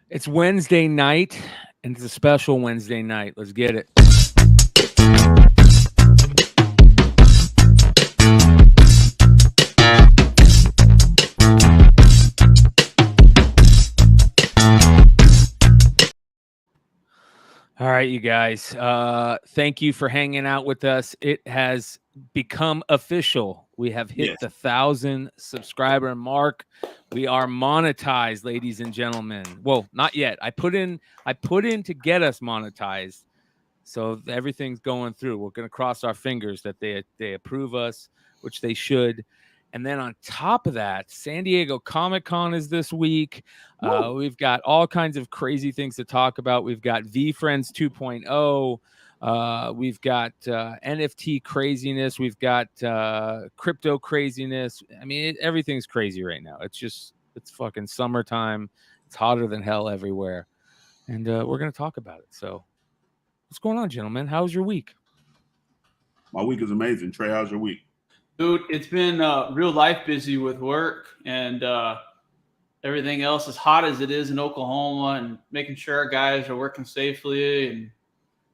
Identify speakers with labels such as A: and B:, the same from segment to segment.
A: It's Wednesday night, and it's a special Wednesday night. Let's get it. All right, you guys. Thank you for hanging out with us. It has become official. We have hit the 1,000 subscriber mark. We are monetized, ladies and gentlemen. Well, not yet. I put in to get us monetized. So everything's going through. We're going to cross our fingers that they approve us, which they should. And then on top of that, San Diego Comic-Con is this week. We've got all kinds of crazy things to talk about. We've got V-Friends 2.0. We've got NFT craziness. We've got crypto craziness. I mean, everything's crazy right now. It's fucking summertime. It's hotter than hell everywhere. And we're going to talk about it. So what's going on, gentlemen? How's your week?
B: My week is amazing. Trey, how's your week?
C: Dude, it's been real life busy with work and everything else, as hot as it is in Oklahoma, and making sure our guys are working safely and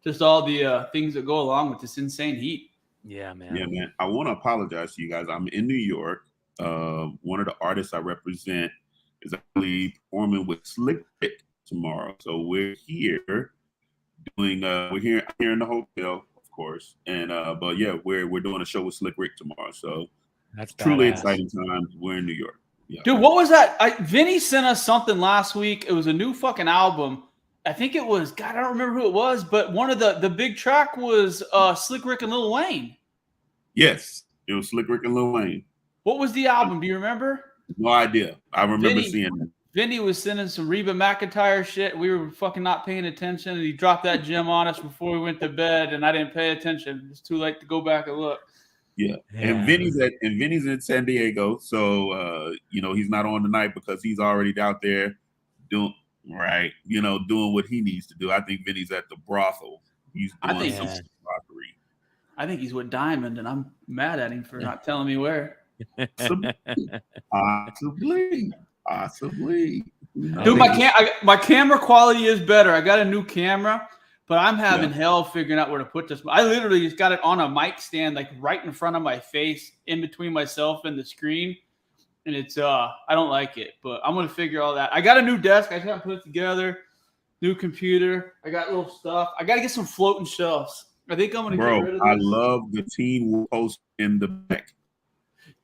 C: just all the things that go along with this insane heat.
A: Yeah, man.
B: Yeah, man. I want to apologize to you guys. I'm in New York. One of the artists I represent is actually performing with Slick Rick tomorrow. So we're here doing we're here in the hotel, of course. And but yeah, we're doing a show with Slick Rick tomorrow. So
A: that's
B: truly
A: badass.
B: exciting times. We're in New York. Yeah.
C: Dude, what was that? Vinny sent us something last week. It was a new fucking album. I think it was, God, I don't remember who it was, but one of the big track was Slick Rick and Lil Wayne.
B: Yes, it was Slick Rick and Lil Wayne.
C: What was the album? Do you remember?
B: No idea. I remember seeing it.
C: Vinny was sending some Reba McEntire shit. We were fucking not paying attention, and he dropped that gem on us before we went to bed, and I didn't pay attention. It's too late to go back and look.
B: Yeah. And Vinny's in San Diego, so he's not on tonight because he's already out there doing what he needs to do. I think Vinny's at the brothol. He's doing some rockery.
C: I think he's with Diamond, and I'm mad at him for not telling me where.
B: Possibly.
C: Dude, my camera quality is better. I got a new camera, but I'm having hell figuring out where to put this. I literally just got it on a mic stand, like right in front of my face, in between myself and the screen. And it's I don't like it, but I'm gonna figure all that. I got a new desk. I just gotta put it together. New computer. I got little stuff. I gotta get some floating shelves. I think I'm gonna get rid of this.
B: I love the team we'll post in the back.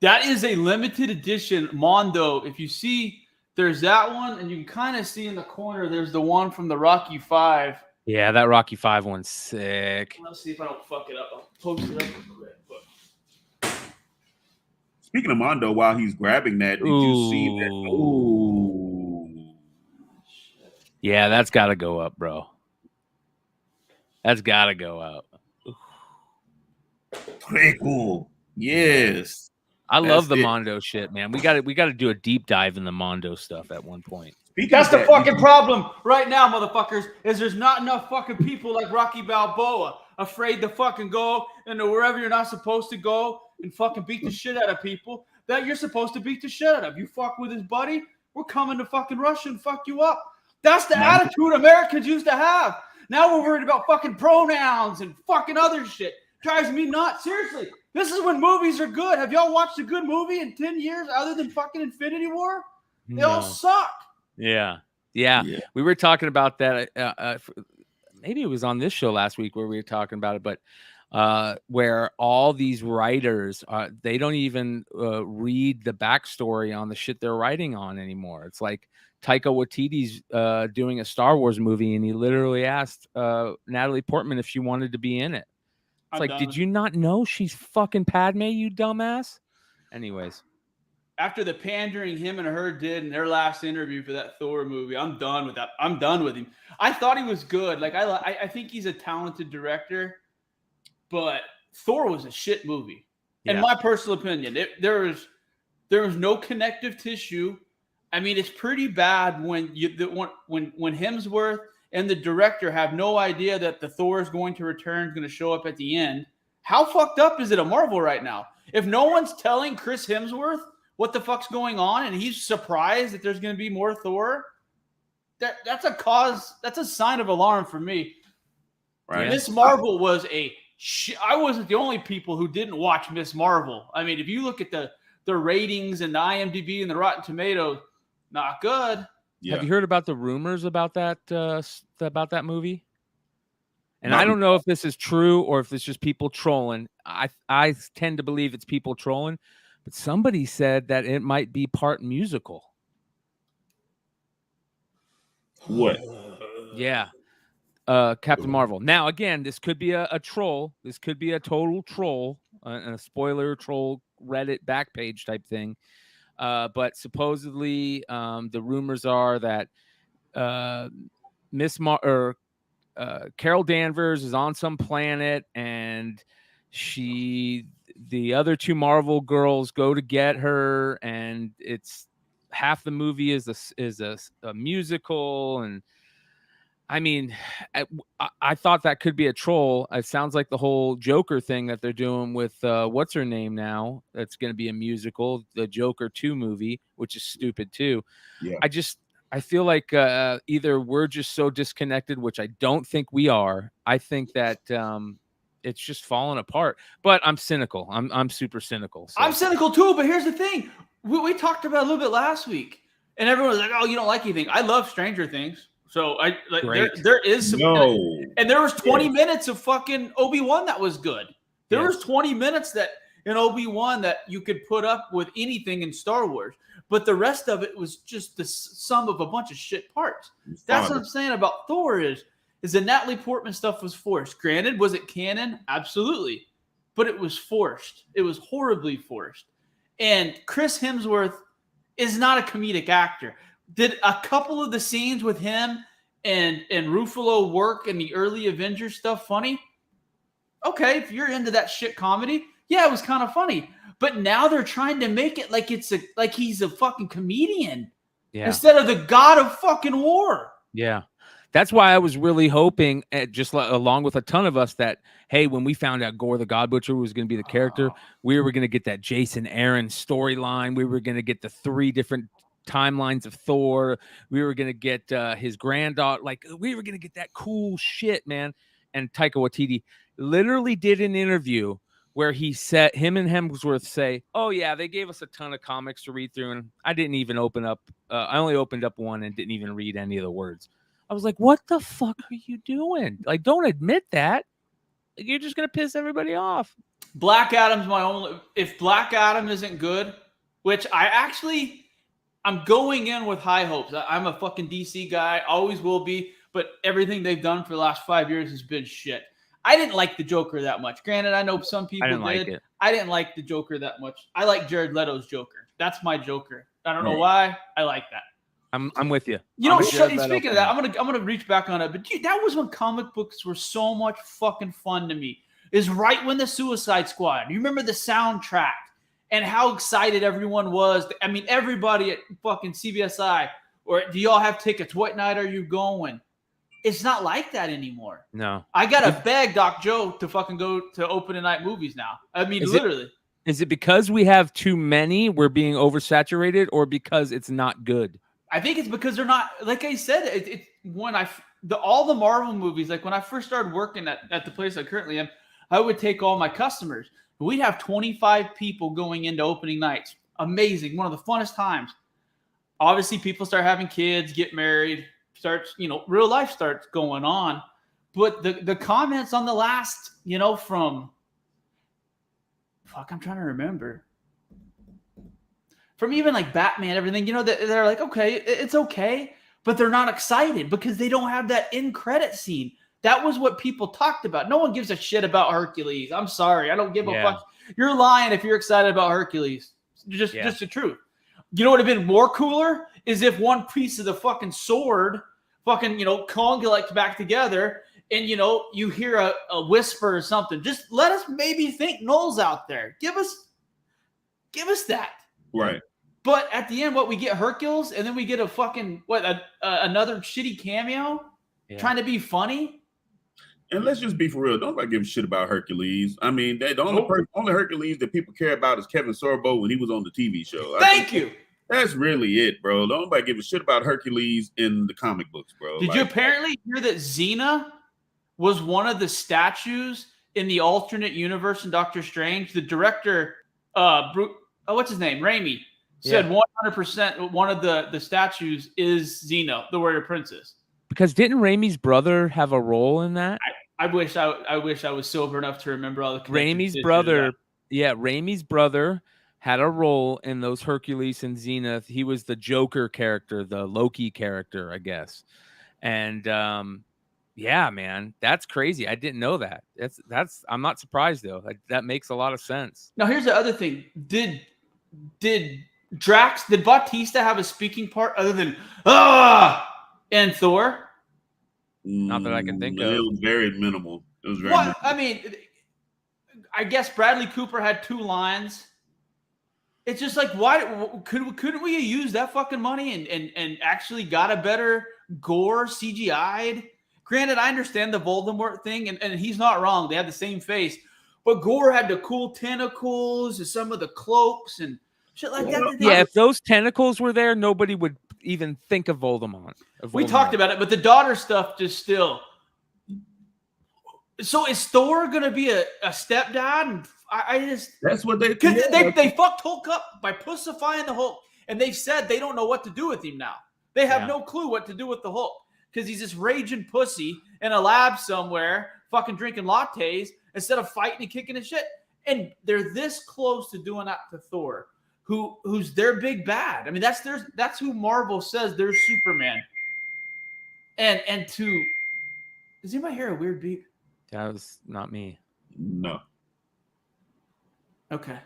C: That is a limited edition Mondo. If you see, there's that one, and you can kind of see in the corner, there's the one from the Rocky 5.
A: Yeah, that Rocky 5 one's sick.
C: Let's see if I don't fuck it up. I'll post it up real quick. But...
B: Speaking of Mondo, while he's grabbing that, did you see that? Ooh.
A: Yeah, that's got to go up, bro. That's got to go up.
B: Pretty cool. Yes.
A: I love the Mondo shit, man. We got to do a deep dive in the Mondo stuff at one point.
C: That's the fucking problem right now, motherfuckers, is there's not enough fucking people like Rocky Balboa afraid to fucking go into wherever you're not supposed to go and fucking beat the shit out of people that you're supposed to beat the shit out of. You fuck with his buddy, we're coming to fucking Russia and fuck you up. That's the attitude Americans used to have. Now we're worried about fucking pronouns and fucking other shit. Drives me nuts. Seriously. This is when movies are good. Have y'all watched a good movie in 10 years other than fucking Infinity War? They all suck.
A: Yeah. We were talking about that. Maybe it was on this show last week where we were talking about it, but where all these writers, they don't even read the backstory on the shit they're writing on anymore. It's like Taika Waititi's doing a Star Wars movie, and he literally asked Natalie Portman if she wanted to be in it. It's like, did you not know she's fucking Padme, you dumbass? Anyways.
C: After the pandering him and her did in their last interview for that Thor movie, I'm done with that. I'm done with him. I thought he was good. Like, I think he's a talented director, but Thor was a shit movie. Yeah. In my personal opinion. There was no connective tissue. I mean, it's pretty bad when Hemsworth and the director have no idea that the Thor is going to return, is going to show up at the end. How fucked up is it at Marvel right now? If no one's telling Chris Hemsworth what the fuck's going on and he's surprised that there's going to be more Thor, that's a cause. That's a sign of alarm for me.
B: Right.
C: Miss Marvel was I wasn't the only people who didn't watch Miss Marvel. I mean, if you look at the ratings and the IMDb and the Rotten Tomatoes, not good.
A: Yeah. Have you heard about the rumors about that movie? And
B: No.
A: I don't know if this is true or if it's just people trolling. I tend to believe it's people trolling, but somebody said that it might be part musical.
B: What?
A: Yeah. Captain Marvel. Now, again, this could be a troll. This could be a total troll, and a spoiler troll Reddit back page type thing. But supposedly, the rumors are that Carol Danvers is on some planet, and the other two Marvel girls go to get her, and it's half the movie is a musical. And I mean, I thought that could be a troll. It sounds like the whole Joker thing that they're doing with what's her name now. That's going to be a musical, the Joker 2 movie, which is stupid too.
B: Yeah.
A: I feel like either we're just so disconnected, which I don't think we are. I think that it's just falling apart. But I'm cynical. I'm super cynical. So.
C: I'm cynical too. But here's the thing: we talked about it a little bit last week, and everyone was like, "Oh, you don't like anything." I love Stranger Things. So there is some, and there was 20 minutes of fucking Obi-Wan that was good. There was 20 minutes that in Obi-Wan that you could put up with anything in Star Wars, but the rest of it was just the sum of a bunch of shit parts. That's what I'm saying about Thor is the Natalie Portman stuff was forced. Granted, was it canon? Absolutely, but it was forced. It was horribly forced. And Chris Hemsworth is not a comedic actor. Did a couple of the scenes with him and Ruffalo work in the early Avengers stuff funny? Okay, if you're into that shit comedy, yeah, it was kind of funny. But now they're trying to make it like he's a fucking comedian instead of the god of fucking war.
A: Yeah. That's why I was really hoping, just along with a ton of us, that, hey, when we found out Gore the God Butcher was going to be the character, we were going to get that Jason Aaron storyline. We were going to get the 3 different timelines of Thor. We were going to get his granddaughter. Like, we were going to get that cool shit, man. And Taika Waititi literally did an interview where he said, him and Hemsworth say, oh yeah, they gave us a ton of comics to read through, and I didn't even open up. I only opened up one and didn't even read any of the words. I was like, what the fuck are you doing? Like, don't admit that. You're just going to piss everybody off.
C: Black Adam's my only... If Black Adam isn't good, which I'm going in with high hopes. I'm a fucking DC guy, always will be, but everything they've done for the last 5 years has been shit. I didn't like the Joker that much. Granted, I know some people did.
A: Like it.
C: I didn't like the Joker that much. I like Jared Leto's Joker. That's my Joker. I don't know why. I like that.
A: I'm with you.
C: You know, speaking of that, I'm gonna reach back on it. But dude, that was when comic books were so much fucking fun to me. Is right when the Suicide Squad. You remember the soundtrack and how excited everyone was. I mean, everybody at fucking CBSI. Or do y'all have tickets? What night are you going? It's not like that anymore.
A: No.
C: I gotta beg Doc Joe to fucking go to opening night movies now. I mean, literally.
A: Is it because we have too many, we're being oversaturated, or because it's not good?
C: I think it's because they're not, like I said, all the Marvel movies, like when I first started working at the place I currently am, I would take all my customers. We'd have 25 people going into opening nights. Amazing. One of the funnest times. Obviously, people start having kids, get married, real life starts going on. But the comments on the last, I'm trying to remember. From even like Batman, everything, they're like, okay, it's okay, but they're not excited because they don't have that end credit scene. That was what people talked about. No one gives a shit about Hercules. I'm sorry. I don't give a fuck. You're lying if you're excited about Hercules. Just the truth. You know what would have been more cooler is if one piece of the fucking sword coagulates back together and, you hear a whisper or something. Just let us maybe think Noel's out there. Give us that.
B: Right.
C: But at the end, we get Hercules, and then we get a fucking another shitty cameo trying to be funny.
B: And let's just be for real. Don't give a shit about Hercules. I mean, the only Hercules that people care about is Kevin Sorbo when he was on the TV show.
C: Thank you.
B: That's really it, bro. Nobody give a shit about Hercules in the comic books, bro.
C: Did you apparently hear that Xena was one of the statues in the alternate universe in Doctor Strange? The director, what's his name? Raimi said 100% one of the statues is Xena, the warrior princess.
A: Because didn't Raimi's brother have a role in that?
C: I wish I was sober enough to remember all the
A: Raimi's brother. Yeah, Raimi's brother had a role in those Hercules and Xena. He was the Joker character, the Loki character, I guess. And yeah, man, that's crazy. I didn't know that. That's I'm not surprised though. That makes a lot of sense.
C: Now here's the other thing. Did Bautista have a speaking part other than and Thor?
A: Not that I can think of.
B: It was very minimal. It was very minimal.
C: I mean, I guess Bradley Cooper had 2 lines. It's just like, why couldn't we use that fucking money and actually got a better gore CGI'd? Granted, I understand the Voldemort thing, and he's not wrong. They had the same face. But Gore had the cool tentacles and some of the cloaks and shit like that.
A: Yeah, if those tentacles were there, nobody would even think of Voldemort.
C: We talked about it, but the daughter stuff just still. So is Thor going to be a stepdad? And I just...
B: That's what they...
C: They fucked Hulk up by pussifying the Hulk, and they've said they don't know what to do with him now. They have no clue what to do with the Hulk because he's this raging pussy in a lab somewhere fucking drinking lattes instead of fighting and kicking his shit. And they're this close to doing that to Thor, who's their big bad. I mean, that's who Marvel says they're Superman. And to... Does anybody hear a weird beep?
A: That was not me.
B: No.
C: Okay.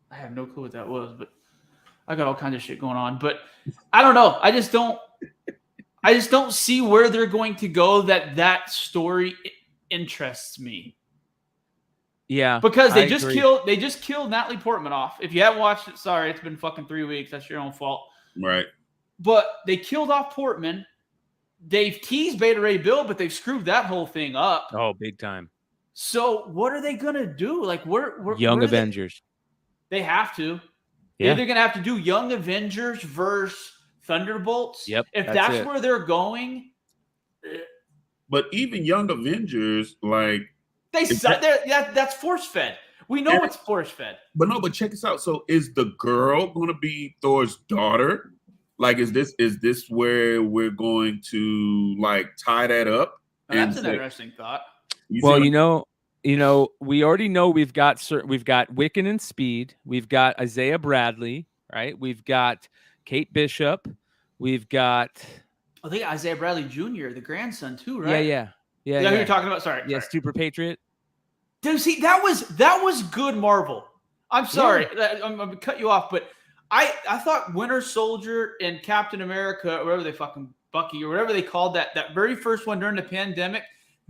C: I have no clue what that was, but I got all kinds of shit going on. But I don't know. I just don't see where they're going to go that story interests me.
A: Yeah.
C: Because they just killed Natalie Portman off. If you haven't watched it, sorry, it's been fucking 3 weeks. That's your own fault.
B: Right.
C: But they killed off Portman. They've teased Beta Ray Bill, but they've screwed that whole thing up.
A: Oh, big time.
C: So what are they gonna do? Like,
A: Young Avengers.
C: They have to.
A: Yeah.
C: They're gonna have to do Young Avengers versus Thunderbolts.
A: Yep.
C: If that's where they're going.
B: But even Young Avengers, like
C: that's force fed. We know it's force fed.
B: But check this out. So is the girl gonna be Thor's daughter? Like, is this where we're going to like tie that up?
C: Now, that's an interesting thought.
A: Well, you know, we already know we've got Wiccan and Speed. We've got Isaiah Bradley, right? We've got Kate Bishop. We've got.
C: I think Isaiah Bradley Jr., the grandson too, right?
A: Yeah.
C: Is that who you're talking about? Sorry.
A: Yeah, Super Patriot.
C: Dude, see, that was good Marvel. I'm sorry, I'm gonna cut you off, but I thought Winter Soldier and Captain America, or whatever they fucking Bucky, or whatever they called that very first one during the pandemic,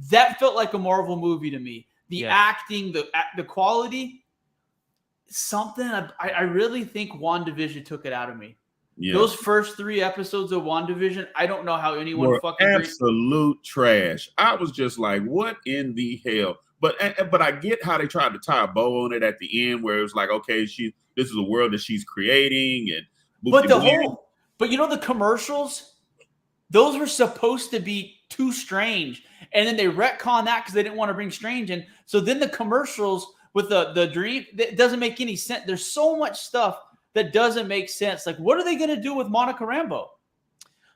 C: that felt like a Marvel movie to me. The acting, the quality, something. I really think WandaVision took it out of me. Yeah. Those first 3 episodes of WandaVision, I don't know how anyone
B: were
C: fucking
B: absolute trash. I was just like, what in the hell? But I get how they tried to tie a bow on it at the end, where it was like, okay, this is a world that she's creating, and
C: but you know the commercials, those were supposed to be too Strange, and then they retcon that because they didn't want to bring Strange in. So then the commercials with the dream, it doesn't make any sense. There's so much stuff that doesn't make sense. Like, what are they going to do with Monica Rambeau?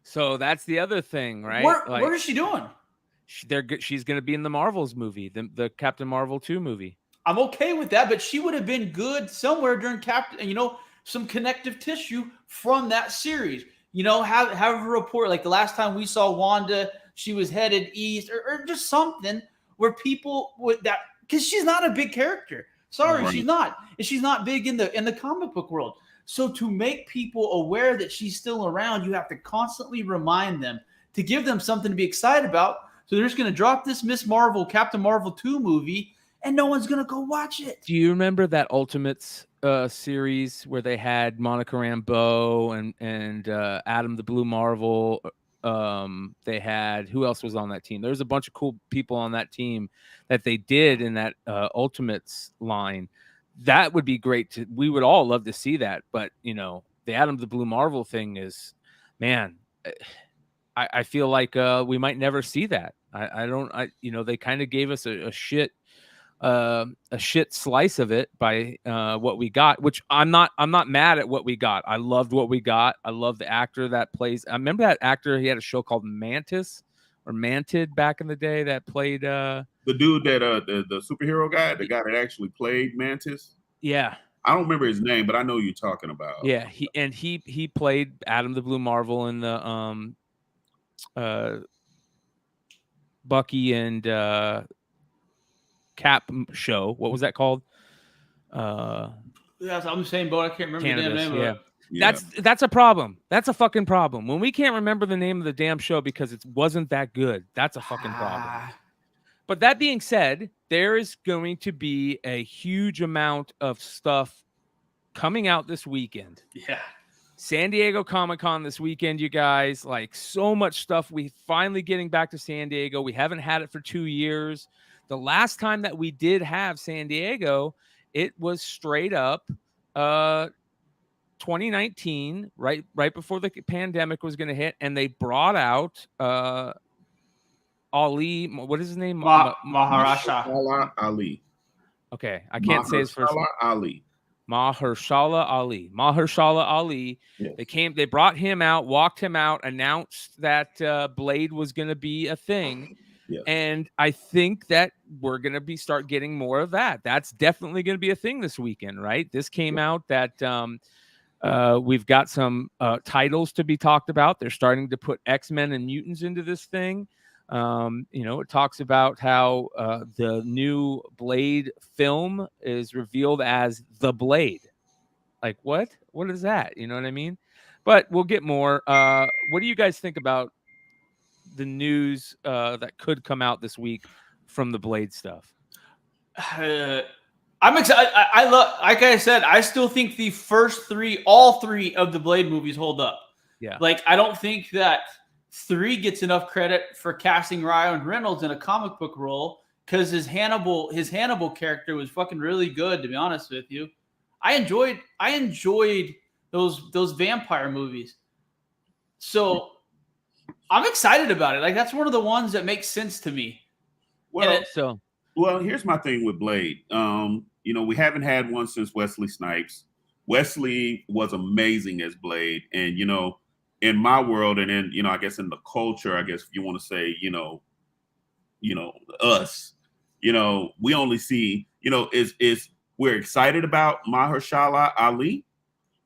A: So that's the other thing, right?
C: What is she doing?
A: She's going to be in the Marvels movie, the Captain Marvel 2 movie.
C: I'm okay with that, but she would have been good somewhere during some connective tissue from that series. You know, have a report like the last time we saw Wanda, she was headed east, or just something where people with that, because she's not a big character. Sorry, right. She's not, and she's not big in the comic book world. So to make people aware that she's still around, you have to constantly remind them to give them something to be excited about. So they're just going to drop this Miss Marvel, Captain Marvel 2 movie, and no one's going to go watch it.
A: Do you remember that Ultimates series where they had Monica Rambeau and Adam the Blue Marvel? They had, who else was on that team? There was a bunch of cool people on that team that they did in that Ultimates line. That would be great. We would all love to see that, but you know, the Adam the Blue Marvel thing is, man, I feel like we might never see that. They kind of gave us a shit slice of it by what we got, which I'm not mad at what we got. I loved what we got. I love the actor that plays. I remember that actor. He had a show called Mantis or Mantid back in the day that played
B: the dude that the superhero guy, the guy that actually played Mantis.
A: Yeah.
B: I don't remember his name, but I know who you're talking about.
A: Yeah, he played Adam the Blue Marvel in the Bucky and Cap show. What was that called?
C: Yeah, I'm the same boat. I can't remember the damn name of it.
A: Yeah. That's a problem. That's a fucking problem. When we can't remember the name of the damn show because it wasn't that good, that's a fucking problem. But that being said, there is going to be a huge amount of stuff coming out this weekend.
C: Yeah.
A: San Diego Comic-Con this weekend, you guys. Like, so much stuff. We finally getting back to San Diego. We haven't had it for 2 years. The last time that we did have San Diego, it was straight up 2019, right before the pandemic was going to hit, and they brought out Ali. What is his name?
C: Mahershala
B: Ali.
A: Okay, I can't say his first name.
B: Ali.
A: Mahershala Ali. Yeah. They brought him out, walked him out, announced that Blade was going to be a thing.
B: Yeah.
A: And I think that we're going to start getting more of that. That's definitely going to be a thing this weekend, right? This came out that we've got some titles to be talked about. They're starting to put X-Men and mutants into this thing. It talks about how the new Blade film is revealed as The Blade. Like, what? What is that? You know what I mean? But we'll get more. What do you guys think about the news that could come out this week from the Blade stuff?
C: I'm excited. I love, like I said, I still think the first all three of the Blade movies hold up.
A: Yeah.
C: Like, I don't think that 3 gets enough credit for casting Ryan Reynolds in a comic book role because his Hannibal character was fucking really good, to be honest with you. I enjoyed those vampire movies. So I'm excited about it. Like, that's one of the ones that makes sense to me.
B: Well, here's my thing with Blade. We haven't had one since Wesley Snipes. Wesley was amazing as Blade, and in my world, and in I guess in the culture, I guess if you want to say, us, we only see, is we're excited about Mahershala Ali,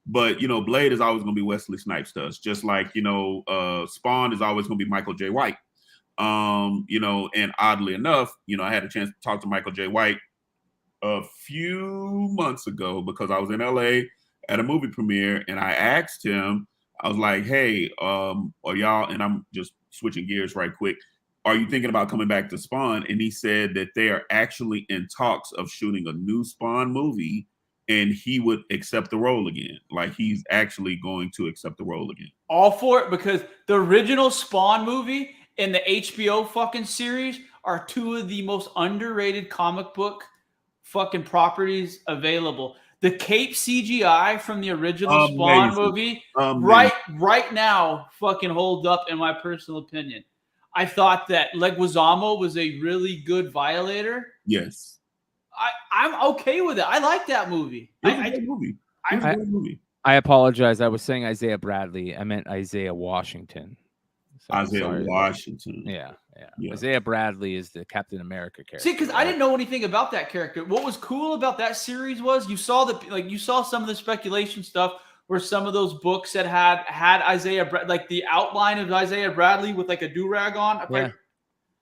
B: but Blade is always going to be Wesley Snipes to us, just like Spawn is always going to be Michael J. White. And oddly enough, I had a chance to talk to Michael J. White a few months ago because I was in LA at a movie premiere, and I asked him. I was like, hey, are y'all, and I'm just switching gears right quick, are you thinking about coming back to Spawn? And he said that they are actually in talks of shooting a new Spawn movie, and he would accept the role again. Like, he's actually going to accept the role again.
C: All for it, because the original Spawn movie and the HBO fucking series are 2 of the most underrated comic book fucking properties available. The Cape CGI from the original Spawn movie right now fucking hold up, in my personal opinion. I thought that Leguizamo was a really good Violator.
B: Yes.
C: I'm okay with it. I like that movie.
B: It's a good movie.
A: I apologize. I was saying Isaiah Bradley. I meant Isaiah Washington. So
B: Isaiah Washington.
A: Yeah. Isaiah Bradley is the Captain America character.
C: See, because I didn't know anything about that character. What was cool about that series was you saw some of the speculation stuff where some of those books that had Isaiah, like the outline of Isaiah Bradley with like a do-rag on.
A: Yeah.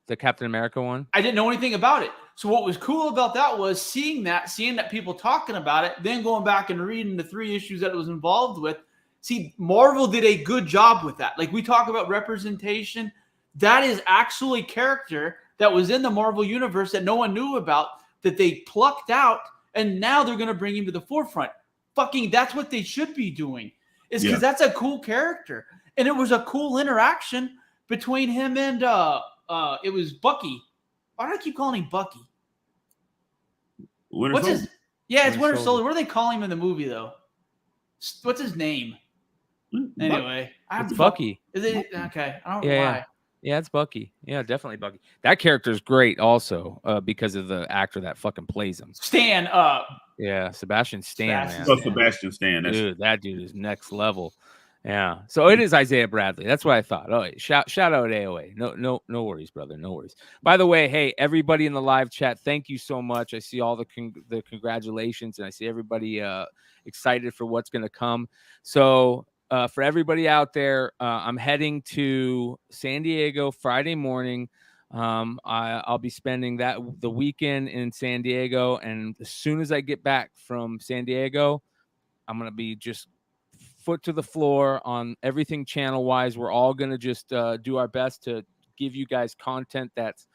A: The Captain America one.
C: I didn't know anything about it. So what was cool about that was seeing that people talking about it, then going back and reading the 3 issues that it was involved with. See, Marvel did a good job with that. Like, we talk about representation. That is actually character that was in the Marvel universe that no one knew about, that they plucked out, and now they're going to bring him to the forefront. Fucking, that's what they should be doing. Is because that's a cool character. And it was a cool interaction between him and it was Bucky. Why do I keep calling him Bucky?
B: Winter Soldier.
C: It's Winter Soldier. What do they call him in the movie, though? What's his name? Anyway,
A: it's Bucky.
C: Is it okay? I don't know why.
A: Yeah, it's Bucky. Yeah, definitely Bucky. That character is great also because of the actor that fucking plays him.
C: Stan up.
A: Yeah, Sebastian Stan, man.
B: Sebastian Stan.
A: Dude, that dude is next level. Yeah. So it is Isaiah Bradley. That's what I thought. Oh, shout out AOA. No worries, brother. No worries. By the way, hey, everybody in the live chat, thank you so much. I see all the congratulations, and I see everybody excited for what's going to come. So for everybody out there, I'm heading to San Diego Friday morning. I'll be spending the weekend in San Diego, and as soon as I get back from San Diego, I'm gonna be just foot to the floor on everything channel wise. We're all gonna just do our best to give you guys content that's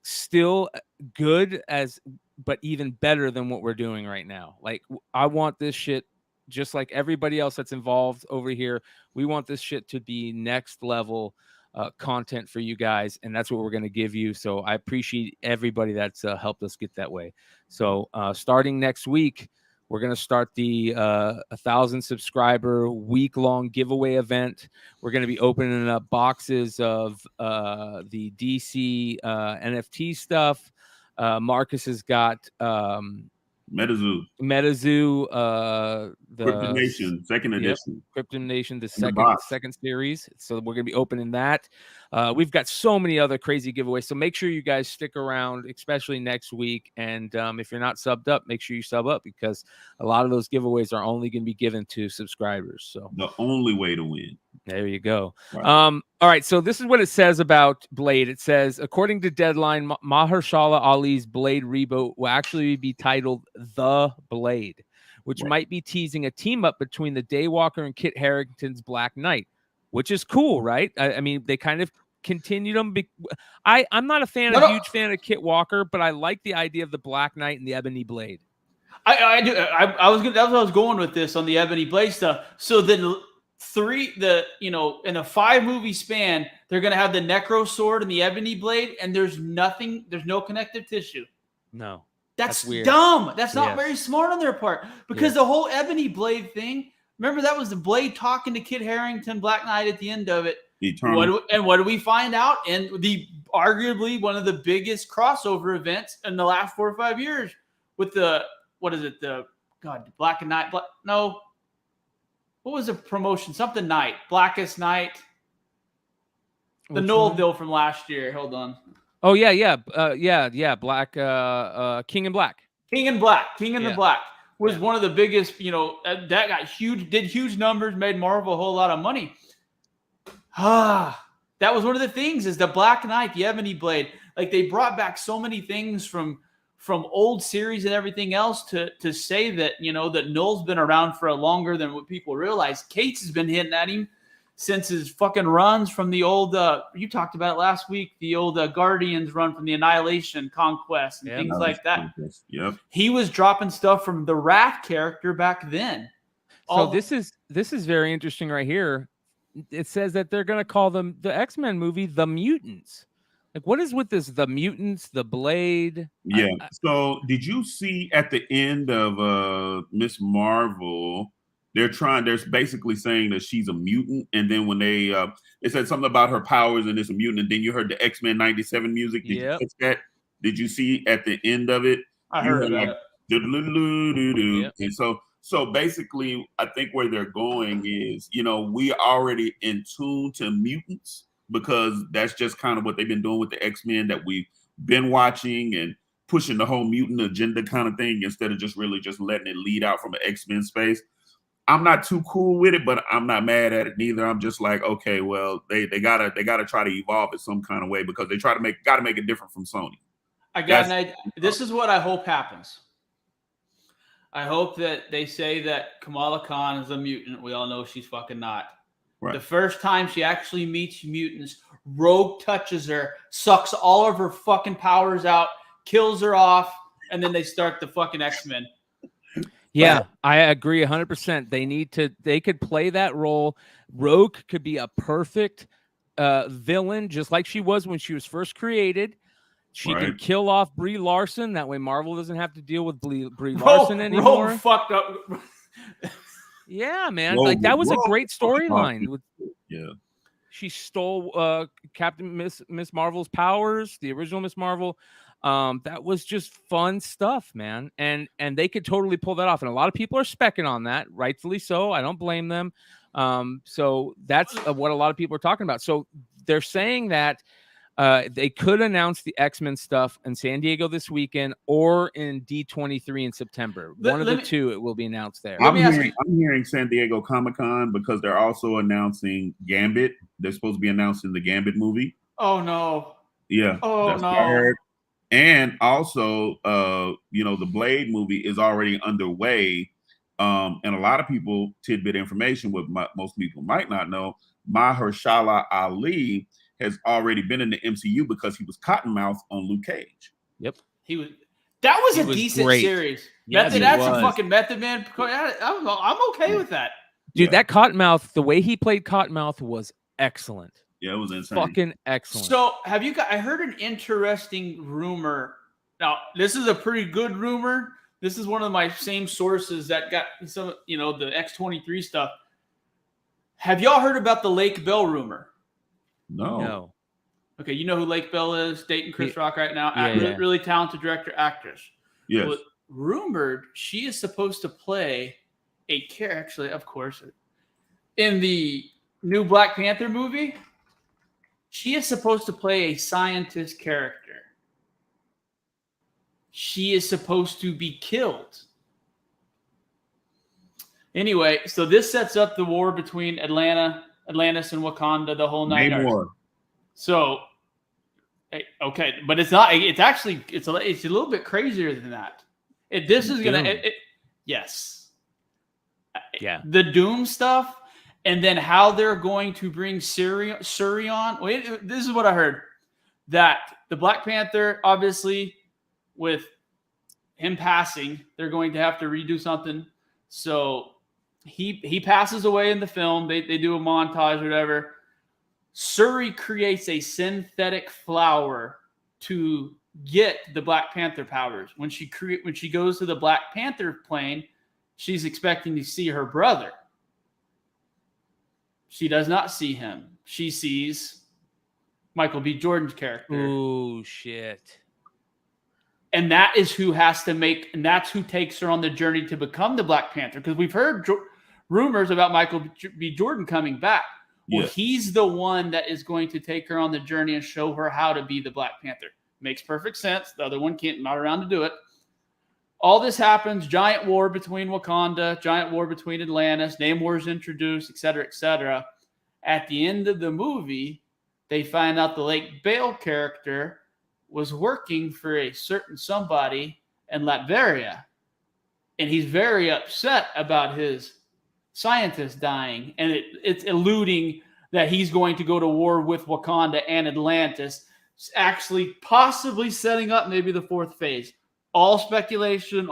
A: still good but even better than what we're doing right now. Like, I want this shit, just like everybody else that's involved over here, we want this shit to be next level content for you guys, and that's what we're going to give you. So I appreciate everybody that's helped us get that way. So starting next week, we're going to start the 1,000 subscriber week-long giveaway event. We're going to be opening up boxes of the DC NFT stuff. Marcus has got
B: MetaZoo,
A: the
B: Crypto Nation, second edition.
A: Crypto Nation, the second series. So we're gonna be opening that. We've got so many other crazy giveaways. So make sure you guys stick around, especially next week. And if you're not subbed up, make sure you sub up, because a lot of those giveaways are only going to be given to subscribers. So
B: the only way to win.
A: There you go.
B: Right.
A: All right. So this is what it says about Blade. It says, according to Deadline, Mahershala Ali's Blade reboot will actually be titled The Blade, which might be teasing a team up between the Daywalker and Kit Harington's Black Knight, which is cool, right? I mean, they kind of continued them. I'm not a huge fan of Kit Walker, but I like the idea of the Black Knight and the Ebony Blade.
C: I do. That's what I was going with this on the Ebony Blade stuff. So then in a 5-movie span, they're going to have the Necro Sword and the Ebony Blade, and there's no connective tissue.
A: No.
C: That's
A: weird.
C: Dumb. That's not very smart on their part, because the whole Ebony Blade thing, remember, that was the Blade talking to Kit Harington, Black Knight at the end of it. What do we find out in the arguably one of the biggest crossover events in the last 4 or 5 years with Black and Night? What was the promotion? Something Night, Blackest Night. The Knoll from last year. Hold on.
A: Oh yeah. Black, King in Black.
C: King in the Black was one of the biggest. That got huge, did huge numbers, made Marvel a whole lot of money. That was one of the things, is the Black Knight, the Ebony Blade. Like, they brought back so many things from old series and everything else to say that, that Null's been around for longer than what people realize. Cates has been hitting at him since his fucking runs from the old, you talked about it last week, the old Guardians run from the Annihilation Conquest and things like that.
B: Yep.
C: He was dropping stuff from the Wrath character back then.
A: So this is very interesting right here. It says that they're going to call them, the X-Men movie, The Mutants. Like, what is with this? The Mutants, the Blade.
B: Yeah. So did you see at the end of Miss Marvel, they're basically saying that she's a mutant, and then when they said something about her powers and it's a mutant, and then you heard the X-Men 97 music. Did you catch that? Did you see at the end of it?
C: I heard that.
B: And so basically, I think where they're going is, we already in tune to mutants, because that's just kind of what they've been doing with the X-Men that we've been watching, and pushing the whole mutant agenda kind of thing, instead of just really just letting it lead out from an X-Men space. I'm not too cool with it, but I'm not mad at it neither. I'm just like, okay, well, they gotta try to evolve it some kind of way, because they gotta make it different from Sony.
C: This is what I hope happens. I hope that they say that Kamala Khan is a mutant. We all know she's fucking not.
B: Right.
C: The first time she actually meets mutants, Rogue touches her, sucks all of her fucking powers out, kills her off, and then they start the fucking X-Men.
A: Yeah, I agree 100%. They could play that role. Rogue could be a perfect villain, just like she was when she was first created. She can kill off Brie Larson. That way Marvel doesn't have to deal with Brie Larson anymore.
C: Rogue fucked up.
A: Yeah, man. Like that was a great storyline.
B: Yeah.
A: She stole Captain Miss Marvel's powers, the original Miss Marvel. That was just fun stuff, man. And they could totally pull that off. And a lot of people are specking on that, rightfully so. I don't blame them. So that's what a lot of people are talking about. So they're saying that they could announce the X-Men stuff in San Diego this weekend or in D23 in September. One of the two, it will be announced there.
B: I'm hearing San Diego Comic-Con because they're also announcing Gambit. They're supposed to be announcing the Gambit movie.
C: Oh, no.
B: Yeah.
C: Oh,
B: that's what I heard. And also, the Blade movie is already underway. And a lot of people, tidbit information, what most people might not know, Mahershala Ali has already been in the MCU because he was Cottonmouth on Luke Cage.
A: Yep.
C: That was a decent series.
A: Yes,
C: that's a fucking Method Man. I'm okay with that.
A: Dude, that Cottonmouth, the way he played Cottonmouth was excellent.
B: Yeah, it was insane.
A: Fucking excellent.
C: So have you I heard an interesting rumor. Now, this is a pretty good rumor. This is one of my same sources that got some, the X23 stuff. Have y'all heard about the Lake Bell rumor?
B: No.
C: Okay, you know who Lake Bell is? Dating Chris Rock right now.
A: Yeah.
C: Really talented director, actress.
B: Yes.
C: Well, rumored she is supposed to play a character, actually, of course, in the new Black Panther movie. She is supposed to play a scientist character. She is supposed to be killed. Anyway, so this sets up the war between Atlantis and Wakanda, the whole nine yards. So, okay, but it's not. It's actually it's a little bit crazier than that. Yes,
A: yeah,
C: the Doom stuff, and then how they're going to bring Surion. Wait, this is what I heard, that the Black Panther, obviously, with him passing, they're going to have to redo something. So he passes away in the film. They do a montage or whatever. Shuri creates a synthetic flower to get the Black Panther powers. When she goes to the Black Panther plane, she's expecting to see her brother. She does not see him. She sees Michael B. Jordan's character.
A: Oh shit.
C: And that is who has to and that's who takes her on the journey to become the Black Panther. Because we've heard rumors about Michael B. Jordan coming back. Well, he's the one that is going to take her on the journey and show her how to be the Black Panther. Makes perfect sense. The other one not around to do it. All this happens. Giant war between Wakanda, giant war between Atlantis, Namor is introduced, etc., etc. At the end of the movie, they find out the Lake Bale character was working for a certain somebody in Latveria. And he's very upset about his scientist dying. And it's alluding that he's going to go to war with Wakanda and Atlantis, actually possibly setting up maybe the fourth phase. All speculation,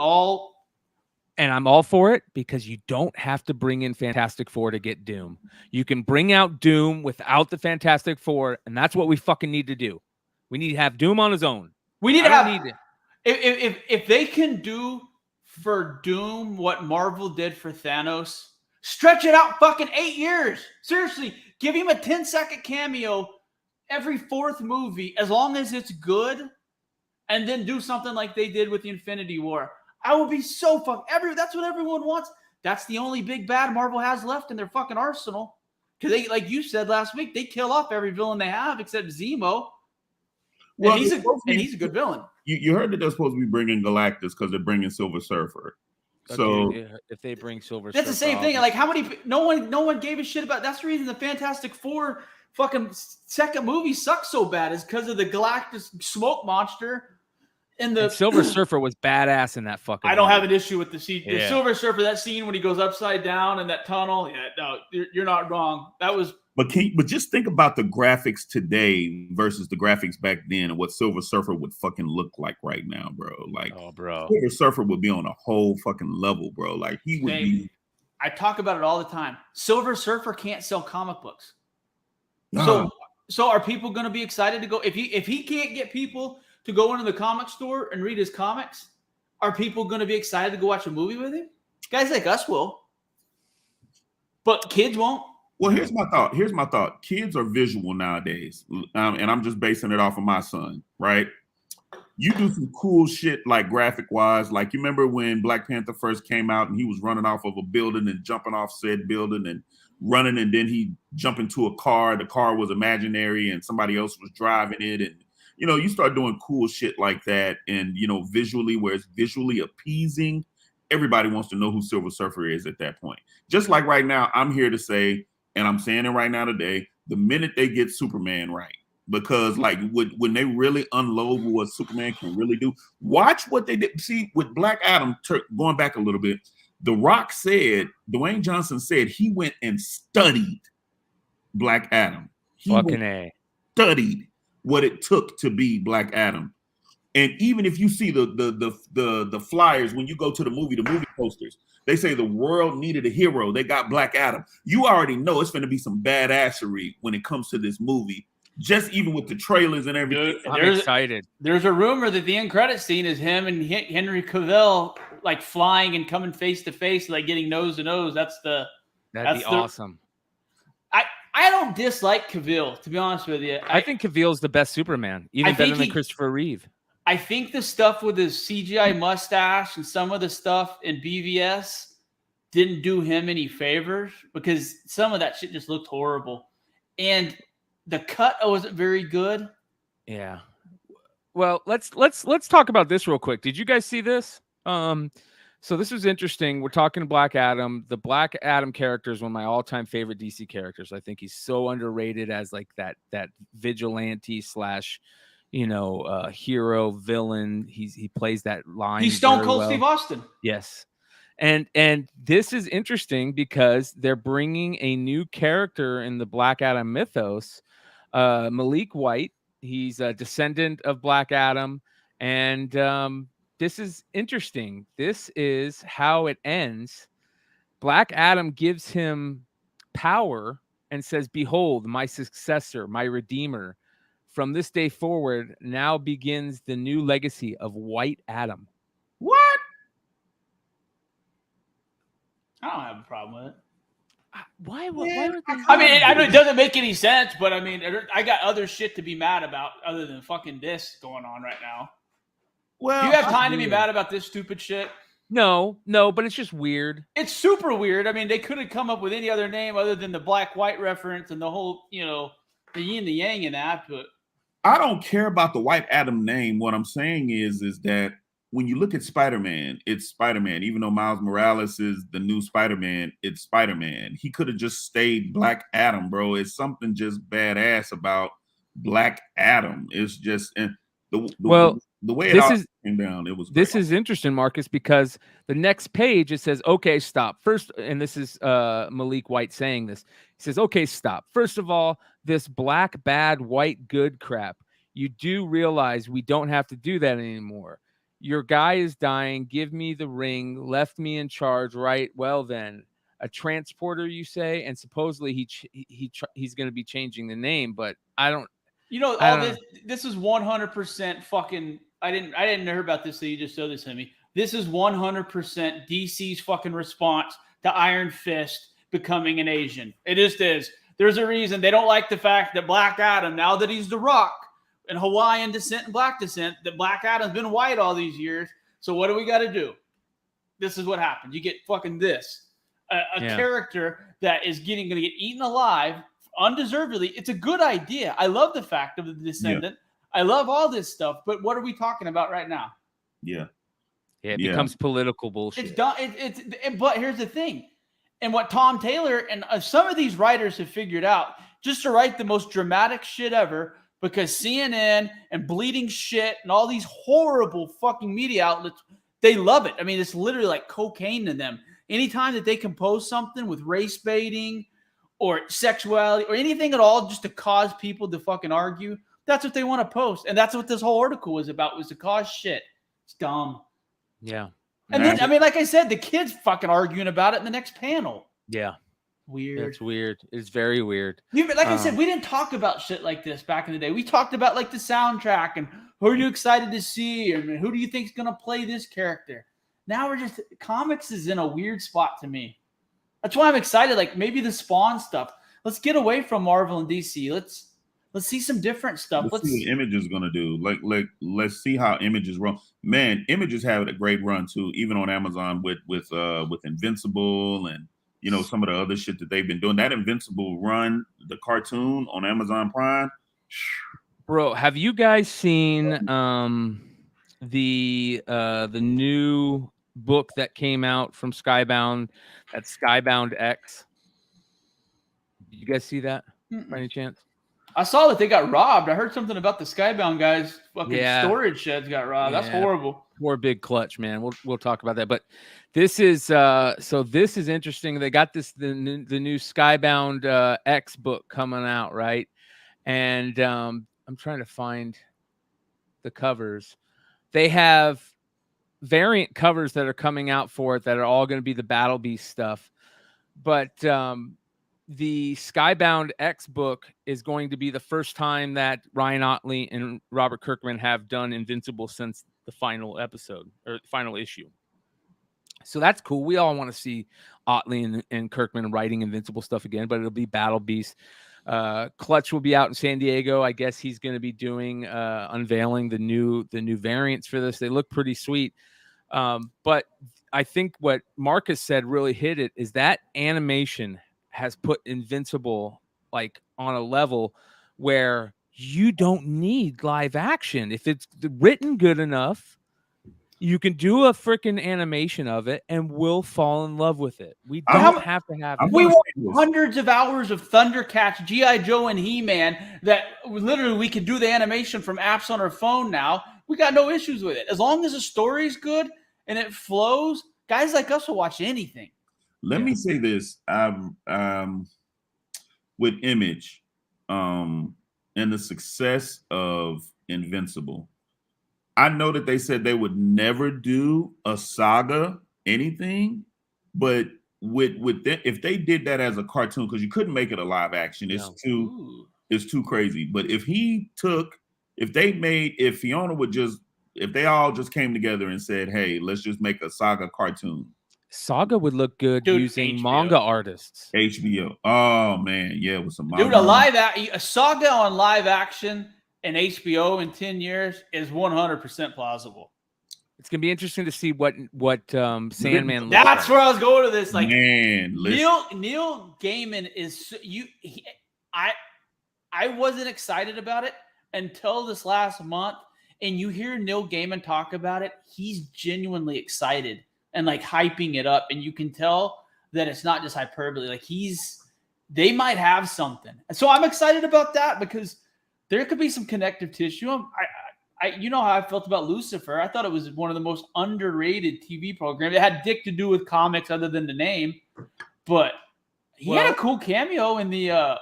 A: And I'm all for it because you don't have to bring in Fantastic Four to get Doom. You can bring out Doom without the Fantastic Four, and that's what we fucking need to do. We need to have Doom on his own.
C: We need to have if they can do for Doom what Marvel did for Thanos, stretch it out fucking 8 years. Seriously, give him a 10-second cameo every fourth movie as long as it's good, and then do something like they did with the Infinity War. I would be so that's what everyone wants. That's the only big bad Marvel has left in their fucking arsenal. Because they, like you said last week, they kill off every villain they have except Zemo. Well, and he's a good villain.
B: You heard that they're supposed to be bringing Galactus because they're bringing Silver Surfer.
A: Okay,
B: so
A: if they bring Silver
C: Surfer, that's the same thing. Like, how many? No one gave a shit about. That's the reason the Fantastic Four fucking second movie sucks so bad, is because of the Galactus smoke monster. And
A: Silver Surfer was badass in that fucking.
C: I don't have an issue with the Silver Surfer. That scene when he goes upside down in that tunnel. Yeah, no, you're not wrong. That was.
B: But just think about the graphics today versus the graphics back then, and what Silver Surfer would fucking look like right now, bro. Like, Silver Surfer would be on a whole fucking level, bro. Like, he would be.
C: I talk about it all the time. Silver Surfer can't sell comic books. No. So are people going to be excited to go if he can't get people to go into the comic store and read his comics? Are people going to be excited to go watch a movie with him? Guys like us will. But kids won't.
B: Well, here's my thought. Kids are visual nowadays, and I'm just basing it off of my son, right? You do some cool shit like graphic wise. Like, you remember when Black Panther first came out and he was running off of a building and jumping off said building and running, and then he jumped into a car. The car was imaginary and somebody else was driving it. And, you start doing cool shit like that. And, visually, where it's visually appeasing, everybody wants to know who Silver Surfer is at that point. Just like right now, I'm here to say, and I'm saying it right now today, the minute they get Superman right, because like when they really unload what Superman can really do, watch what they did. See, with Black Adam, going back a little bit, Dwayne Johnson said he went and studied Black Adam. He studied what it took to be Black Adam. And even if you see the flyers when you go to the movie posters, they say the world needed a hero. They got Black Adam. You already know it's going to be some badassery when it comes to this movie. Just even with the trailers and everything.
A: I'm excited.
C: There's a rumor that the end credit scene is him and Henry Cavill like flying and coming face to face, like getting nose to nose. That'd be awesome. I don't dislike Cavill, to be honest with you.
A: I think Cavill's the best Superman, even better than Christopher Reeve.
C: I think the stuff with his CGI mustache and some of the stuff in BVS didn't do him any favors, because some of that shit just looked horrible. And the cut wasn't very good.
A: Yeah. Well, let's talk about this real quick. Did you guys see this? So this was interesting. We're talking Black Adam. The Black Adam character is one of my all-time favorite DC characters. I think he's so underrated as like that vigilante / hero villain. He plays that line.
C: He's Stone Cold Steve Austin.
A: Yes. And this is interesting because they're bringing a new character in the Black Adam mythos, Malik White. He's a descendant of Black Adam, and this is interesting. This is how it ends. Black Adam gives him power and says, "Behold, my successor, my redeemer. From this day forward, now begins the new legacy of White Adam."
C: What? I don't have a problem with it.
A: Why would they?
C: I mean, it doesn't make any sense, but I mean, I got other shit to be mad about other than fucking this going on right now.
B: Well,
C: do you have time to be mad about this stupid shit?
A: No, but it's just weird.
C: It's super weird. I mean, they could have come up with any other name other than the black-white reference and the whole, the yin and the yang in that, but
B: I don't care about the White Adam name. What I'm saying is that when you look at Spider-Man, it's Spider-Man. Even though Miles Morales is the new Spider-Man, it's Spider-Man. He could have just stayed Black Adam, bro. It's something just badass about Black Adam. It's just the way it came down. It was great.
A: This is interesting, Marcus, because the next page it says, "Okay, stop." First, and this is Malik White saying this. He says, "Okay, stop. First of all, this black bad, white good crap. You do realize we don't have to do that anymore. Your guy is dying. Give me the ring. Left me in charge, right? Well, then, a transporter, you say, and supposedly he's going to be changing the name, but I don't.
C: This is 100% fucking. I didn't hear about this, so you just showed this to me. This is 100% DC's fucking response to Iron Fist becoming an Asian. It just is. There's a reason they don't like the fact that Black Adam, now that he's The Rock, and Hawaiian descent and black descent, that Black Adam's been white all these years. So what do we got to do? This is what happens. You get fucking this. A character that is going to get eaten alive undeservedly. It's a good idea. I love the fact of the descendant. Yeah. I love all this stuff. But what are we talking about right now?
B: Yeah.
A: It becomes political bullshit.
C: It's done. But here's the thing. And what Tom Taylor and some of these writers have figured out, just to write the most dramatic shit ever, because CNN and Bleeding Shit and all these horrible fucking media outlets, they love it. I mean, it's literally like cocaine to them. Anytime that they compose something with race baiting or sexuality or anything at all just to cause people to fucking argue, that's what they want to post. And that's what this whole article was about, was to cause shit. It's dumb.
A: Yeah.
C: And then, I mean, like I said, the kids fucking arguing about it in the next panel.
A: Yeah.
C: Weird.
A: It's weird. It's very weird.
C: Like I said, we didn't talk about shit like this back in the day. We talked about like the soundtrack and who are you excited to see and who do you think is going to play this character. Now we're just, comics is in a weird spot to me. That's why I'm excited. Like maybe the Spawn stuff. Let's get away from Marvel and DC. Let's see some different stuff.
B: Let's see what Image is gonna do. Let's see how Image is run. Man, Image has had a great run too, even on Amazon with Invincible and some of the other shit that they've been doing. That Invincible run, the cartoon on Amazon Prime.
A: Bro, have you guys seen the new book that came out from Skybound? That's Skybound X. Did you guys see that by any chance?
C: I saw that they got robbed. I heard something about the Skybound guys' fucking storage sheds got robbed. That's horrible.
A: Poor Big Clutch, man. We'll talk about that. But this is this is interesting. They got the new Skybound X book coming out, right? And I'm trying to find the covers. They have variant covers that are coming out for it that are all going to be the Battle Beast stuff. But the Skybound X book is going to be the first time that Ryan Ottley and Robert Kirkman have done Invincible since the final episode or final issue. So that's cool. We all want to see Ottley and Kirkman writing Invincible stuff again, but it'll be Battle Beast. Clutch will be out in San Diego. I guess he's going to be doing unveiling the new variants for this. They look pretty sweet. But I think what Marcus said really hit it is that animation has put Invincible like on a level where you don't need live action. If it's written good enough, you can do a freaking animation of it and we'll fall in love with it. We don't have to have it.
C: We want hundreds of hours of Thundercats, G.I. Joe, and He-Man that literally we can do the animation from apps on our phone now. We got no issues with it. As long as the story's good and it flows, guys like us will watch anything.
B: Let me say this. With Image and the success of Invincible, I know that they said they would never do a saga anything, but with that, if they did that as a cartoon, because you couldn't make it a live action, it's too crazy. But if they all just came together and said, hey, let's just make a saga cartoon.
A: Saga would look good using HBO. Manga artists.
B: HBO. Oh man, yeah, with some manga.
C: Dude, a saga on live action and HBO in 10 years is 100% plausible.
A: It's gonna be interesting to see what Sandman looks
C: That's
A: like.
C: Where I was going to this. Like,
B: man,
C: Neil Gaiman is I wasn't excited about it until this last month, and you hear Neil Gaiman talk about it. He's genuinely excited and like hyping it up, and you can tell that it's not just hyperbole. Like they might have something. So I'm excited about that because there could be some connective tissue. You know how I felt about Lucifer. I thought it was one of the most underrated TV programs. It had dick to do with comics other than the name, but he had a cool cameo in the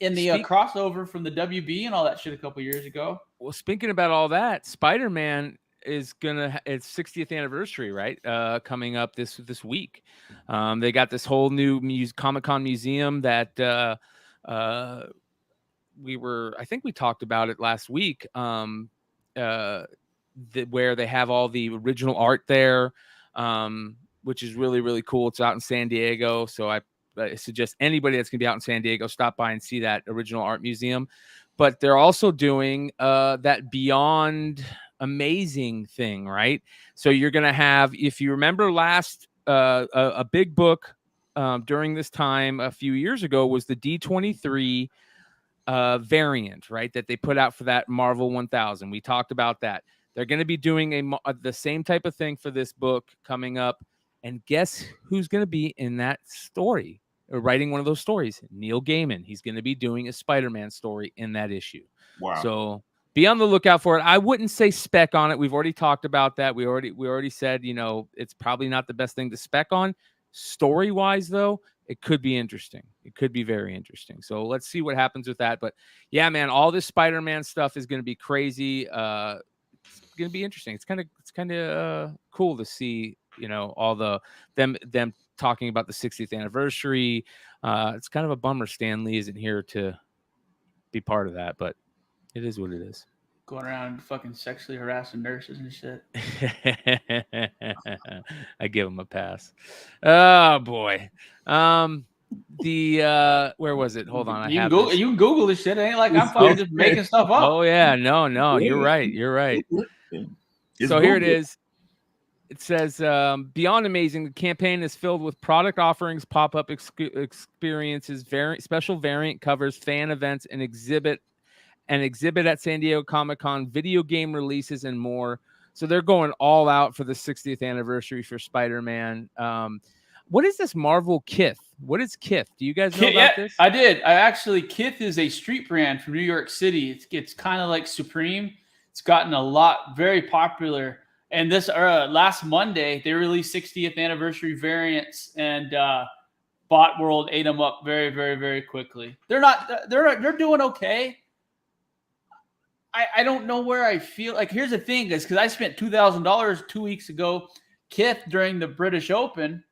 C: crossover from the WB and all that shit a couple years ago.
A: Well, speaking about all that, Spider-Man is its 60th anniversary, right? Coming up this week. They got this whole new Comic-Con museum that I think we talked about it last week, where they have all the original art there, which is really, really cool. It's out in San Diego. So I suggest anybody that's going to be out in San Diego, stop by and see that original art museum. But they're also doing that Beyond Amazing thing, right? So you're going to have, if you remember last, a big book during this time a few years ago was the D23 variant, right? That they put out for that Marvel 1000. We talked about that. They're going to be doing the same type of thing for this book coming up. And guess who's going to be in that story or writing one of those stories? Neil Gaiman. He's going to be doing a Spider-Man story in that issue.
B: Wow.
A: So be on the lookout for it. I wouldn't say spec on it. We've already talked about that. We already said, it's probably not the best thing to spec on. Story-wise, though, it could be interesting. It could be very interesting. So let's see what happens with that. But yeah, man, all this Spider-Man stuff is going to be crazy. It's going to be interesting. It's kind of cool to see, all them talking about the 60th anniversary. It's kind of a bummer Stan Lee isn't here to be part of that, but it is what it is.
C: Going around fucking sexually harassing nurses and shit.
A: I give him a pass. Oh boy. Where was it? Hold on.
C: You can Google this shit. It ain't like I'm fucking just making stuff up.
A: Oh yeah, no, you're right. So here it is. It says, beyond amazing, the campaign is filled with product offerings, pop-up experiences, special variant covers, fan events, and exhibit at San Diego Comic-Con, video game releases, and more. So they're going all out for the 60th anniversary for Spider-Man. What is this Marvel Kith? What is Kith? Do you guys know about this?
C: I did. Kith is a street brand from New York City. It's kind of like Supreme. It's gotten very popular. And this last Monday, they released 60th anniversary variants, and Bot World ate them up very, very, very quickly. They're doing okay. I don't know where I feel like. Here's the thing, guys, because I spent $2,000 2 weeks ago. Kith during the British Open,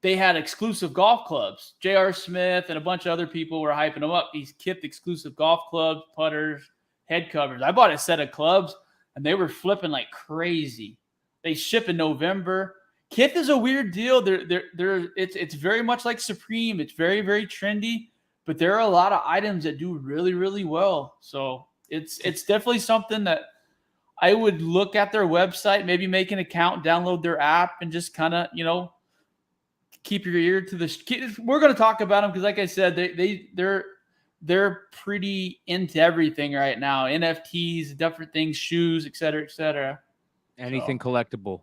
C: they had exclusive golf clubs. J.R. Smith and a bunch of other people were hyping them up. These Kith exclusive golf clubs, putters, head covers. I bought a set of clubs, and they were flipping like crazy. They ship in November. Kith is a weird deal. It's very much like Supreme. It's very, very trendy, but there are a lot of items that do really, really well. So it's definitely something that I would look at their website, maybe make an account, download their app, and just kind of, keep your ear to the. We're going to talk about them because, like I said, they're pretty into everything right now. NFTs, different things, shoes, et cetera.
A: Anything collectible.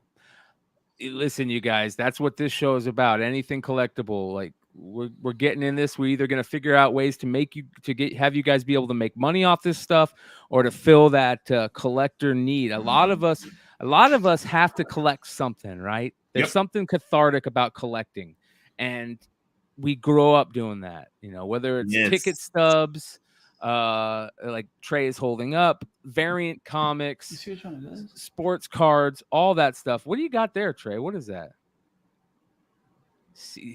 A: Listen, you guys, that's what this show is about. Anything collectible. Like we're getting in this. We're either going to figure out ways to have you guys be able to make money off this stuff, or to fill that collector need. A lot of us have to collect something, right? There's something cathartic about collecting, and we grow up doing that, whether it's ticket stubs, like Trey is holding up, variant comics, sports cards, all that stuff. What do you got there, Trey? What is that?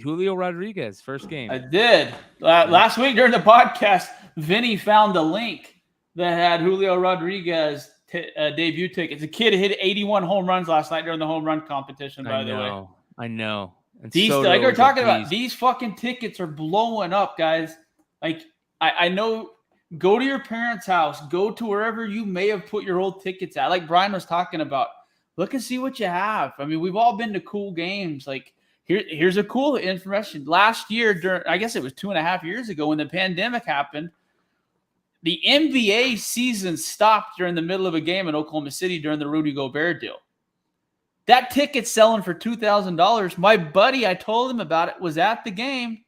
A: Julio Rodriguez, first game.
C: I did. Last week during the podcast, Vinny found a link that had Julio Rodriguez debut tickets. A kid hit 81 home runs last night during the home run competition, by the way.
A: I know. And
C: these, like we're talking about, these fucking tickets are blowing up, guys. Like, I know, go to your parents' house, go to wherever you may have put your old tickets at. Like Bryan was talking about, look and see what you have. I mean, we've all been to cool games. Like, here's a cool information. Last year, I guess it was 2.5 years ago when the pandemic happened, the NBA season stopped during the middle of a game in Oklahoma City during the Rudy Gobert deal. That ticket's selling for $2,000. My buddy, I told him about it, was at the game,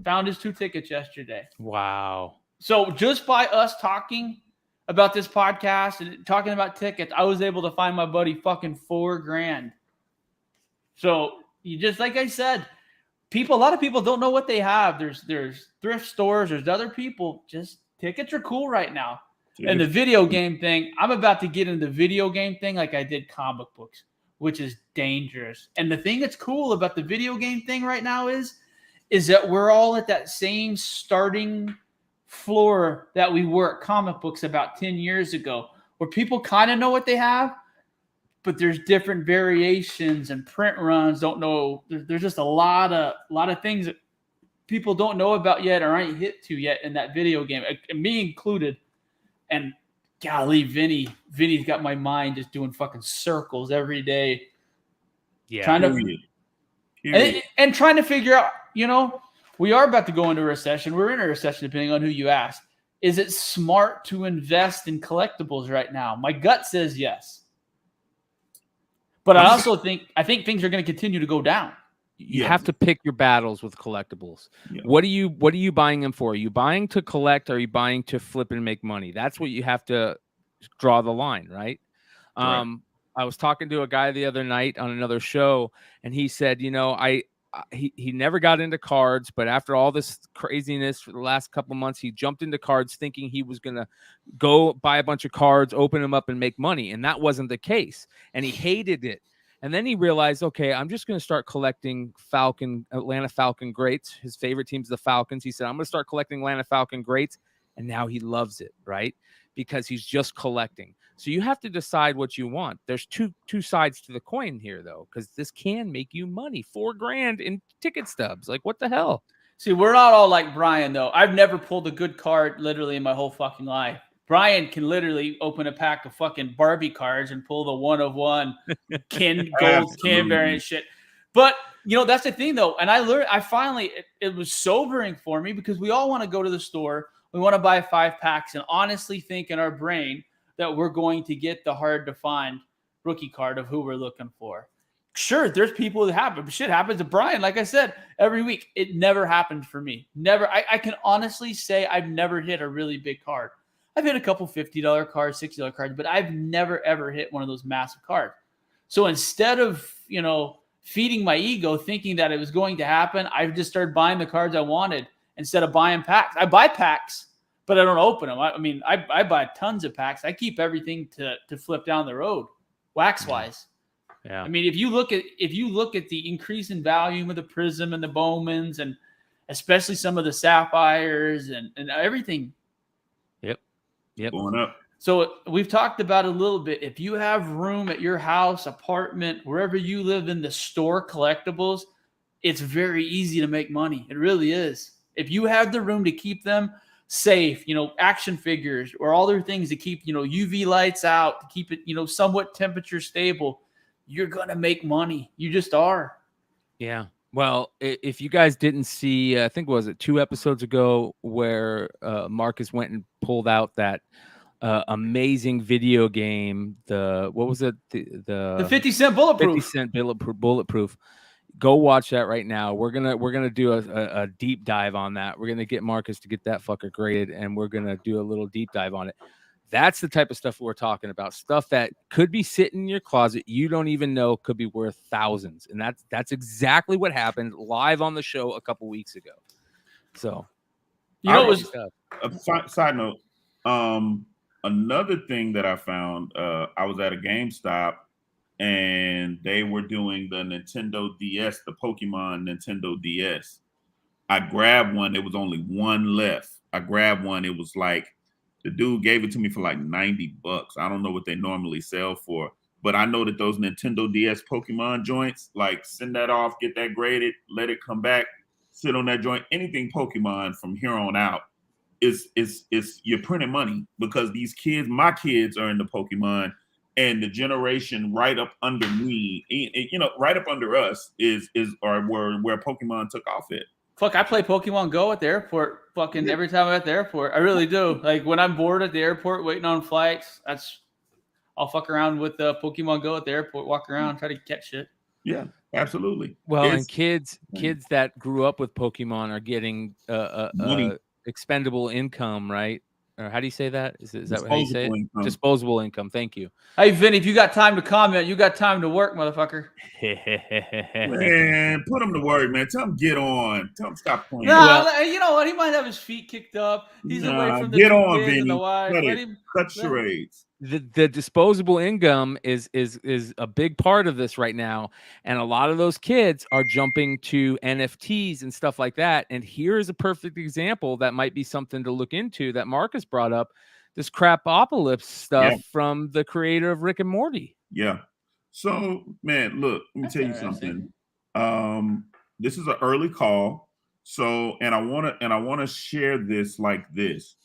C: found his 2 tickets yesterday.
A: Wow.
C: So just by us talking about this podcast and talking about tickets, I was able to find my buddy fucking $4,000. So you just, like I said, a lot of people don't know what they have. There's thrift stores, there's other people. Just tickets are cool right now. And the video game thing, I'm about to get into the video game thing like I did comic books, which is dangerous. And the thing that's cool about the video game thing right now is that we're all at that same starting floor that we were at comic books about 10 years ago, where people kind of know what they have, but there's different variations and print runs. Don't know. There's just a lot of things that people don't know about yet or ain't hit to yet in that video game, me included. And golly, Vinny's got my mind just doing fucking circles every day.
A: Yeah.
C: Trying to figure out, we are about to go into a recession. We're in a recession, depending on who you ask. Is it smart to invest in collectibles right now? My gut says yes. But I also think things are going to continue to go down.
A: You have to pick your battles with collectibles. Yeah. What are you buying them for? Are you buying to collect, or are you buying to flip and make money? That's what you have to draw the line, right? I was talking to a guy the other night on another show, and he said, he never got into cards, but after all this craziness for the last couple of months, he jumped into cards thinking he was going to go buy a bunch of cards, open them up, and make money. And that wasn't the case. And he hated it. And then he realized, okay, I'm just going to start collecting Atlanta Falcon greats. His favorite team's the Falcons. He said, I'm going to start collecting Atlanta Falcon greats. And now he loves it, right? because he's just collecting. So you have to decide what you want. There's two sides to the coin here, though, because this can make you money. $4,000 in ticket stubs. Like, what the hell?
C: See, we're not all like Bryan, though. I've never pulled a good card literally in my whole fucking life. Bryan can literally open a pack of fucking Barbie cards and pull the 1/1 gold can variant shit. But, you know, that's the thing, though. And I finally, it was sobering for me because we all want to go to the store. We want to buy 5 packs and honestly think in our brain that we're going to get the hard-to-find rookie card of who we're looking for. Sure, there's people that happen. But shit happens to Bryan, like I said, every week. It never happened for me. Never. I can honestly say I've never hit a really big card. I've hit a couple $50 cards, $60 cards, but I've never, ever hit one of those massive cards. So instead of, you know, feeding my ego thinking that it was going to happen, I've just started buying the cards I wanted instead of buying packs. I buy packs, but I don't open them. I mean, I buy tons of packs. I keep everything to flip down the road, wax-wise.
A: Yeah.
C: I mean, if you look at the increase in volume of the Prism and the Bowmans, and especially some of the Sapphires and everything.
A: Yep.
B: Going up.
C: So we've talked about it a little bit. If you have room at your house, apartment, wherever you live in the store collectibles, it's very easy to make money. It really is. If you have the room to keep them safe, you know, action figures or all their things to keep, you know, UV lights out, to keep it, you know, somewhat temperature stable, you're going to make money. You just are.
A: Yeah. Well, if you guys didn't see, I think, was it 2 episodes ago where Marcus went and pulled out that amazing video game, what was it?
C: The 50 cent bulletproof.
A: 50 cent bulletproof. Go watch that right now. We're gonna do a deep dive on that. We're gonna get Marcus to get that fucker graded, and we're gonna do a little deep dive on it. That's the type of stuff we're talking about. Stuff that could be sitting in your closet, you don't even know, could be worth thousands. And that's exactly what happened live on the show a couple weeks ago. So,
C: you know, it was
B: a side note. Another thing that I found, I was at a GameStop and they were doing the Nintendo DS, the Pokemon Nintendo DS. I grabbed one. There was only one left. I grabbed one. It was like, the dude gave it to me for like $90. I don't know what they normally sell for, but I know that those Nintendo DS Pokemon joints, like, send that off, get that graded, let it come back, sit on that joint. Anything Pokemon from here on out is you're printing money, because these kids, my kids, are in the Pokemon, and the generation right up under me, you know, right up under us is where Pokemon took off at.
C: Fuck, I play Pokemon Go at the airport fucking every time I'm at the airport. I really do. Like, when I'm bored at the airport waiting on flights, I'll fuck around with Pokemon Go at the airport, walk around, try to catch shit.
B: Yeah, absolutely.
A: Well, and kids that grew up with Pokemon are getting expendable income, right? Or how do you say that? Is that how you say it?
B: Income.
A: Disposable income. Thank you.
C: Hey, Vinny, if you got time to comment, you got time to work, motherfucker.
B: Man, put him to work, man. Tell him get on. Tell him stop playing.
C: You know what? He might have his feet kicked up. He's away from the
B: get on,
C: kids
B: Vinny.
C: and the wife.
B: Cut charades.
A: The disposable income is a big part of this right now, and a lot of those kids are jumping to NFTs and stuff like that. And here's a perfect example that might be something to look into that Marcus brought up: this Crapopolis stuff from the creator of Rick and Morty.
B: Yeah. So, man, look, let me tell you something. This is an early call. So, and I want to share this like this.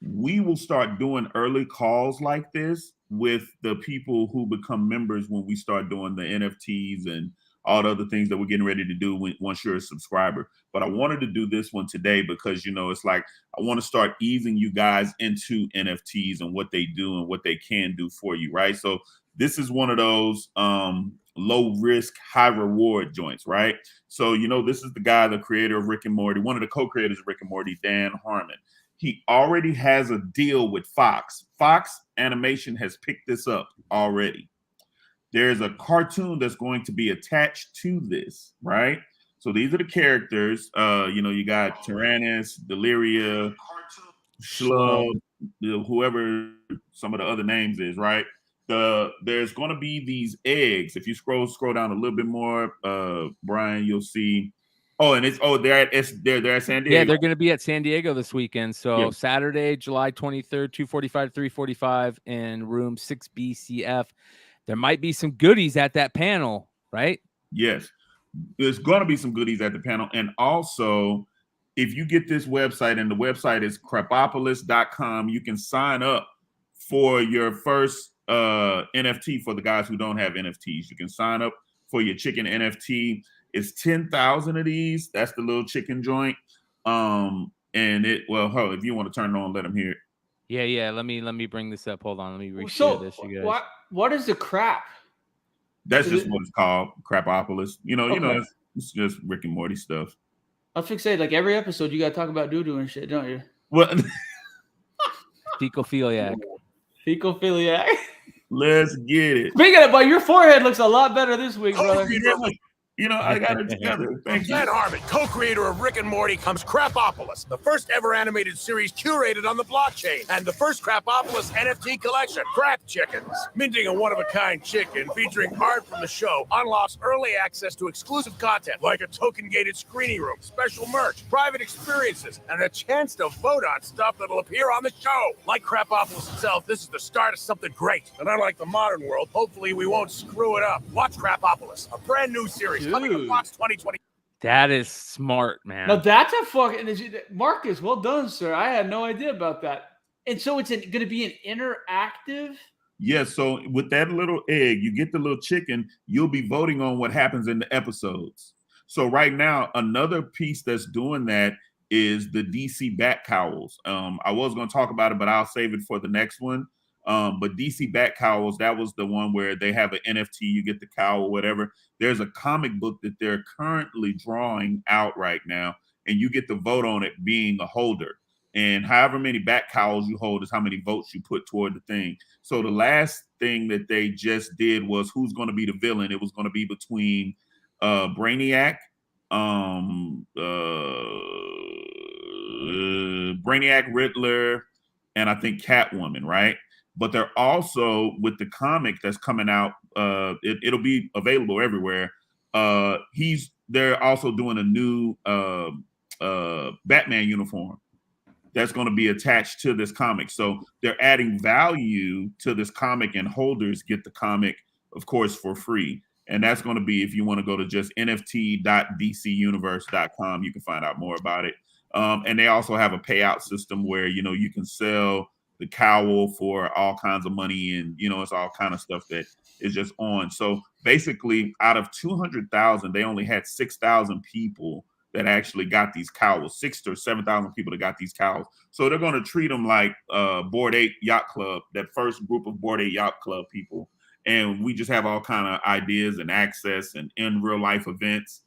B: We will start doing early calls like this with the people who become members when we start doing the NFTs and all the other things that we're getting ready to do once you're a subscriber. But I wanted to do this one today because, you know, it's like I want to start easing you guys into NFTs and what they do and what they can do for you, right? So this is one of those low risk, high reward joints, right? So, you know, this is the guy, the creator of Rick and Morty, one of the co-creators of Rick and Morty, Dan Harmon. He already has a deal with Fox. Fox Animation has picked this up already. There's a cartoon that's going to be attached to this, right? So these are the characters. You know, you got Tyrannus, Deliria, Schlub, whoever some of the other names is, right? There's going to be these eggs. If you scroll down a little bit more, Bryan, you'll see Oh, and they're at San Diego.
A: Yeah, they're going to be at San Diego this weekend. So Saturday, July 23rd, 2:45, 3:45 in room 6BCF. There might be some goodies at that panel, right?
B: Yes. There's going to be some goodies at the panel. And also, if you get this website, and the website is crapopolis.com, you can sign up for your first NFT for the guys who don't have NFTs. You can sign up for your chicken NFT. It's 10,000 of these. That's the little chicken joint. And if you want to turn it on, let them hear it.
A: Yeah. Let me bring this up. Hold on. Let me reshare this, you guys.
C: What is the crap?
B: That's just what it's called, Crapopolis. It's just Rick and Morty stuff.
C: I was fixated, like every episode, you got to talk about doo-doo and shit, don't you?
B: What?
A: Fecophiliac.
C: Fecophiliac.
B: Let's get it.
C: Speaking of, but your forehead looks a lot better this week, brother.
B: I got it together. Thank you.
D: Dan Harmon, co-creator of Rick and Morty, comes Crapopolis, the first ever animated series curated on the blockchain, and the first Crapopolis NFT collection, Crap Chickens. Minting a one-of-a-kind chicken featuring art from the show unlocks early access to exclusive content like a token-gated screening room, special merch, private experiences, and a chance to vote on stuff that'll appear on the show. Like Crapopolis itself, this is the start of something great. And unlike the modern world, hopefully we won't screw it up. Watch Crapopolis, a brand new series. Coming to Fox 2020.
A: That is smart, man.
C: No, that's a fucking Marcus. Well done, sir. I had no idea about that. And so it's going to be an interactive.
B: Yeah. So with that little egg, you get the little chicken. You'll be voting on what happens in the episodes. So right now, another piece that's doing that is the DC Bat Cowls. I was going to talk about it, but I'll save it for the next one. But DC Bat Cowls, that was the one where they have an NFT, you get the cowl or whatever. There's a comic book that they're currently drawing out right now, and you get to vote on it being a holder. And however many bat cowls you hold is how many votes you put toward the thing. So the last thing that they just did was who's going to be the villain. It was going to be between Brainiac, Riddler, and I think Catwoman, right? But they're also, with the comic that's coming out, it'll be available everywhere. They're also doing a new Batman uniform that's going to be attached to this comic. So they're adding value to this comic, and holders get the comic, of course, for free. And that's going to be, if you want to go to just nft.dcuniverse.com, you can find out more about it. And they also have a payout system where, you can sell the cowl for all kinds of money, and it's all kind of stuff that is just on. So basically, out of 200,000, they only had 6,000 people that actually got these cowls. 6,000 or 7,000 people that got these cowls. So they're going to treat them like Bored Ape Yacht Club, that first group of Bored Ape Yacht Club people. And we just have all kind of ideas and access and in real life events,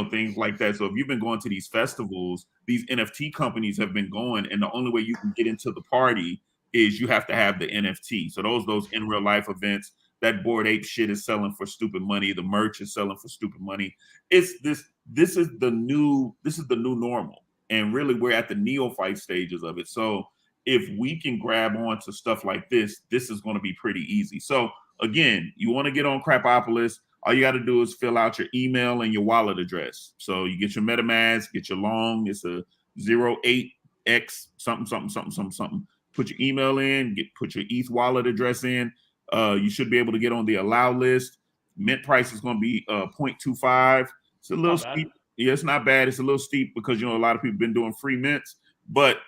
B: things like that. So if you've been going to these festivals, these NFT companies have been going, and the only way you can get into the party is you have to have the NFT. So those in real life events, that Bored Ape shit is selling for stupid money. The merch is selling for stupid money. This is the new normal. And really, we're at the neophyte stages of it. So if we can grab on to stuff like this is going to be pretty easy. So again, you want to get on Crapopolis, all you got to do is fill out your email and your wallet address. So you get your MetaMask, get your long, it's a 08X something. Put your email in, put your ETH wallet address in. You should be able to get on the allow list. Mint price is going to be 0.25. It's a little steep. Yeah, it's not bad. It's a little steep because, a lot of people have been doing free mints, but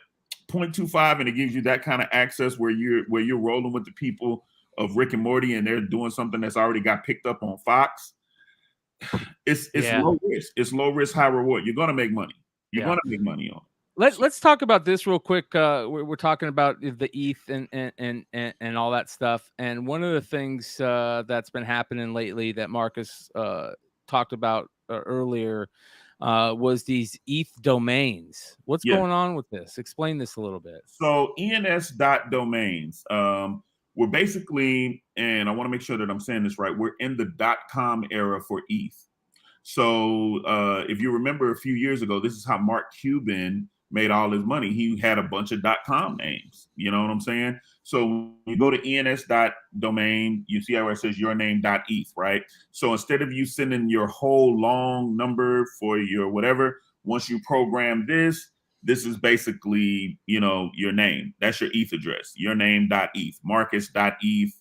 B: 0.25, and it gives you that kind of access where you're rolling with the people of Rick and Morty, and they're doing something that's already got picked up on Fox. It's low risk. It's low risk, high reward. You're going to make money. You're going to make money on it.
A: Let's talk about this real quick. We're talking about the ETH and all that stuff. And one of the things that's been happening lately that Marcus talked about earlier was these ETH domains. What's going on with this? Explain this a little bit.
B: So ENS.domains. We're basically, and I want to make sure that I'm saying this right, we're in the .com era for ETH. So if you remember a few years ago, this is how Mark Cuban made all his money. He had a bunch of .com names. You know what I'm saying? So when you go to ens.domain, you see how it says your name.eth, right? So instead of you sending your whole long number for your whatever, once you program this is basically, you know, your name. That's your ETH address, your name.eth, marcus.eth,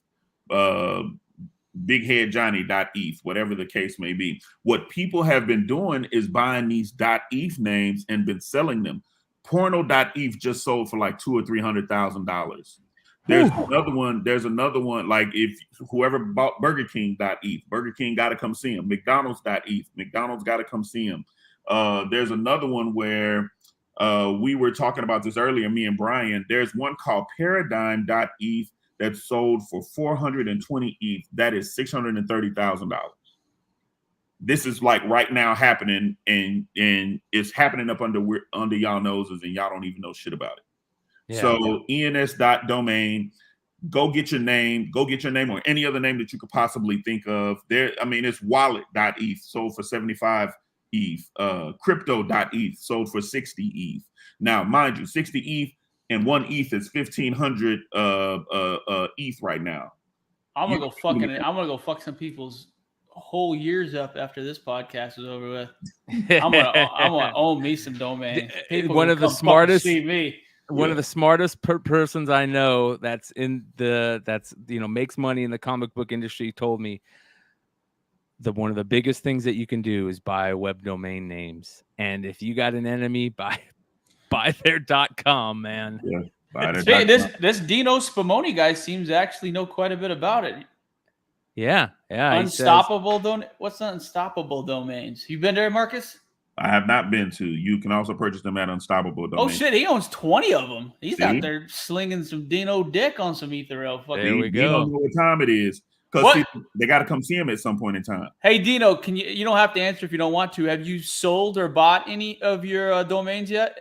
B: bigheadjohnny.eth, whatever the case may be. What people have been doing is buying these .eth names and been selling them. Porno.eth just sold for like $200,000 or $300,000. There's another one. Like if whoever bought Burger King.eth, Burger King got to come see him. McDonald's.eth, McDonald's got to come see him. There's another one where we were talking about this earlier, me and Bryan. There's one called Paradigm.eth that sold for 420 ETH. That is $630,000. This is like right now happening, and it's happening up under y'all noses, and y'all don't even know shit about it. Yeah, so ens.domain, go get your name or any other name that you could possibly think of. There, I mean, it's wallet.eth sold for 75 ETH. Crypto.eth sold for 60 ETH. Now, mind you, 60 ETH and 1 ETH is 1,500 ETH right now.
C: I'm gonna go fuck some people's whole years up after this podcast is over with. I'm gonna own me some domains. People
A: one of the smartest
C: see me.
A: One of the smartest persons I know that's makes money in the comic book industry told me one of the biggest things that you can do is buy web domain names. And if you got an enemy, buy their .com, man.
B: Yeah,
C: this Dino Spumoni guy seems to actually know quite a bit about it.
A: Yeah.
C: Unstoppable what's the unstoppable domains? You been there, Marcus?
B: I have not been to. You can also purchase them at Unstoppable Domain.
C: Oh shit, he owns 20 of them. He's out there slinging some Dino dick on some Ethereal.
A: There we go.
B: You don't know what time it is because they got to come see him at some point in time.
C: Hey Dino, you don't have to answer if you don't want to. Have you sold or bought any of your domains yet?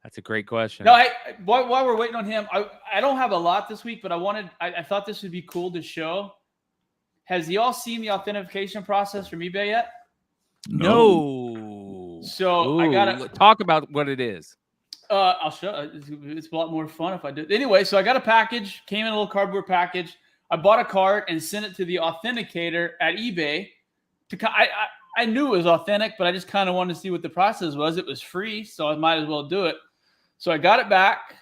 A: That's a great question.
C: No, while we're waiting on him, I don't have a lot this week, but I thought this would be cool to show. Has y'all seen the authentication process from eBay yet?
A: No.
C: So I gotta
A: talk about what it is.
C: I'll show. It's a lot more fun if I do. Anyway, so I got a package. Came in a little cardboard package. I bought a card and sent it to the authenticator at eBay. I knew it was authentic, but I just kind of wanted to see what the process was. It was free, so I might as well do it. So I got it back.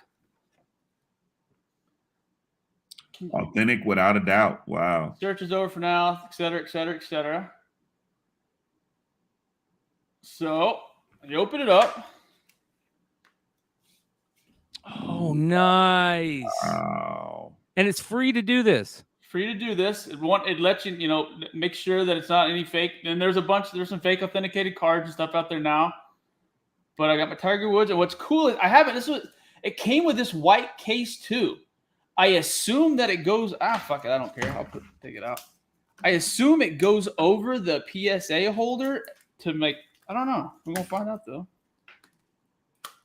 B: Authentic without a doubt. Wow.
C: Search is over for now, et cetera, et cetera, et cetera. So you open it up.
A: Oh, nice.
B: Wow.
A: And it's free to do this.
C: Free to do this. It lets you, make sure that it's not any fake. And there's some fake authenticated cards and stuff out there now. But I got my Tiger Woods. And what's cool is it came with this white case too. I assume that it goes, fuck it, I don't care. Take it out. I assume it goes over the PSA holder to make, I don't know. We're going to find out though.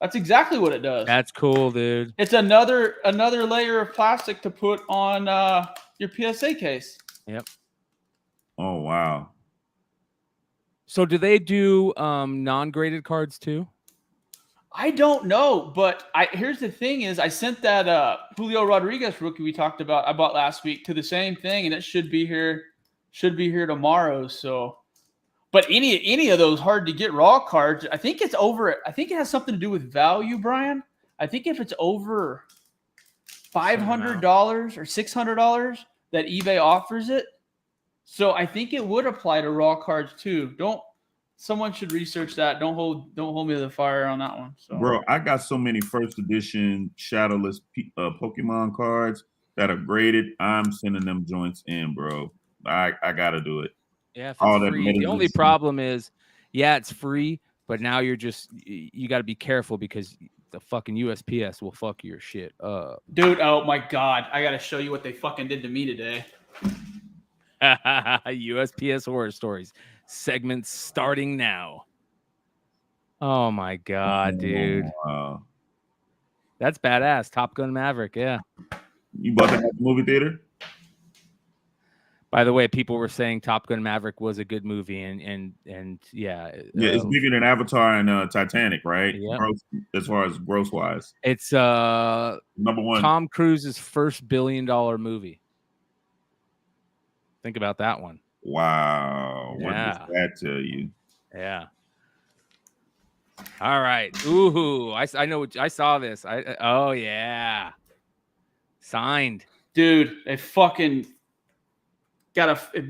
C: That's exactly what it does.
A: That's cool, dude.
C: It's another layer of plastic to put on your PSA case.
A: Yep.
B: Oh, wow.
A: So do they do non-graded cards too?
C: I don't know, but here's the thing is I sent that Julio Rodriguez rookie we talked about, I bought last week, to the same thing, and it should be here tomorrow. So, but any of those hard to get raw cards, I think it's over. I think it has something to do with value, Brian. I think if it's over $500 or $600 that eBay offers it, so I think it would apply to raw cards too. Someone should research that. Don't hold me to the fire on that one. So.
B: Bro, I got so many first edition shadowless Pokemon cards that are graded. I'm sending them joints in, bro. I gotta do it.
A: Yeah, if it's free. The only problem is, it's free, but now you got to be careful because the fucking USPS will fuck your shit up.
C: Dude, oh my God. I got to show you what they fucking did to me today.
A: USPS horror stories. Segments starting now. Oh my God, dude.
B: Wow.
A: That's badass. Top Gun Maverick, yeah.
B: You bought that at the movie theater?
A: By the way, people were saying Top Gun Maverick was a good movie, and yeah,
B: it's bigger than Avatar and Titanic, right?
A: Yep.
B: As far as gross wise,
A: it's
B: number one.
A: Tom Cruise's first $1 billion movie. Think about that one.
B: Wow, what does that tell you?
A: Yeah. All right. Ooh, I know. I saw this. Oh yeah. Signed.
C: Dude, they fucking got a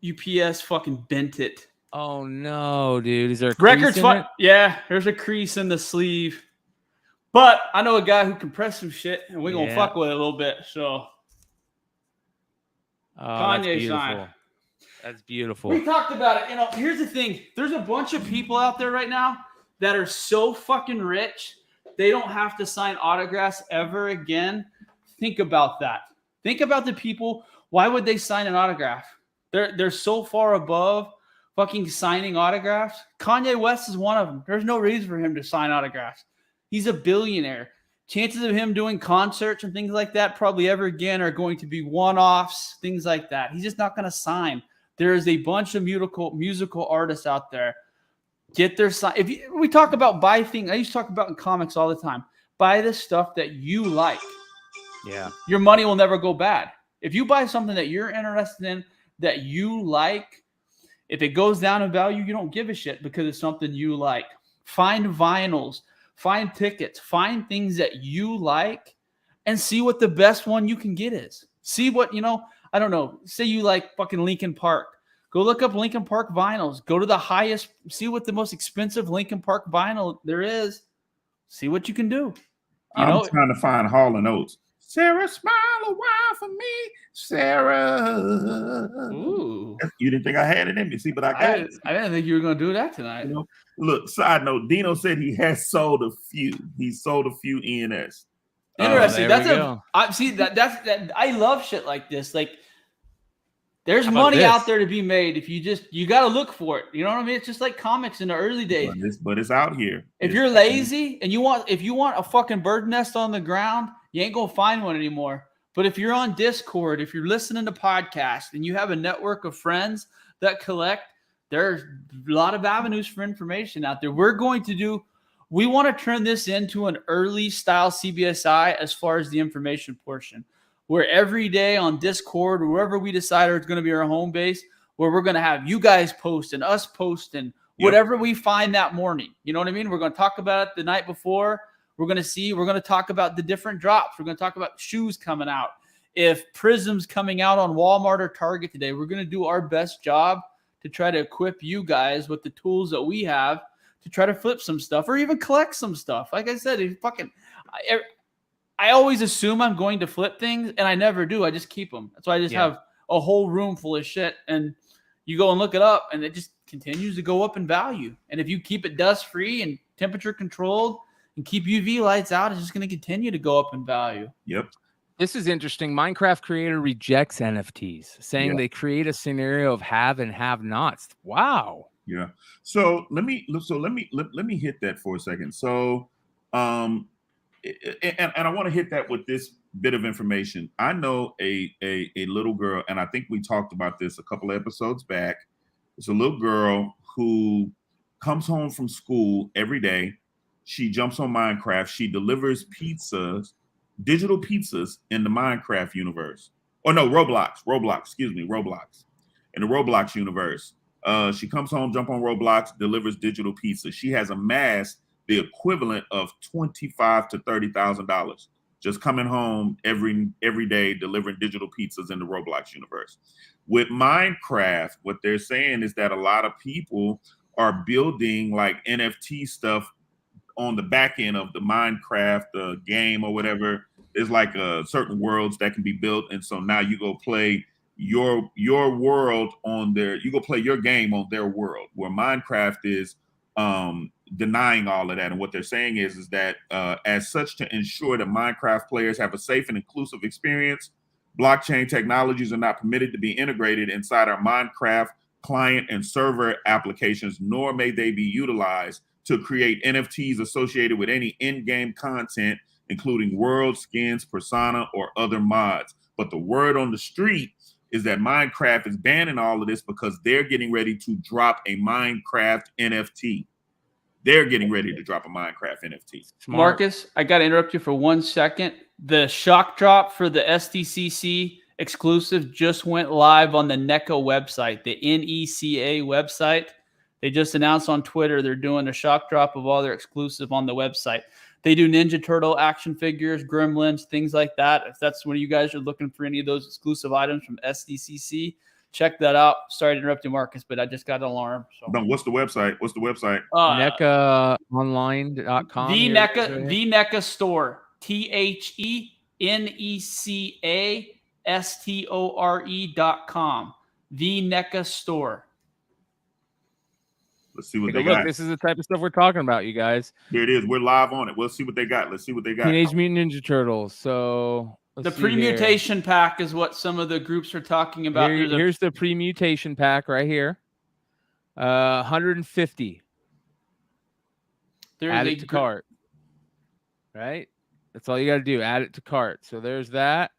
C: UPS fucking bent it.
A: Oh no, dude. Is there a
C: records?
A: crease in it?
C: Yeah, there's a crease in the sleeve. But I know a guy who can press some shit, and we're gonna fuck with it a little bit. So Kanye sign.
A: That's beautiful.
C: We talked about it. You know, here's the thing. There's a bunch of people out there right now that are so fucking rich, they don't have to sign autographs ever again. Think about that. Think about the people. Why would they sign an autograph? They're so far above fucking signing autographs. Kanye West is one of them. There's no reason for him to sign autographs. He's a billionaire. Chances of him doing concerts and things like that probably ever again are going to be one-offs, things like that. He's just not going to sign. There is a bunch of musical artists out there. Get their sign. We talk about buy things, I used to talk about in comics all the time. Buy the stuff that you like.
A: Yeah.
C: Your money will never go bad. If you buy something that you're interested in, that you like, if it goes down in value, you don't give a shit because it's something you like. Find vinyls, find tickets, find things that you like, and see what the best one you can get is. See what, I don't know. Say you like fucking Linkin Park. Go look up Linkin Park vinyls. Go to the highest, see what the most expensive Linkin Park vinyl there is. See what you can do.
B: I'm trying to find Hall & Oates. Sarah, smile a while for me, Sarah.
C: Ooh.
B: You didn't think I had it in me, see, but I got it.
C: I didn't think you were going to do that tonight.
B: Look, side note, Dino said he has sold a few. He sold a few ENS.
C: Interesting. I love shit like this. Like, there's money out there to be made if you got to look for it. You know what I mean? It's just like comics in the early days.
B: But it's out here.
C: If you're lazy and if you want a fucking bird nest on the ground, you ain't going to find one anymore. But if you're on Discord, if you're listening to podcasts and you have a network of friends that collect, there's a lot of avenues for information out there. We want to turn this into an early style CBSI as far as the information portion, where every day on Discord or wherever we decide it's going to be our home base, where we're going to have you guys posting, us posting, whatever we find that morning. You know what I mean? We're going to talk about it the night before. We're going to talk about the different drops. We're going to talk about shoes coming out. If Prism's coming out on Walmart or Target today, we're going to do our best job to try to equip you guys with the tools that we have to try to flip some stuff or even collect some stuff. Like I said, I always assume I'm going to flip things, and I never do. I just keep them. That's why I just have a whole room full of shit, and you go and look it up, and it just continues to go up in value. And if you keep it dust-free and temperature-controlled and keep UV lights out, it's just going to continue to go up in value.
B: Yep.
A: This is interesting. Minecraft creator rejects NFTs, saying they create a scenario of have and have nots. Wow.
B: Yeah. So let me hit that for a second. So, and I want to hit that with this bit of information. I know a little girl, and I think we talked about this a couple of episodes back. It's a little girl who comes home from school every day. She jumps on Minecraft. She delivers pizzas, digital pizzas in the Minecraft universe. Oh no, Roblox. In the Roblox universe. She comes home, jump on Roblox, delivers digital pizza. She has amassed the equivalent of $25,000 to $30,000 just coming home every day delivering digital pizzas in the Roblox universe. With Minecraft, what they're saying is that a lot of people are building like NFT stuff on the back end of the Minecraft game or whatever. There's like certain worlds that can be built, and so now you go play your world on their, you go play your game on their world, where Minecraft is denying all of that. And what they're saying is that as such, to ensure that Minecraft players have a safe and inclusive experience, blockchain technologies are not permitted to be integrated inside our Minecraft client and server applications, nor may they be utilized to create NFTs associated with any in-game content, including world skins, persona, or other mods. But the word on the street is that Minecraft is banning all of this because they're getting ready to drop a Minecraft NFT. They're getting ready to drop a Minecraft NFT.
A: Smart.
C: Marcus, I got to interrupt you for 1 second. The shock drop for the SDCC exclusive just went live on the NECA website, the NECA website. They just announced on Twitter they're doing a shock drop of all their exclusive on the website. They do Ninja Turtle action figures, Gremlins, things like that. If that's when you guys are looking for any of those exclusive items from SDCC, check that out. Sorry to interrupt you, Marcus, but I just got an alarm. So.
B: No, what's the website?
A: NECAonline.com.
C: The NECA store. TheNECAStore.com. The NECA store.
B: Let's see what
A: Take
B: they
A: a look.
B: got.
A: This is the type of stuff we're talking about, you guys.
B: Here it is. We're live on it. We'll see what they got. Let's see what they got.
A: Teenage Mutant Ninja Turtles. So
C: the pre-mutation pack is what some of the groups are talking about.
A: Here's the pre-mutation pack right here. 150. Add it to cart. Right? That's all you got to do. Add it to cart. So there's that.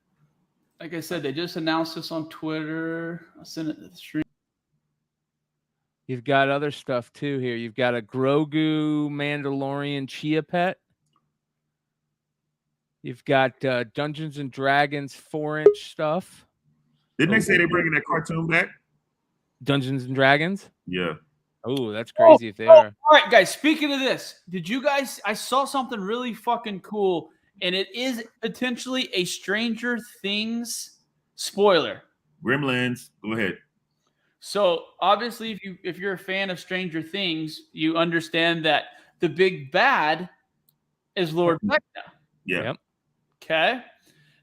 C: Like I said, they just announced this on Twitter. I'll send it to the stream.
A: You've got other stuff too here. You've got a Grogu Mandalorian Chia Pet. You've got Dungeons and Dragons 4-inch stuff.
B: Didn't they say they're bringing that cartoon back?
A: Dungeons and Dragons?
B: Yeah.
A: Oh, that's crazy if they are.
C: All right, guys. Speaking of this, did you guys? I saw something really fucking cool, and it is potentially a Stranger Things spoiler.
B: Gremlins. Go ahead.
C: So obviously, if you're a fan of Stranger Things, you understand that the big bad is Lord Vecna.
B: Yeah.
A: Yep.
C: Okay.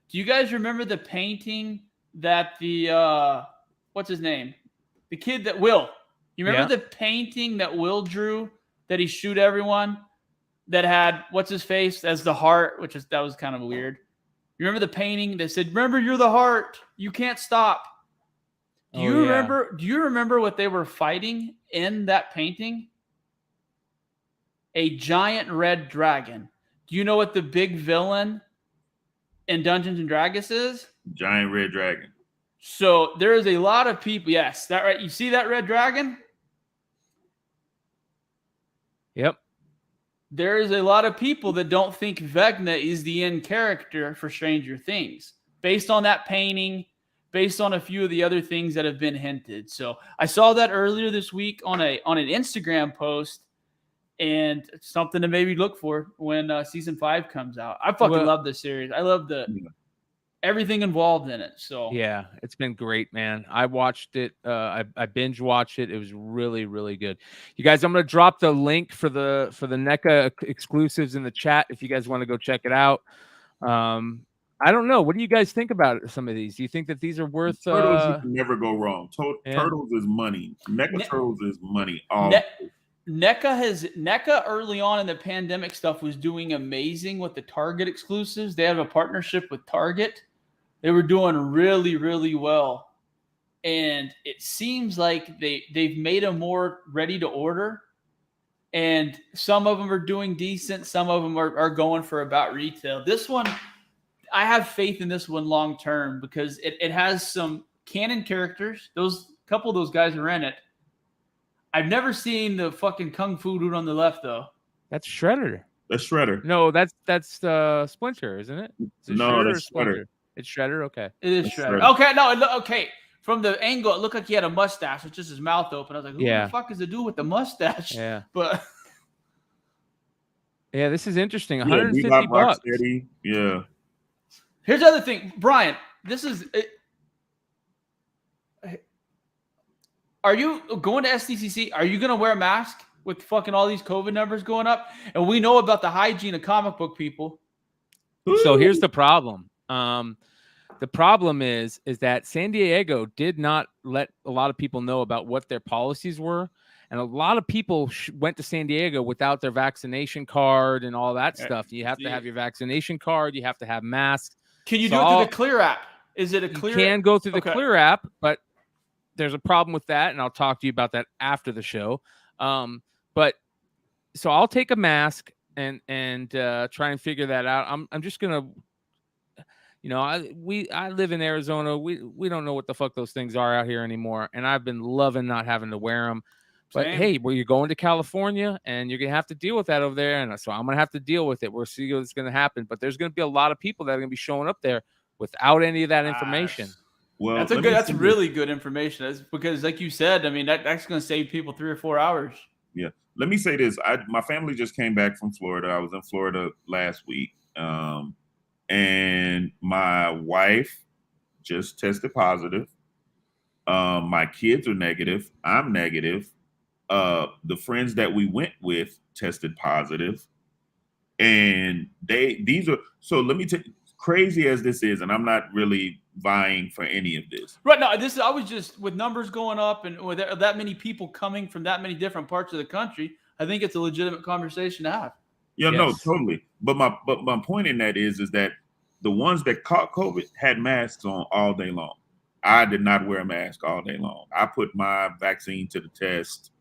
C: Do you guys remember the painting that the what's his name? The kid that Will. You remember the painting that Will drew that he shoot everyone that had what's his face as the heart, that was kind of weird. You remember the painting that said, "Remember, you're the heart. You can't stop." Do you remember? Do you remember what they were fighting in that painting? A giant red dragon. Do you know what the big villain in Dungeons and Dragons is?
B: Giant red dragon.
C: So there is a lot of people. Yes, that right. You see that red dragon?
A: Yep.
C: There is a lot of people that don't think Vecna is the end character for Stranger Things, based on that painting, based on a few of the other things that have been hinted. So I saw that earlier this week on an Instagram post, and it's something to maybe look for when season 5 comes out. I fucking love this series. I love everything involved in it. So
A: yeah, it's been great, man. I watched it. I binge watched it. It was really, really good. You guys, I'm gonna drop the link for the NECA exclusives in the chat if you guys want to go check it out. I don't know. What do you guys think about some of these? Do you think that these are worth?
B: Turtles, you can never go wrong. Turtles is money. Turtles is money.
C: NECA early on in the pandemic stuff was doing amazing with the Target exclusives. They have a partnership with Target. They were doing really, really well. And it seems like they've made them more ready to order. And some of them are doing decent. Some of them are going for about retail. This one, I have faith in this one long term because it has some canon characters. Those couple of those guys are in it. I've never seen the fucking kung fu dude on the left though.
A: That's Shredder.
B: That's Shredder.
A: No, that's Splinter, isn't it?
B: No, that's Shredder.
A: It's Shredder. Okay,
C: it is Shredder. Okay, okay. From the angle, it looked like he had a mustache. It's just his mouth open. I was like, who the fuck is the dude with the mustache?
A: Yeah,
C: but
A: yeah, this is interesting. $150.
B: Yeah.
C: Here's the other thing, Brian. This is. Are you going to SDCC? Are you going to wear a mask with fucking all these COVID numbers going up? And we know about the hygiene of comic book people.
A: So here's the problem. The problem is that San Diego did not let a lot of people know about what their policies were. And a lot of people went to San Diego without their vaccination card and all that stuff. You have to have your vaccination card. You have to have masks.
C: Can you do it through the Clear app? Is it a Clear?
A: You can go through the Clear app, but there's a problem with that, and I'll talk to you about that after the show. But so I'll take a mask and try and figure that out. I'm just gonna. You know, I live in Arizona. We don't know what the fuck those things are out here anymore, and I've been loving not having to wear them. But
C: Same.
A: hey, well, you're going to California, and you're gonna have to deal with that over there, and so I'm gonna have to deal with it. We'll see what's gonna happen. But there's gonna be a lot of people that are gonna be showing up there without any of that information.
B: Well,
C: that's really good information. That's because, like you said, I mean, that's going to save people 3 or 4 hours.
B: Yeah. Let me say this. My family just came back from Florida. I was in Florida last week. And my wife just tested positive. My kids are negative. I'm negative. The friends that we went with tested positive. And these are, so let me tell you, crazy as this is, and I'm not really vying for any of this.
C: Right. No, I was just, with numbers going up and with that many people coming from that many different parts of the country, I think it's a legitimate conversation to have.
B: Yeah, no, totally. But my point in that is that the ones that caught COVID had masks on all day long. I did not wear a mask all day long. I put my vaccine to the test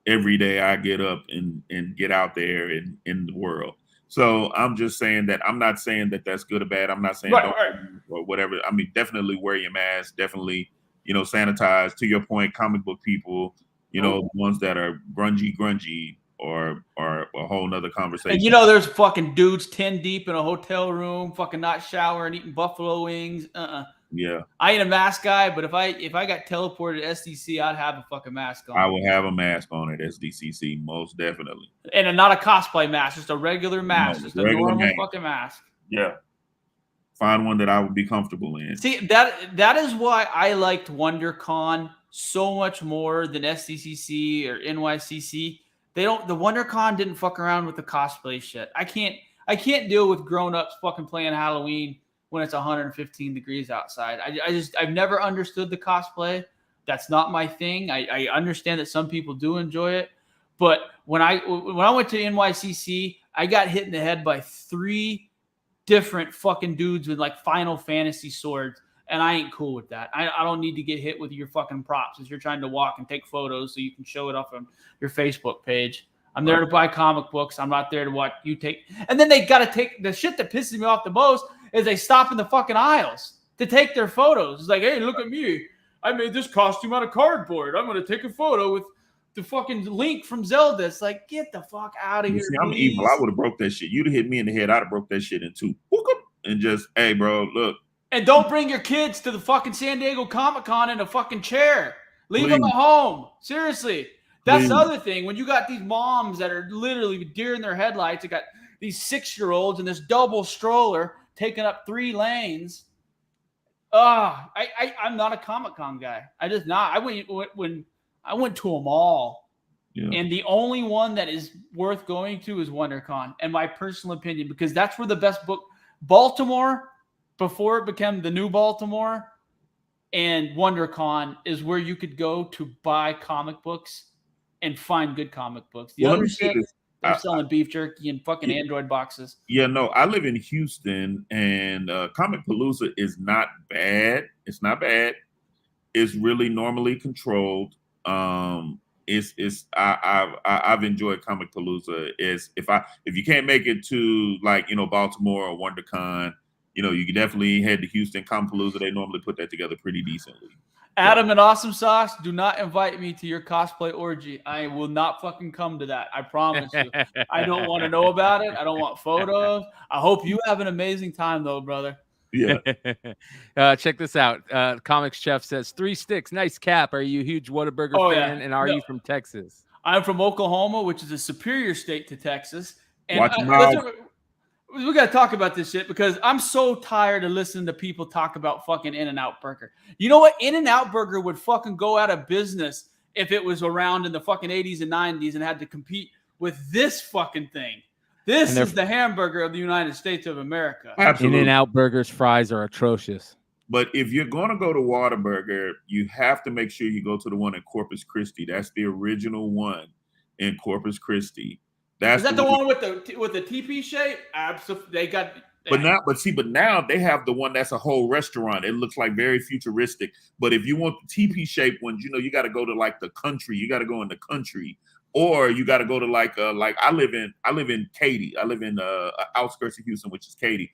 B: every day I get up and get out there in the world. So I'm just saying that I'm not saying that that's good or bad. I'm not saying or whatever. I mean, definitely wear your mask. Definitely, sanitize. To your point, comic book people, the ones that are grungy, or a whole nother conversation.
C: And there's fucking dudes 10 deep in a hotel room, fucking not showering, eating buffalo wings.
B: Yeah.
C: I ain't a mask guy, but if I got teleported to SDCC, I'd have a fucking mask on.
B: I would have a mask on at SDCC, most definitely.
C: And not a cosplay mask, just a regular mask, just a normal fucking mask.
B: Yeah. Find one that I would be comfortable in.
C: See, that is why I liked WonderCon so much more than SDCC or NYCC. The WonderCon didn't fuck around with the cosplay shit. I can't deal with grown-ups fucking playing Halloween when it's 115 degrees outside. I've never understood the cosplay. That's not my thing. I understand that some people do enjoy it. But when I went to NYCC, I got hit in the head by 3 different fucking dudes with like Final Fantasy swords. And I ain't cool with that. I don't need to get hit with your fucking props as you're trying to walk and take photos so you can show it off on your Facebook page. I'm there to buy comic books. I'm not there to watch you take. And then they got to take the shit that pisses me off the most is they stop in the fucking aisles to take their photos. It's like, hey, look at me. I made this costume out of cardboard. I'm going to take a photo with the fucking Link from Zelda. It's like, get the fuck out of here.
B: See, I'm evil. I would have broke that shit. You'd have hit me in the head. I'd have broke that shit in 2. And just, hey, bro, look.
C: And don't bring your kids to the fucking San Diego Comic-Con in a fucking chair. Leave them at home. Seriously. That's the other thing. When you got these moms that are literally deer in their headlights, you got these 6-year-olds in this double stroller taking up 3 lanes. I'm not a Comic-Con guy. I just not. I went to them all. Yeah. And the only one that is worth going to is WonderCon, in my personal opinion, because that's where the best book, Baltimore, before it became the new Baltimore, and WonderCon is where you could go to buy comic books and find good comic books. The other shit, they're selling beef jerky and fucking Android boxes.
B: Yeah, no, I live in Houston, and Comicpalooza is not bad. It's not bad. It's really normally controlled. I've enjoyed Comicpalooza. If you can't make it to Baltimore or WonderCon, you can definitely head to Houston. Comicpalooza, they normally put that together pretty decently.
C: Adam and Awesome Sauce, do not invite me to your cosplay orgy. I will not fucking come to that. I promise you. I don't want to know about it. I don't want photos. I hope you have an amazing time, though, brother.
B: Yeah.
A: Check this out. Comics Chef says 3 sticks. Nice cap. Are you a huge Whataburger fan?
C: Yeah.
A: And are you from Texas?
C: I'm from Oklahoma, which is a superior state to Texas. And
B: watch your mouth.
C: We got to talk about this shit because I'm so tired of listening to people talk about fucking In-N-Out Burger. You know what? In-N-Out Burger would fucking go out of business if it was around in the fucking 80s and 90s and had to compete with this fucking thing. This is the hamburger of the United States of America.
B: Absolutely.
A: In-N-Out Burger's fries are atrocious.
B: But if you're going to go to Whataburger, you have to make sure you go to the one in Corpus Christi. That's the original one in Corpus Christi.
C: Is that the one with the teepee shape? Absolutely. They got.
B: But now they have the one that's a whole restaurant. It looks like very futuristic. But if you want the teepee shaped ones, you got to go to the country. You got to go in the country, or you got to go to I live in Katy. I live in outskirts of Houston, which is Katy.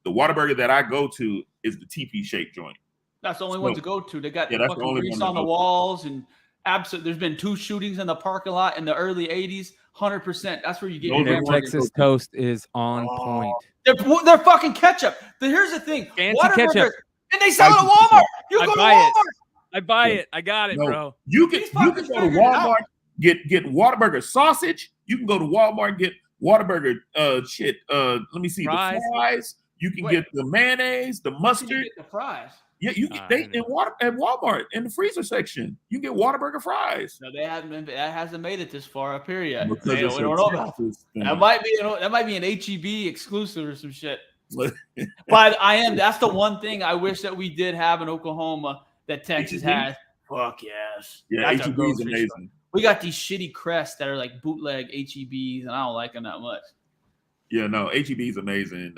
B: the Whataburger that I go to is the TP shake joint.
C: That's the only one to go to. They got
B: that's
C: fucking
B: the only
C: grease
B: one
C: on the walls and there's been 2 shootings in the parking lot in the early 80s. 100%. That's where you get your
A: Texas toast is on point.
C: They're fucking ketchup. But here's the thing.
A: Fancy ketchup.
C: And they sell it at Walmart. You go to Walmart.
A: I buy it. I got it, bro.
B: You can go to Walmart, get Whataburger sausage. You can go to Walmart, get Whataburger let me see, the fries. You can get the mayonnaise, the mustard. You
C: get the fries.
B: Yeah, you get at Walmart in the freezer section. You get Whataburger fries.
C: No, that hasn't made it this far up here yet.
B: We don't know about
C: this. That might be an HEB exclusive or some shit. But that's the one thing I wish that we did have in Oklahoma that Texas has. Fuck yes.
B: Yeah, HEB is amazing.
C: Store. We got these shitty crests that are like bootleg HEBs, and I don't like them that much.
B: Yeah, no, HEB is amazing.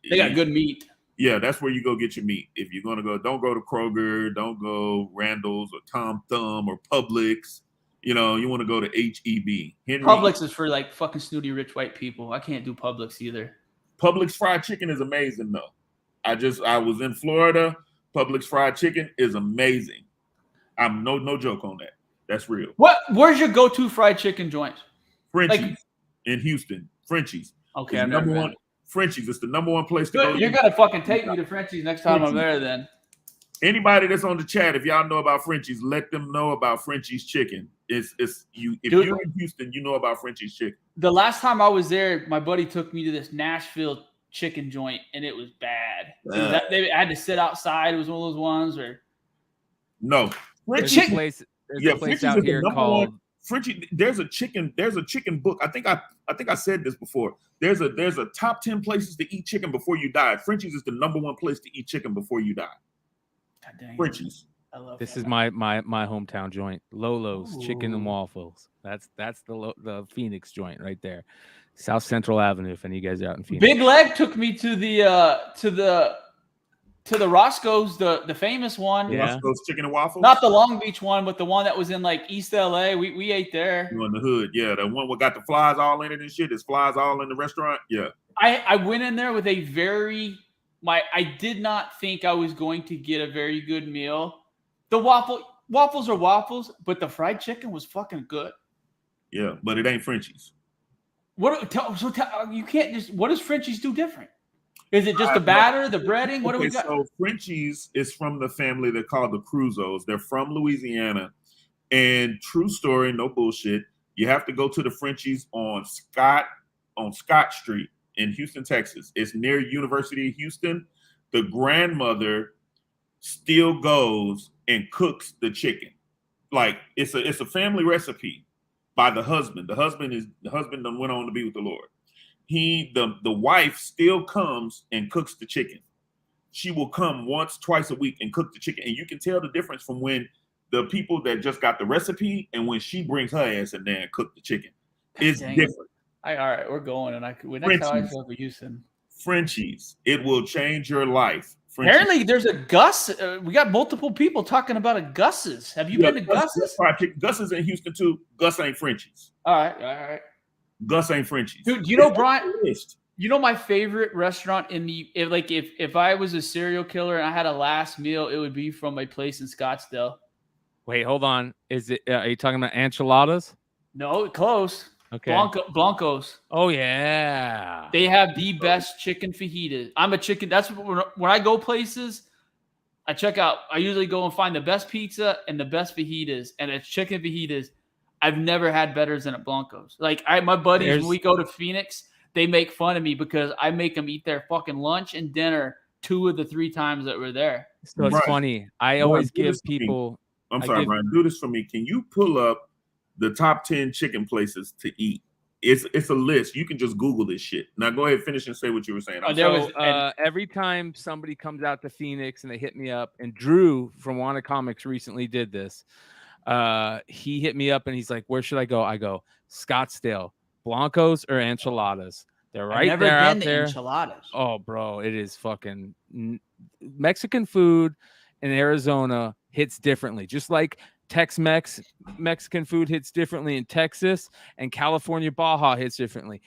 C: They got good meat.
B: Yeah, that's where you go get your meat. If you're gonna go, don't go to Kroger, don't go Randall's or Tom Thumb or Publix. You want to go to HEB.
C: Publix is for like fucking snooty rich white people. I can't do Publix either.
B: Publix fried chicken is amazing though. I was in Florida. Publix fried chicken is amazing. I'm no joke on that. That's real.
C: Where's your go-to fried chicken joint?
B: Frenchies in Houston. Frenchies.
C: Okay,
B: I'm number one. Frenchies. It's the number one place to go.
C: You're gonna fucking take me to Frenchies next time I'm there. Then
B: anybody that's on the chat, if y'all know about Frenchies, let them know about Frenchies chicken. If you're in Houston, you know about Frenchies chicken.
C: The last time I was there, my buddy took me to this Nashville chicken joint, and it was bad. They had to sit outside. It was one of those ones where
A: there's a place out here called
B: Frenchie. There's a chicken book. I think I said this before. There's a top 10 places to eat chicken before you die. Frenchie's is the number one place to eat chicken before you die. Frenchie's.
A: I love this. Is my hometown joint, Lolo's Chicken and Waffles. That's the Phoenix joint right there, South Central Avenue. If any of you guys are out in Phoenix.
C: Big Leg took me to the Roscoe's, the famous one.
B: Yeah. Roscoe's Chicken and Waffles.
C: Not the Long Beach one, but the one that was in like East LA. We ate there.
B: In the hood, yeah. The one got the flies all in it and shit. There's flies all in the restaurant. Yeah. I went in there with I did not think I was going to get a very good meal. The waffles are waffles, but the fried chicken was fucking good. Yeah, but it ain't Frenchies. What does Frenchies do different? Is it just the batter, the breading? What do we got? So Frenchies is from the family they're called the Cruzos. They're from Louisiana. And true story, no bullshit. You have to go to the Frenchies on Scott Street in Houston, Texas. It's near University of Houston. The grandmother still goes and cooks the chicken. Like it's a family recipe by the husband. The husband done went on to be with the Lord. The wife still comes and cooks the chicken. She will come once, twice a week and cook the chicken. And you can tell the difference from when the people that just got the recipe and when she brings her ass in there and cook the chicken. It's different. All right, we're going. And next time I show up at Houston. Frenchies. It will change your life. Frenchies. Apparently, there's a Gus. We got multiple people talking about a Gus's. Have you been to Gus's? Gus is in Houston too. Gus ain't Frenchies. All right. Gus ain't Frenchies. Dude, you know, Bryan, you know my favorite restaurant if I was a serial killer and I had a last meal, it would be from a place in Scottsdale.
A: Wait, hold on. Is it? Are you talking about enchiladas?
C: No, close. Okay. Blancos.
A: Oh yeah.
C: They have the best chicken fajitas. That's when I go places, I check out. I usually go and find the best pizza and the best fajitas, and it's chicken fajitas. I've never had better than at Blancos. Like my buddies, when we go to Phoenix, they make fun of me because I make them eat their fucking lunch and dinner 2 of the 3 times that we're there.
A: So it's funny. I always give people.
B: Brian, do this for me. Can you pull up the top 10 chicken places to eat? It's a list. You can just Google this shit. Now go ahead, finish and say what you were saying.
A: Every time somebody comes out to Phoenix and they hit me up, and Drew from Wanda Comics recently did this. He hit me up and he's like, "Where should I go?" I go, Scottsdale, Blancos or enchiladas. They're right there out there.
C: Enchiladas.
A: Oh, bro, it is fucking Mexican food in Arizona hits differently. Just like Tex-Mex Mexican food hits differently in Texas, and California Baja hits differently.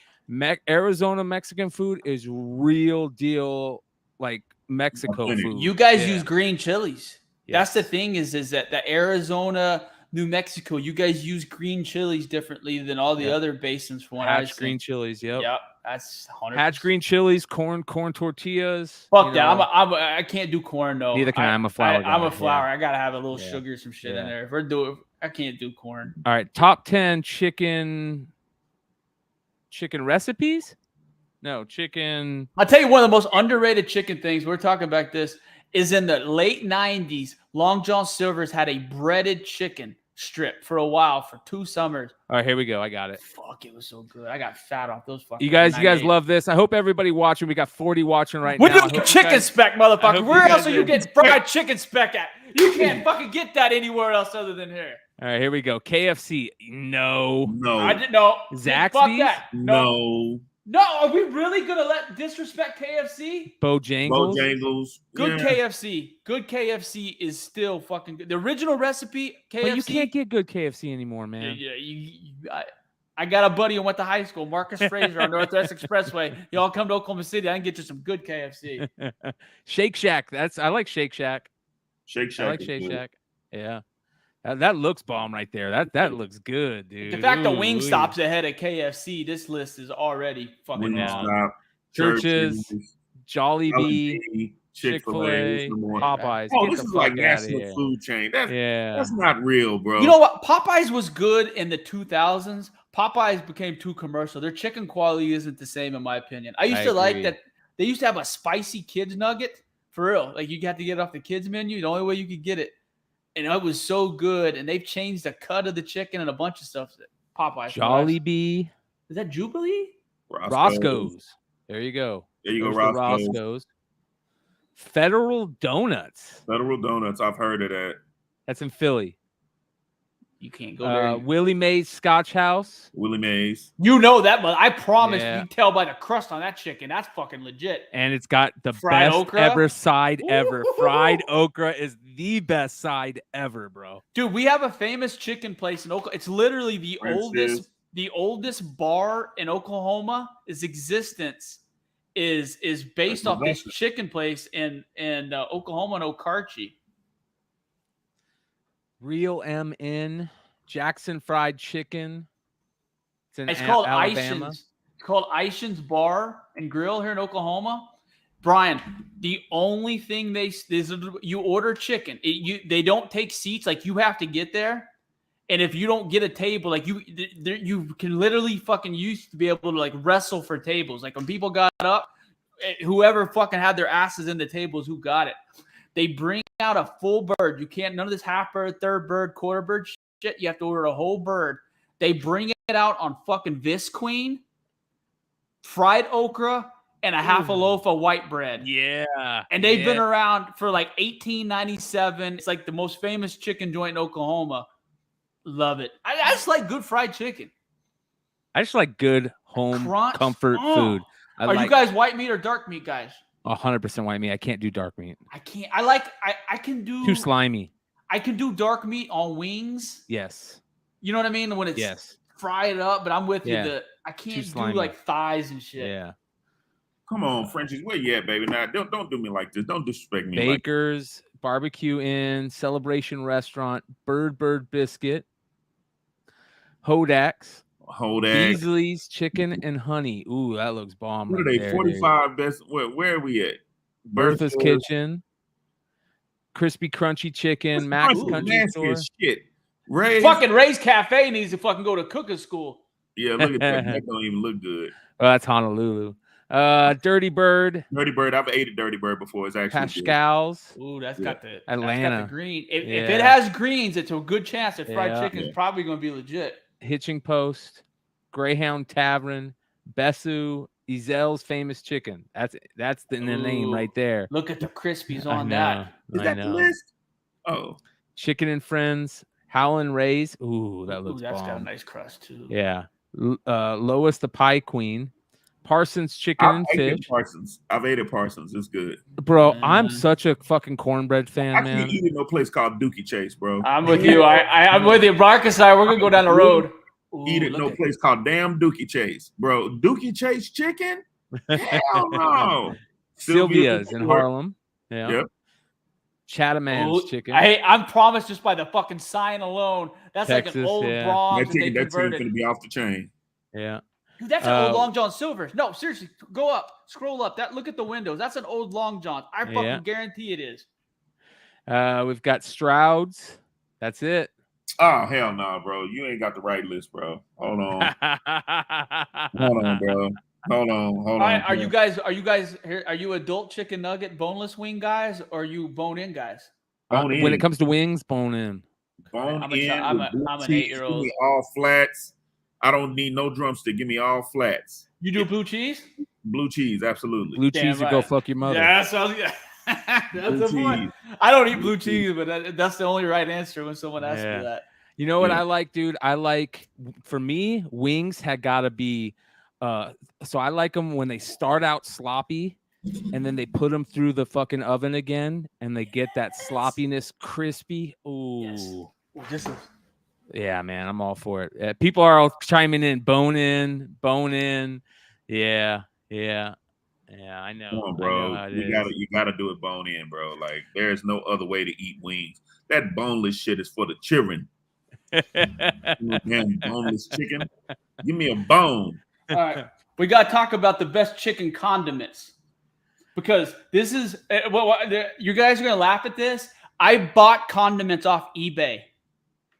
A: Arizona Mexican food is real deal, like Mexico food.
C: You guys use green chilies. That's the thing is that the Arizona, New Mexico, you guys use green chilies differently than all the other basins. From what
A: Hatch green chilies,
C: Yep, that's 100%.
A: Hatch green chilies, corn tortillas.
C: Fuck that. I can't do corn though.
A: Neither can I. I'm a flour guy.
C: I'm a flour. I gotta have a little sugar, some shit in there. If we're doing, I can't do corn.
A: All right, top 10 chicken recipes. No, chicken.
C: I'll tell you one of the most underrated chicken things. We're talking about this is in the late 90s. Long John Silver's had a breaded chicken strip for a while for 2 summers.
A: All right, here we go. I got it.
C: Fuck, it was so good. I got fat off those fucking.
A: You guys love this. I hope everybody watching. We got 40 watching right now.
C: We're doing chicken speck, motherfucker. Where else are you getting fried chicken speck at? You can't fucking get that anywhere else other than here.
A: All right, here we go. KFC. No.
C: I didn't know.
A: Zaxby's.
C: Fuck that.
B: No.
C: No, are we really gonna let disrespect KFC?
A: Bojangles.
C: Good KFC. Good KFC is still fucking good. The original recipe KFC.
A: But you can't get good KFC anymore, man.
C: Yeah, I got a buddy who went to high school, Marcus Fraser on Northwest Expressway. Y'all come to Oklahoma City, I can get you some good KFC.
A: Shake Shack. I like Shake Shack.
B: Shake Shack.
A: I like Shake Shack. Yeah. That looks bomb right there. That looks good, dude.
C: The fact that Wingstop's ahead of KFC, this list is already fucking
B: Wingstop,
A: Churches, Jollibee, Chick-fil-A, Popeyes.
B: Oh, this is like national food chain. That's not real, bro.
C: You know what? Popeyes was good in the 2000s. Popeyes became too commercial. Their chicken quality isn't the same, in my opinion. I used to like that. They used to have a spicy kids nugget. For real. Like, you had to get it off the kids menu. The only way you could get it. And it was so good. And they've changed the cut of the chicken and a bunch of stuff. Popeyes.
A: Jollibee.
C: Is that Jubilee?
A: Roscoe's. There you go.
B: There you go, Roscoe's.
A: Federal Donuts.
B: Federal Donuts. I've heard of that.
A: That's in Philly.
C: You can't go there.
A: Willie Mays Scotch House.
B: Willie Mays.
C: You know that, but I promise you tell by the crust on that chicken. That's fucking legit.
A: And it's got the
C: fried
A: best
C: okra?
A: ever side ever. Fried okra is the best side ever, bro.
C: Dude, we have a famous chicken place in Oklahoma. It's literally the oldest bar in Oklahoma. Its existence is based off this chicken place in Oklahoma and Okarche.
A: Real M.N. Jackson Fried Chicken.
C: It's called
A: Alabama.
C: It's called Ishin's Bar and Grill here in Oklahoma. Bryan, the only thing you order chicken. They don't take seats. Like, you have to get there. And if you don't get a table, like you can literally fucking used to be able to like wrestle for tables. Like, when people got up, whoever fucking had their asses in the tables, who got it. They bring out a full bird. You can't, none of this half bird, third bird, quarter bird shit. You have to order a whole bird. They bring it out on fucking Visqueen, fried okra, and a half a loaf of white bread.
A: Yeah.
C: And they've been around for like 1897. It's like the most famous chicken joint in Oklahoma. Love it. I just like good fried chicken.
A: I just like good home comfort food.
C: Are you guys white meat or dark meat guys?
A: 100% white meat. I can't do dark meat.
C: I can't. I can do
A: too slimy.
C: I can do dark meat on wings.
A: Yes.
C: You know what I mean? When it's fried up, but I'm with you. I can't do like thighs and shit.
A: Yeah.
B: Come on, Frenchies, where you at, baby? Now, don't do me like this. Don't disrespect me.
A: Baker's, Barbecue Inn, Celebration Restaurant, Bird Biscuit, Hodak's. Beasley's Chicken and Honey. Ooh, that looks bomb.
B: What are they? 45 best. Where are we at?
A: Bertha's Kitchen, Crispy Crunchy Chicken, Max Country Store.
B: Shit.
C: Ray's Cafe needs to fucking go to cooking school.
B: Yeah, look at that. That don't even look good.
A: Well, that's Honolulu. Dirty Bird.
B: Dirty Bird. I've ate a Dirty Bird before. It's actually
A: Pascal's.
C: Good. Ooh, that's got the
A: Atlanta.
C: That's got the green. If it has greens, it's a good chance that fried chicken is probably going to be legit.
A: Hitching Post, Greyhound Tavern, Bessu, Ezel's Famous Chicken. That's the name right there.
C: Look at the crispies on that.
B: Is that the list? Oh.
A: Chicken and Friends, Howlin' Ray's. Ooh, that looks
C: that's
A: bomb.
C: got a nice crust too.
A: Yeah. Lois the Pie Queen, Parsons Chicken and Fish.
B: I've ate at Parsons. It's good.
A: Bro, I'm such a fucking cornbread fan, man.
B: I can't eat in no place called Dookie Chase, bro.
C: I'm with you. I'm with you. Marcus and I, we're going to go down the road.
B: Eat it no place called Damn Dookie Chase, bro. Dookie Chase chicken? Hell no.
A: Sylvia's in Harlem. Yeah.
B: Yep.
A: Chatham's chicken.
C: I'm promised just by the fucking sign alone. That's
A: Texas,
C: like an old Brahms
B: that chicken's gonna be off the chain.
A: Yeah.
C: Dude, that's an old Long John Silver's. No, seriously, go up, scroll up. Look at the windows. That's an old Long John. I fucking guarantee it is.
A: We've got Stroud's. That's it.
B: Oh hell no, bro! You ain't got the right list, bro. Hold on, hold on, bro. Hold on.
C: Are you guys? Are you adult chicken nugget, boneless wing guys, or are you bone in guys?
A: When it comes to wings, bone in.
B: Bone in.
C: I'm an 8-year-old.
B: Give me all flats. I don't need no drumstick. Give me all flats.
C: You do blue cheese?
B: Blue cheese, absolutely.
A: Blue cheese to go fuck your mother.
C: Yeah, that's the point. I don't eat blue cheese, but that's the only right answer when someone asks me that.
A: You know what I like, dude? For me, wings had got to be, so I like them when they start out sloppy and then they put them through the fucking oven again and they get that sloppiness crispy. Ooh.
C: Yes.
A: Yeah, man, I'm all for it. People are all chiming in, bone in. Yeah, I know.
B: Come on, bro. You gotta do it bone in, bro. Like there's no other way to eat wings. That boneless shit is for the children. Damn boneless chicken. Give me a bone.
C: All right, we gotta talk about the best chicken condiments because this is you guys are gonna laugh at this. I bought condiments off eBay.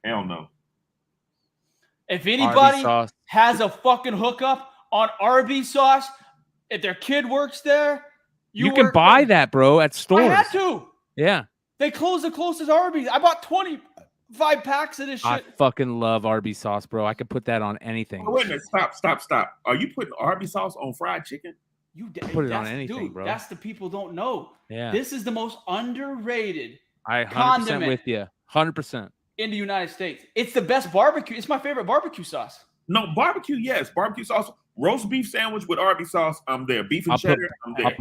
B: Hell no.
C: If anybody has a fucking hookup on Arby's sauce, if their kid works there,
A: you can buy that, bro, at stores.
C: I had to.
A: Yeah.
C: They closed the closest Arby's. I bought 25 packs of this shit.
A: I fucking love Arby's sauce, bro. I could put that on anything.
B: Oh, wait a minute. Stop. Are you putting Arby's sauce on fried chicken?
A: You put it on anything, dude, bro.
C: That's the people don't know.
A: Yeah.
C: This is the most underrated
A: I 100% with you. 100%.
C: In the United States. It's the best barbecue. It's my favorite barbecue sauce.
B: No, barbecue, yes. Barbecue sauce. Roast beef sandwich with Arby's sauce, I'm there. Beef and cheddar, I'm there.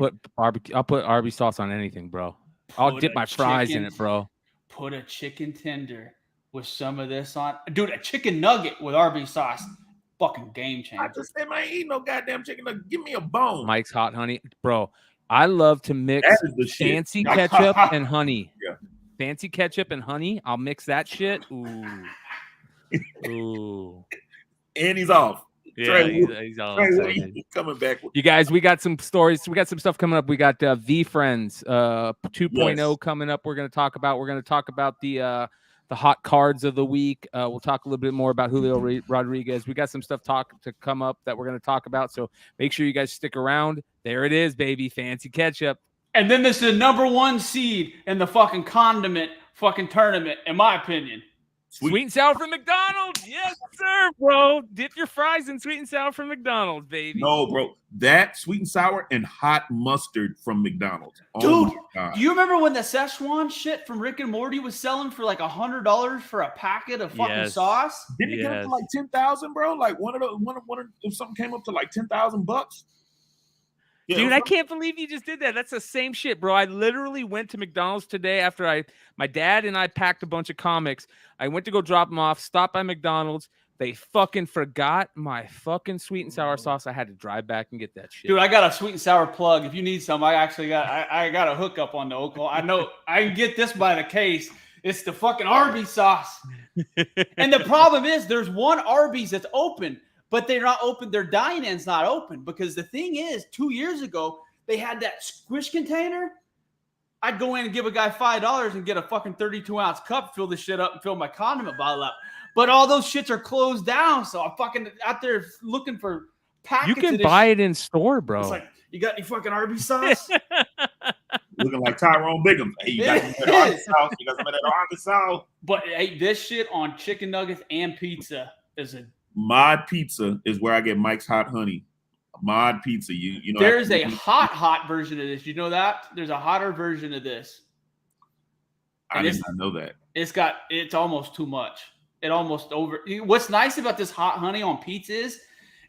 A: I'll put Arby's sauce on anything, bro. I'll dip my fries in it, bro.
C: Put a chicken tender with some of this on. Dude, a chicken nugget with Arby's sauce. Fucking game changer.
B: I just said I ain't eat no goddamn chicken nugget. Give me a bone.
A: Mike's Hot Honey. Bro, I love to mix fancy ketchup and honey.
B: Yeah.
A: Fancy ketchup and honey. I'll mix that shit. Ooh.
B: And he's off.
A: Yeah, he's all
B: coming back.
A: You guys, we got some stories. We got some stuff coming up. We got V Friends 2.0 coming up. We're going to talk about the hot cards of the week. We'll talk a little bit more about Julio Rodriguez. We got some stuff to come up that we're going to talk about. So make sure you guys stick around. There it is, baby. Fancy ketchup.
C: And then this is the number one seed in the fucking condiment fucking tournament, in my opinion.
A: Sweet and sour from McDonald's. Yes, sir, bro. Dip your fries in sweet and sour from McDonald's, baby.
B: No, bro. That sweet and sour and hot mustard from McDonald's.
C: Dude, do you remember when the Szechuan shit from Rick and Morty was selling for like $100 for a packet of fucking sauce?
B: Didn't it come up to like 10,000, bro? Like one of something came up to like $10,000.
A: Yeah, dude, I can't believe you just did that. That's the same shit, bro. I literally went to McDonald's today after my dad and I packed a bunch of comics. I went to go drop them off, stopped by McDonald's. They fucking forgot my fucking sweet and sour sauce. I had to drive back and get that shit.
C: Dude, I got a sweet and sour plug. If you need some, I got a hookup on the Oklahoma. I know I can get this by the case. It's the fucking Arby's sauce. And the problem is there's one Arby's that's open. But they're not open. Their dine-in's not open because the thing is, 2 years ago, they had that squish container. I'd go in and give a guy $5 and get a fucking 32-ounce cup, fill this shit up, and fill my condiment bottle up. But all those shits are closed down, so I'm fucking out there looking for packets.
A: You can buy it in store, bro.
C: It's like, you got any fucking Arby's sauce?
B: Looking like Tyrone Biggums. Hey, you got some of that Arby's sauce? You got some of that Arby's sauce?
C: But hey, this shit on chicken nuggets and pizza is a
B: Mod Pizza is where I get Mike's Hot Honey. Mod Pizza, you know.
C: There's a hot version of this. You know that? There's a hotter version of this.
B: I did not know that.
C: It's almost too much. It almost over. What's nice about this hot honey on pizza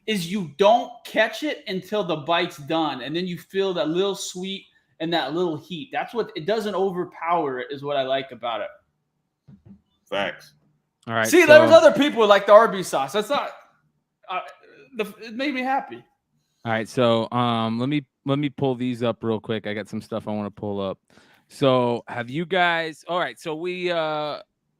C: is you don't catch it until the bite's done, and then you feel that little sweet and that little heat. That's what it doesn't overpower it. Is what I like about it.
B: Facts.
A: All right.
C: See, there was other people who like the Arby's sauce. That's not. It made me happy.
A: All right, so let me pull these up real quick. I got some stuff I want to pull up. So have you guys? All right, so we're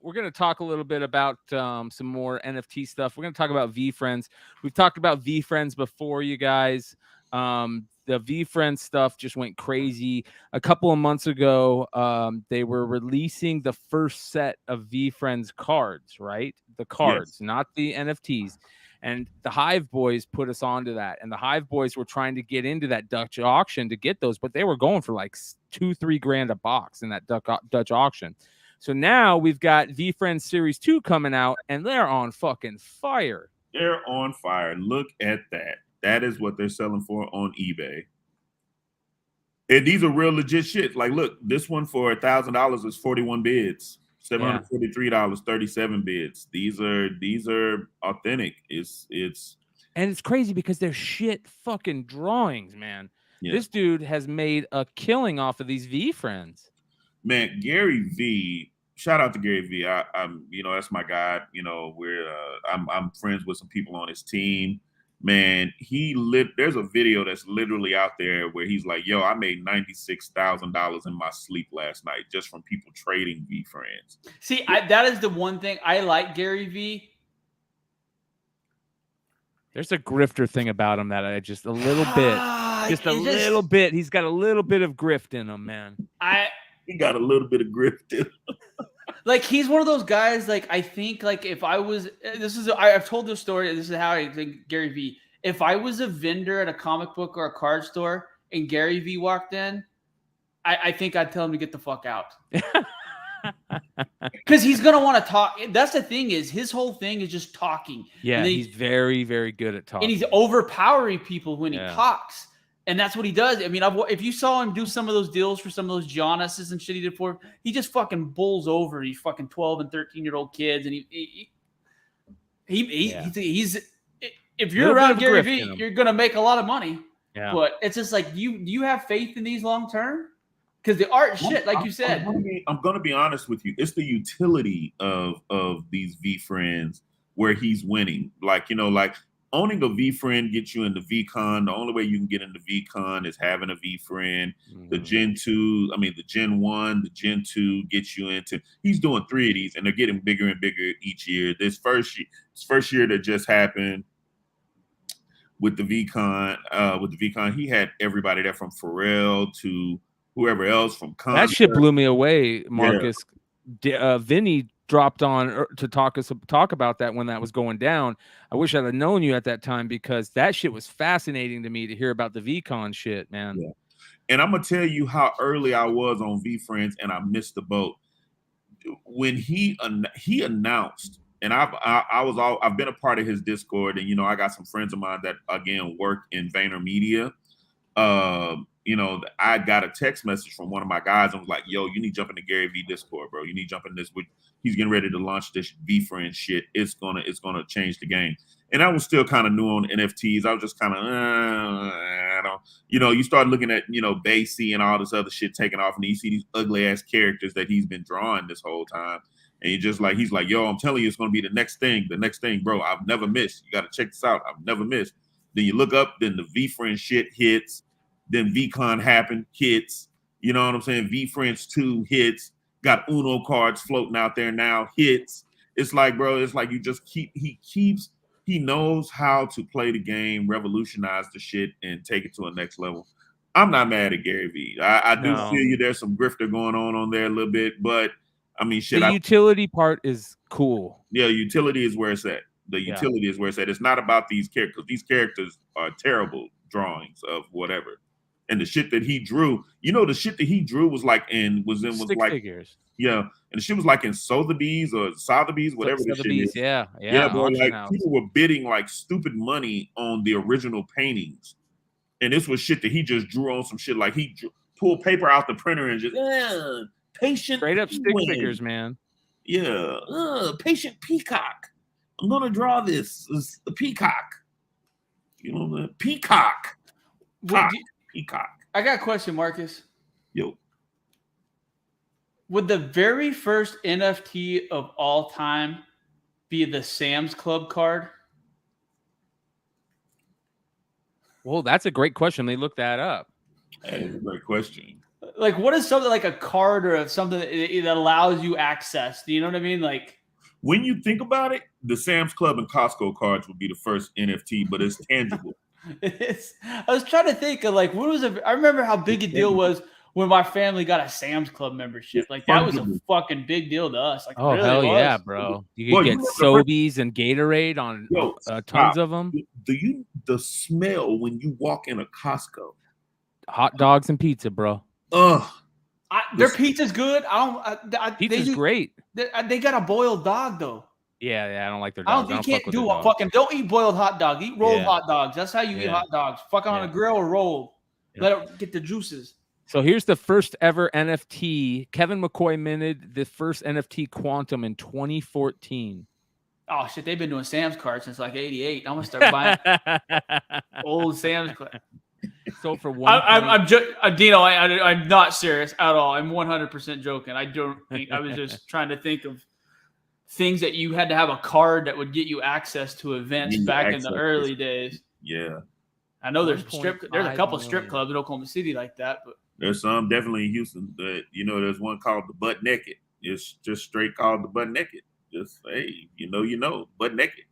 A: gonna talk a little bit about some more NFT stuff. We're gonna talk about VeeFriends. We've talked about VeeFriends before, you guys. The VeeFriends stuff just went crazy. A couple of months ago, they were releasing the first set of VeeFriends cards, right? The cards, not the NFTs. And the Hive boys put us onto that. And the Hive boys were trying to get into that Dutch auction to get those, but they were going for like $2-3 grand a box in that Dutch auction. So now we've got VeeFriends Series 2 coming out, and they're on fucking fire.
B: They're on fire. Look at that. That is what they're selling for on eBay. And these are real legit shit. Like, look, this one for $1,000 is 41 bids. $743, 37 bids. These are authentic. It's
A: and it's crazy because they're shit fucking drawings, man. Yeah. This dude has made a killing off of these VeeFriends.
B: Man, Gary V. Shout out to Gary V. I'm that's my guy. I'm friends with some people on his team. Man, there's a video that's literally out there where he's like, yo, I made $96,000 in my sleep last night just from people trading VeeFriends.
C: See, that is the one thing I like Gary V.
A: There's a grifter thing about him that I just a little bit. He's got a little bit of grift in him, man.
B: He got a little bit of grift in him.
C: Like, he's one of those guys, like, I think, like, if I was, I've told this story, this is how I think Gary V, if I was a vendor at a comic book or a card store and Gary V walked in, I think I'd tell him to get the fuck out. Because he's going to want to talk. That's the thing, is his whole thing is just talking.
A: Yeah, he's very, very good at talking.
C: And he's overpowering people when he talks. And that's what he does. I mean, if you saw him do some of those deals for some of those Jonases and shit he did for, he just fucking bulls over these fucking 12 and 13-year-old kids. And he's if you're around Gary V, you're gonna make a lot of money. Yeah. But it's just like, you have faith in these long term? Because the art shit, like you said.
B: I'm gonna be honest with you. It's the utility of these VeeFriends where he's winning. Like, owning a VeeFriend gets you into VCon. The only way you can get into VCon is having a VeeFriend. Mm-hmm. The Gen 1, the Gen 2 gets you into. He's doing 3 of these, and they're getting bigger and bigger each year. This first year that just happened with the VCon, he had everybody there from Pharrell to whoever else from Condiment.
A: That shit blew me away, Marcus. Yeah. Vinny dropped on to talk about that when that was going down. I wish I'd have known you at that time, because that shit was fascinating to me to hear about the VCon shit, man. Yeah.
B: And I'm gonna tell you how early I was on VeeFriends, and I missed the boat when he announced. And I've been a part of his Discord, and I got some friends of mine that again work in Vaynermedia. I got a text message from one of my guys and was like, yo, you need to jump in the Gary V Discord, bro. You need to jump in this. He's getting ready to launch this VeeFriend shit. It's gonna change the game. And I was still kind of new on NFTs. I was just kind of, I don't, you start looking at, Basie and all this other shit taking off, and you see these ugly ass characters that he's been drawing this whole time. And he's like, yo, I'm telling you, it's going to be the next thing, bro. I've never missed. You got to check this out. I've never missed. Then you look up, then the VeeFriend shit hits. Then VCon happened, hits. You know what I'm saying? VeeFriends 2 hits. Got Uno cards floating out there now, hits. It's like, bro, you just he knows how to play the game, revolutionize the shit, and take it to a next level. I'm not mad at Gary V. I do feel you. There's some grifter going on there a little bit, but I mean, shit.
A: The utility part is cool.
B: Yeah, utility is where it's at. The utility is where it's at. It's not about these characters. These characters are terrible drawings of whatever. And the shit that he drew, the shit that he drew was like
A: stick figures.
B: Yeah, and the shit was like in Sotheby's or Sotheby's, whatever the shit is.
A: Yeah,
B: bro. Like people were bidding like stupid money on the original paintings, and this was shit that he just drew on some shit. Like he pulled paper out the printer and just patient,
A: straight up stick figures, man.
B: Yeah, patient peacock. I'm gonna draw this. It's the peacock. The peacock. Peacock.
C: I got a question, Marcus.
B: Yo.
C: Would the very first NFT of all time be the Sam's Club card?
A: Well, that's a great question. They looked that up.
B: That is a great question.
C: Like, what is something like a card or something that allows you access? Do you know what I mean? Like,
B: when you think about it, the Sam's Club and Costco cards would be the first NFT, but it's tangible.
C: I was trying to think of like, what was it? I remember how big a deal was when my family got a Sam's Club membership. Like, that was a fucking big deal to us. Like,
A: oh,
C: really
A: hell
C: was.
A: yeah, bro. You could get Sobeys and Gatorade on tons of them.
B: The smell when you walk in a Costco?
A: Hot dogs and pizza, bro.
B: Ugh.
C: Their pizza's good.
A: Pizza's great.
C: They got a boiled dog though.
A: Yeah, I don't like their dogs.
C: You can't do a fucking. Don't eat boiled hot dog. Eat rolled hot dogs. That's how you eat hot dogs. Fucking on a grill or rolled. Let it get the juices.
A: So here's the first ever NFT. Kevin McCoy minted the first NFT Quantum in 2014.
C: Oh shit, they've been doing Sam's cards since like '88. I'm gonna start buying old Sam's cards.
A: So for one,
C: Dino, I'm not serious at all. I'm 100% joking. I don't think I was just trying to think of things that you had to have a card that would get you access to events back in the early days.
B: Yeah,
C: I know there's a couple strip clubs in Oklahoma City like that, but
B: there's some definitely in Houston. There's one called the Butt Naked. It's just straight called the Butt Naked. Just butt naked.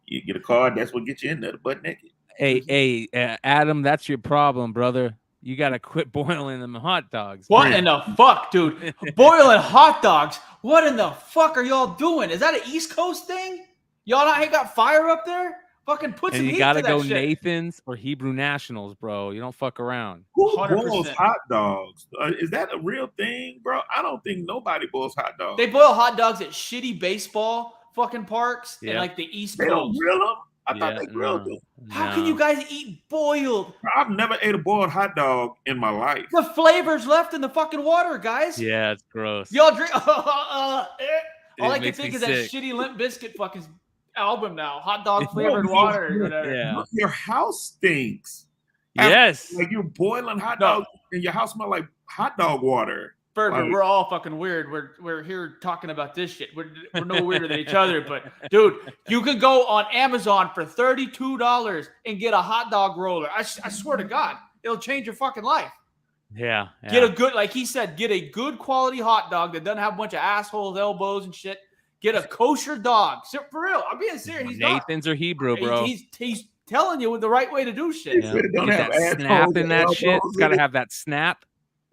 B: You get a card, that's what gets you in there, the Butt Naked.
A: Hey, Adam, that's your problem, brother. You got to quit boiling them hot dogs.
C: What in the fuck, dude? Boiling hot dogs? What in the fuck are y'all doing? Is that an East Coast thing? Y'all not got fire up there? Fucking put some heat to that shit.
A: You got to go Nathan's or Hebrew Nationals, bro. You don't fuck around.
B: Who boils hot dogs? Is that a real thing, bro? I don't think nobody boils hot dogs.
C: They boil hot dogs at shitty baseball fucking parks in like the East Coast.
B: They don't grill them? I thought they grilled them.
C: How can you guys eat boiled?
B: I've never ate a boiled hot dog in my life.
C: The flavor's left in the fucking water, guys.
A: Yeah, it's gross.
C: Y'all drink. All I can think is that shitty Limp Bizkit fucking album now. Hot dog flavored water or whatever.
B: Yeah. Your house stinks.
A: Yes.
B: Like you're boiling hot dogs and your house smells like hot dog water.
C: Berger, we're all fucking weird. We're here talking about this shit. We're no weirder than each other. But dude, you could go on Amazon for $32 and get a hot dog roller. I swear to God, it'll change your fucking life.
A: Yeah.
C: Get a good, like he said, get a good quality hot dog that doesn't have a bunch of assholes, elbows, and shit. Get a kosher dog. So, for real, I'm being serious. He's
A: Nathan's or Hebrew, bro.
C: He's telling you the right way to do shit.
A: Yeah. Get that snap in that shit. It's got to have that snap.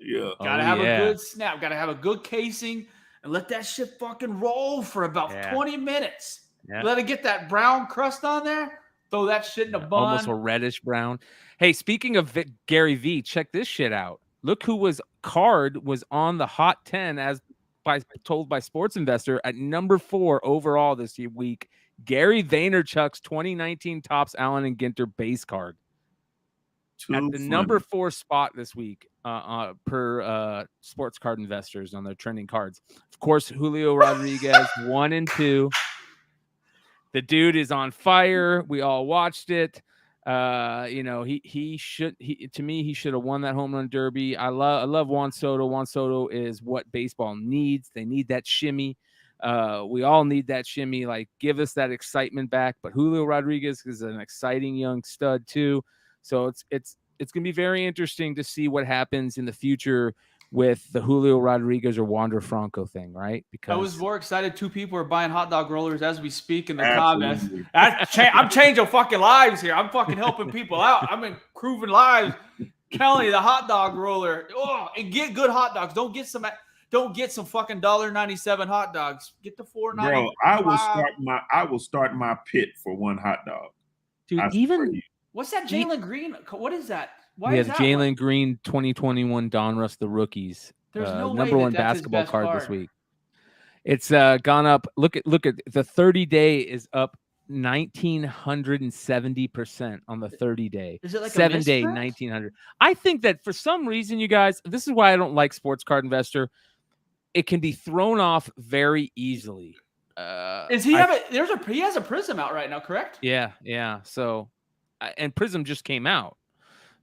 B: Yeah.
C: Gotta have a good snap. Gotta have a good casing and let that shit fucking roll for about 20 minutes. Yeah. Let it get that brown crust on there. Throw that shit in a bun.
A: Almost a reddish brown. Hey, speaking of Gary V, check this shit out. Look who was on the Hot 10 told by Sports Investor at number 4 overall this week. Gary Vaynerchuk's 2019 Topps Allen and Ginter base card. At the number 4 spot this week per sports card investors on their trending cards. Of course, Julio Rodriguez 1 and 2. The dude is on fire. We all watched it. He should have won that home run derby. I love Juan Soto. Juan Soto is what baseball needs. They need that shimmy. We all need that shimmy. Like, give us that excitement back. But Julio Rodriguez is an exciting young stud too. So it's going to be very interesting to see what happens in the future with the Julio Rodriguez or Wander Franco thing, right? Because
C: I was more excited. 2 people are buying hot dog rollers as we speak in the comments. I'm changing fucking lives here. I'm fucking helping people out. I'm improving lives. Kelly, the hot dog roller. Oh, and get good hot dogs. Don't get some fucking $1.97 hot dogs. Get the $4.95.
B: Bro, I will start my pit for one hot dog.
A: Dude,
C: what's that Jalen Green? What is that?
A: We have Jalen Green 2021 Donruss the rookies.
C: There's no
A: number
C: way
A: 1
C: that's
A: basketball card this week. It's gone up. Look at the 30-day is up 1,970% on the 30-day.
C: Is it like
A: 7-day 1,900? I think that for some reason, you guys, this is why I don't like Sports Card Investor. It can be thrown off very easily.
C: He has a Prism out right now, correct?
A: Yeah. So, and Prism just came out.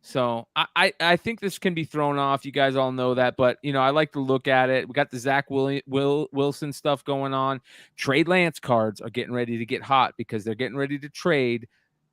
A: So I think this can be thrown off. You guys all know that, but I like to look at it. We got the Zach Wilson stuff going on. Trade Lance cards are getting ready to get hot because they're getting ready to trade.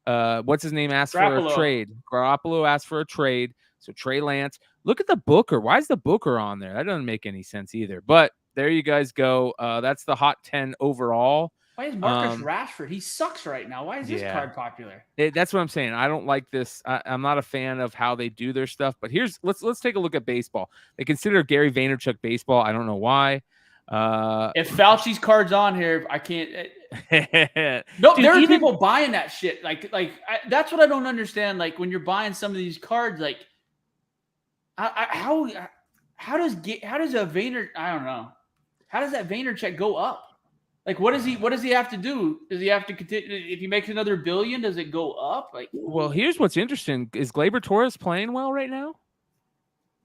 A: What's his name asked for a trade. Garoppolo asked for a trade. So Trey Lance. Look at the Booker. Why is the Booker on there? That doesn't make any sense either. But there you guys go. That's the Hot 10 overall.
C: Why is Marcus Rashford? He sucks right now. Why is this card popular?
A: That's what I'm saying. I don't like this. I'm not a fan of how they do their stuff. But let's take a look at baseball. They consider Gary Vaynerchuk baseball. I don't know why.
C: If Fauci's card's on here, I can't. No, there are people buying that shit. That's what I don't understand. Like when you're buying some of these cards, like how does a Vayner? I don't know. How does that Vaynerchuk go up? Like, what does he have to do? Does he have to continue? If he makes another $1 billion, does it go up? Like,
A: well, here's what's interesting: is Gleyber Torres playing well right now?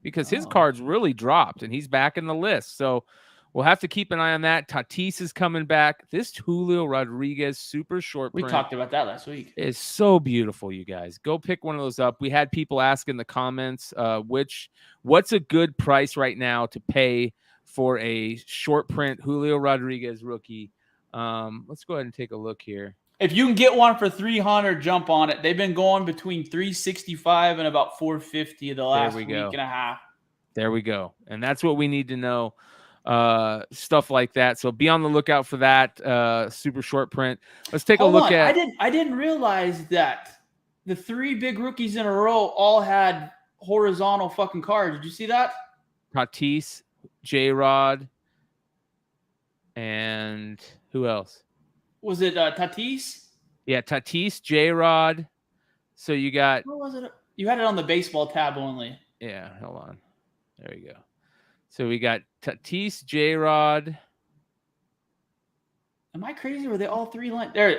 A: Because his cards really dropped, and he's back in the list. So we'll have to keep an eye on that. Tatis is coming back. This Julio Rodriguez super short print.
C: We talked about that last week.
A: Is so beautiful, you guys. Go pick one of those up. We had people ask in the comments, what's a good price right now to pay for a short print Julio Rodriguez rookie. Let's go ahead and take a look here.
C: If you can get one for $300, jump on it. They've been going between $365 and about $450 the last week and a half.
A: There we go. And that's what we need to know. Stuff like that. So be on the lookout for that super short print. Let's take a look at.
C: I didn't realize that the 3 big rookies in a row all had horizontal fucking cards. Did you see that?
A: Tatis, J-Rod, and who else?
C: Was it Tatis?
A: Yeah, Tatis, J-Rod. So you got...
C: What was it? You had it on the baseball tab only.
A: Yeah, hold on. There you go. So we got Tatis, J-Rod.
C: Am I crazy? Were they all 3 lines?
A: There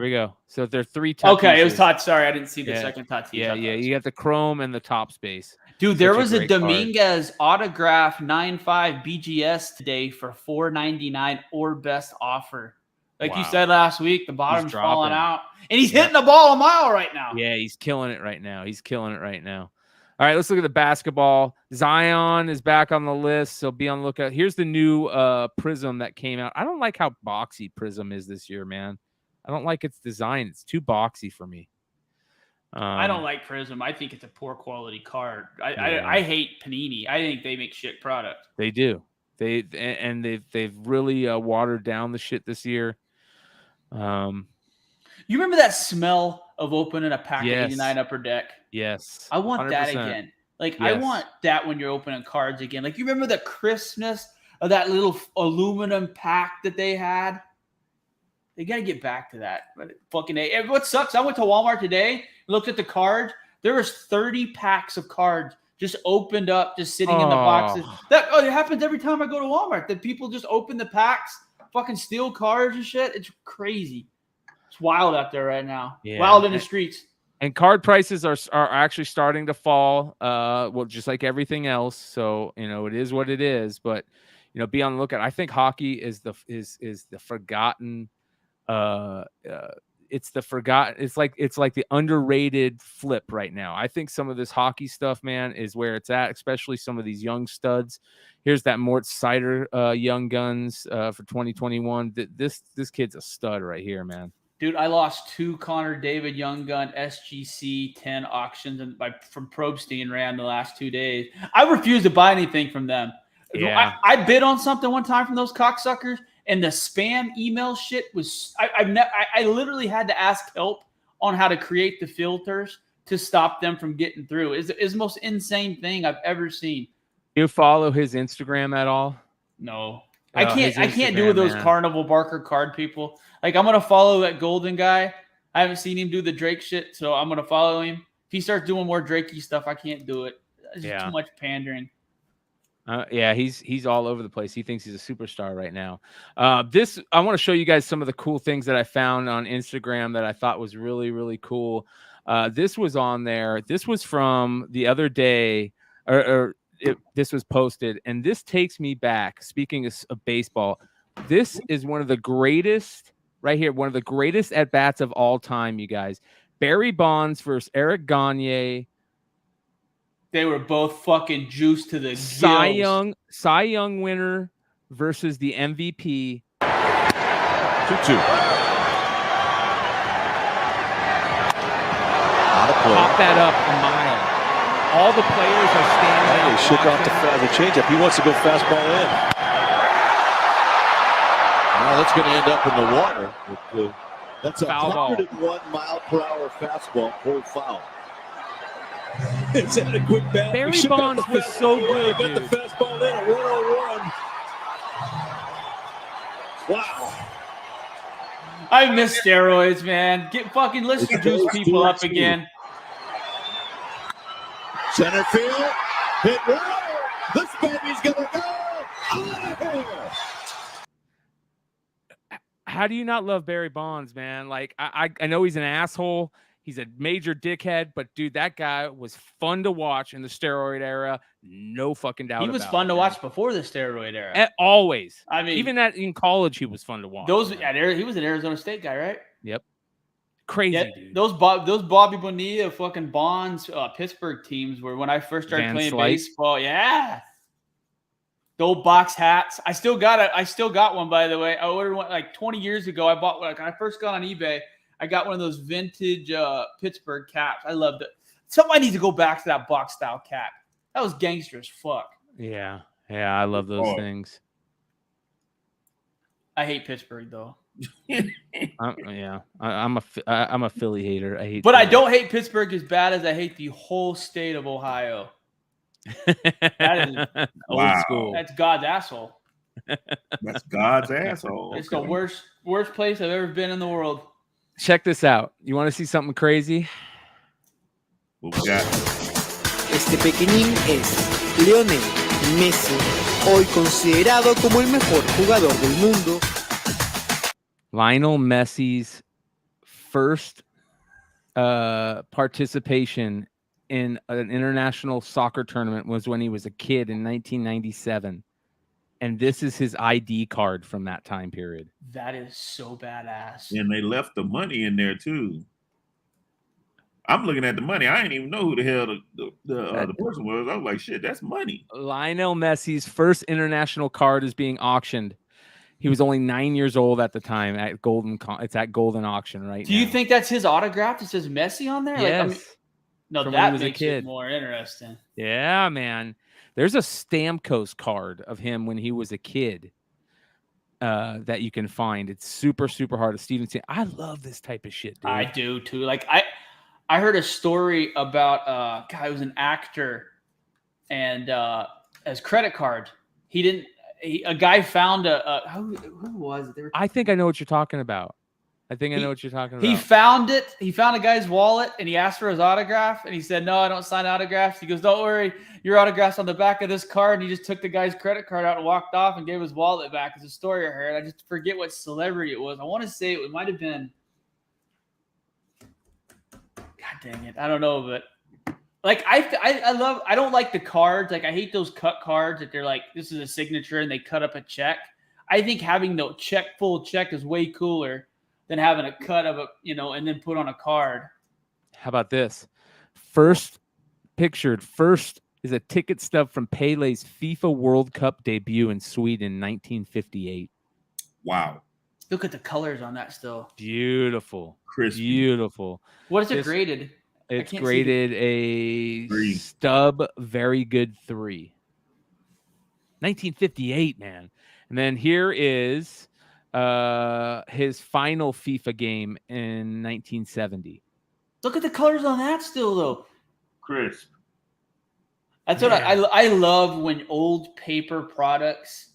A: we go. So they're 3 Tatises.
C: Okay, it was Tatis. Sorry, I didn't see the second Tatis.
A: Yeah. You got the chrome and the top space.
C: Dude, there was a Dominguez autograph 9.5 BGS today for $4.99 or best offer. Like you said last week, the bottom's falling out. And he's hitting the ball a mile right now.
A: Yeah, he's killing it right now. All right, let's look at the basketball. Zion is back on the list, so be on the lookout. Here's the new Prism that came out. I don't like how boxy Prism is this year, man. I don't like its design. It's too boxy for me.
C: I don't like Prism. I think it's a poor quality card. I hate Panini. I think they make shit product.
A: They do. They've really watered down the shit this year.
C: You remember that smell of opening a pack of 89 Upper Deck?
A: Yes.
C: I want 100%. That again. I want that when you're opening cards again. Like, you remember the crispness of that little aluminum pack that they had? They got to get back to that. But what sucks, I went to Walmart today, looked at the cards. There was 30 packs of cards just opened up, just sitting in the boxes. It happens every time I go to Walmart, that people just open the packs, fucking steal cards and shit. It's crazy. It's wild out there right now. Yeah. Wild in the streets.
A: And card prices are actually starting to fall. Well, just like everything else. So, it is what it is. But, be on the lookout. I think hockey is the forgotten. It's like the underrated flip right now. I think some of this hockey stuff, man, is where it's at, especially some of these young studs. Here's that Mort Seider Young Guns for 2021. This kid's a stud right here, man.
C: Dude, I lost 2 Connor David Young Gun SGC 10 auctions from Probstein ran the last 2 days. I refuse to buy anything from them. Yeah. I bid on something one time from those cocksuckers, and the spam email shit was I literally had to ask help on how to create the filters to stop them from getting through. It's the most insane thing I've ever seen.
A: You follow his Instagram at all?
C: No. I can't do with those Carnival Barker card people. Like, I'm gonna follow that Golden guy. I haven't seen him do the Drake shit, so I'm gonna follow him. If he starts doing more Drakey stuff, I can't do it. It's just too much pandering.
A: He's all over the place. He thinks he's a superstar right now. I want to show you guys some of the cool things that I found on Instagram that I thought was really, really cool. This was on there. This was from the other day, this was posted, and this takes me back. Speaking of baseball, this is one of the greatest right here. One of the greatest at bats of all time, you guys. Barry Bonds versus Eric Gagne.
C: They were both fucking juiced to the
A: Cy
C: gills.
A: Young winner versus the MVP.
E: 2-2.
A: Pop that up a mile. All the players are standing
E: He shook off the changeup. He wants to go fastball in. Now that's going to end up in the water. That's a 101-mile-per-hour fastball pulled foul. Is that a quick bat?
A: Barry Bonds was so good,
E: Got the fastball in at 101. Wow.
C: I miss steroids, man. Let's juice people up again.
E: Center field, hit well. This baby's gonna go out of here.
A: How do you not love Barry Bonds, man? Like, I know he's an asshole. He's a major dickhead, but dude, that guy was fun to watch in the steroid era. No fucking doubt.
C: He was fun to watch before the steroid era.
A: Always.
C: I mean,
A: even in college, he was fun to watch.
C: He was an Arizona State guy, right?
A: Yep. Crazy, dude.
C: Those Bobby Bonilla, fucking Bonds, Pittsburgh teams were when I first started playing baseball. Yeah. The old box hats. I still got one, by the way. I ordered one like 20 years ago. I bought one. When I first got on eBay, I got one of those vintage Pittsburgh caps. I loved it. Somebody needs to go back to that box style cap. That was gangster as fuck.
A: Yeah. Yeah, I love those things.
C: I hate Pittsburgh though.
A: I'm a Philly hater.
C: I don't hate Pittsburgh as bad as I hate the whole state of Ohio. That is
A: old school.
C: That's God's asshole.
B: That's God's asshole.
C: It's the worst place I've ever been in the world.
A: Check this out. You want to see something crazy?
B: What we got?
F: Este pequeñín es Lionel Messi, hoy considerado como el mejor jugador del mundo.
A: Lionel Messi's first participation in an international soccer tournament was when he was a kid in 1997. And this is his ID card from that time period.
C: That is so badass.
B: And they left the money in there too. I'm looking at the money. I didn't even know who the hell the person was. I was like, shit, that's money.
A: Lionel Messi's first international card is being auctioned. He was only 9 years old at the time at Golden. It's at Golden Auction right now.
C: Do you think that's his autograph? It says Messi on there?
A: Yes.
C: No, that makes it more interesting.
A: Yeah, man. There's a Stamkos card of him when he was a kid that you can find. It's super, super hard to Steven. I love this type of shit, dude.
C: I do too. Like I heard a story about a guy who was an actor and his credit card. A guy found who was it?
A: I think I know what you're talking about. I know what you're talking about.
C: He found it. He found a guy's wallet and he asked for his autograph. And he said, "No, I don't sign autographs." He goes, "Don't worry, your autograph's on the back of this card." And he just took the guy's credit card out and walked off and gave his wallet back. It's a story I heard. I just forget what celebrity it was. I want to say it might have been. God dang it. I don't know, but like I don't like the cards. Like I hate those cut cards that they're like, this is a signature and they cut up a check. I think having the full check is way cooler than having a cut of and then put on a card.
A: How about this? First is a ticket stub from Pele's FIFA World Cup debut in Sweden in 1958.
B: Wow.
C: Look at the colors on that still.
A: Beautiful.
B: Crispy.
A: Beautiful.
C: What is it graded?
A: It's graded a stub very good 3. 1958, man. And then here is his final FIFA game in 1970.
C: Look at the colors on that still, though.
B: Crisp.
C: That's what I love when old paper products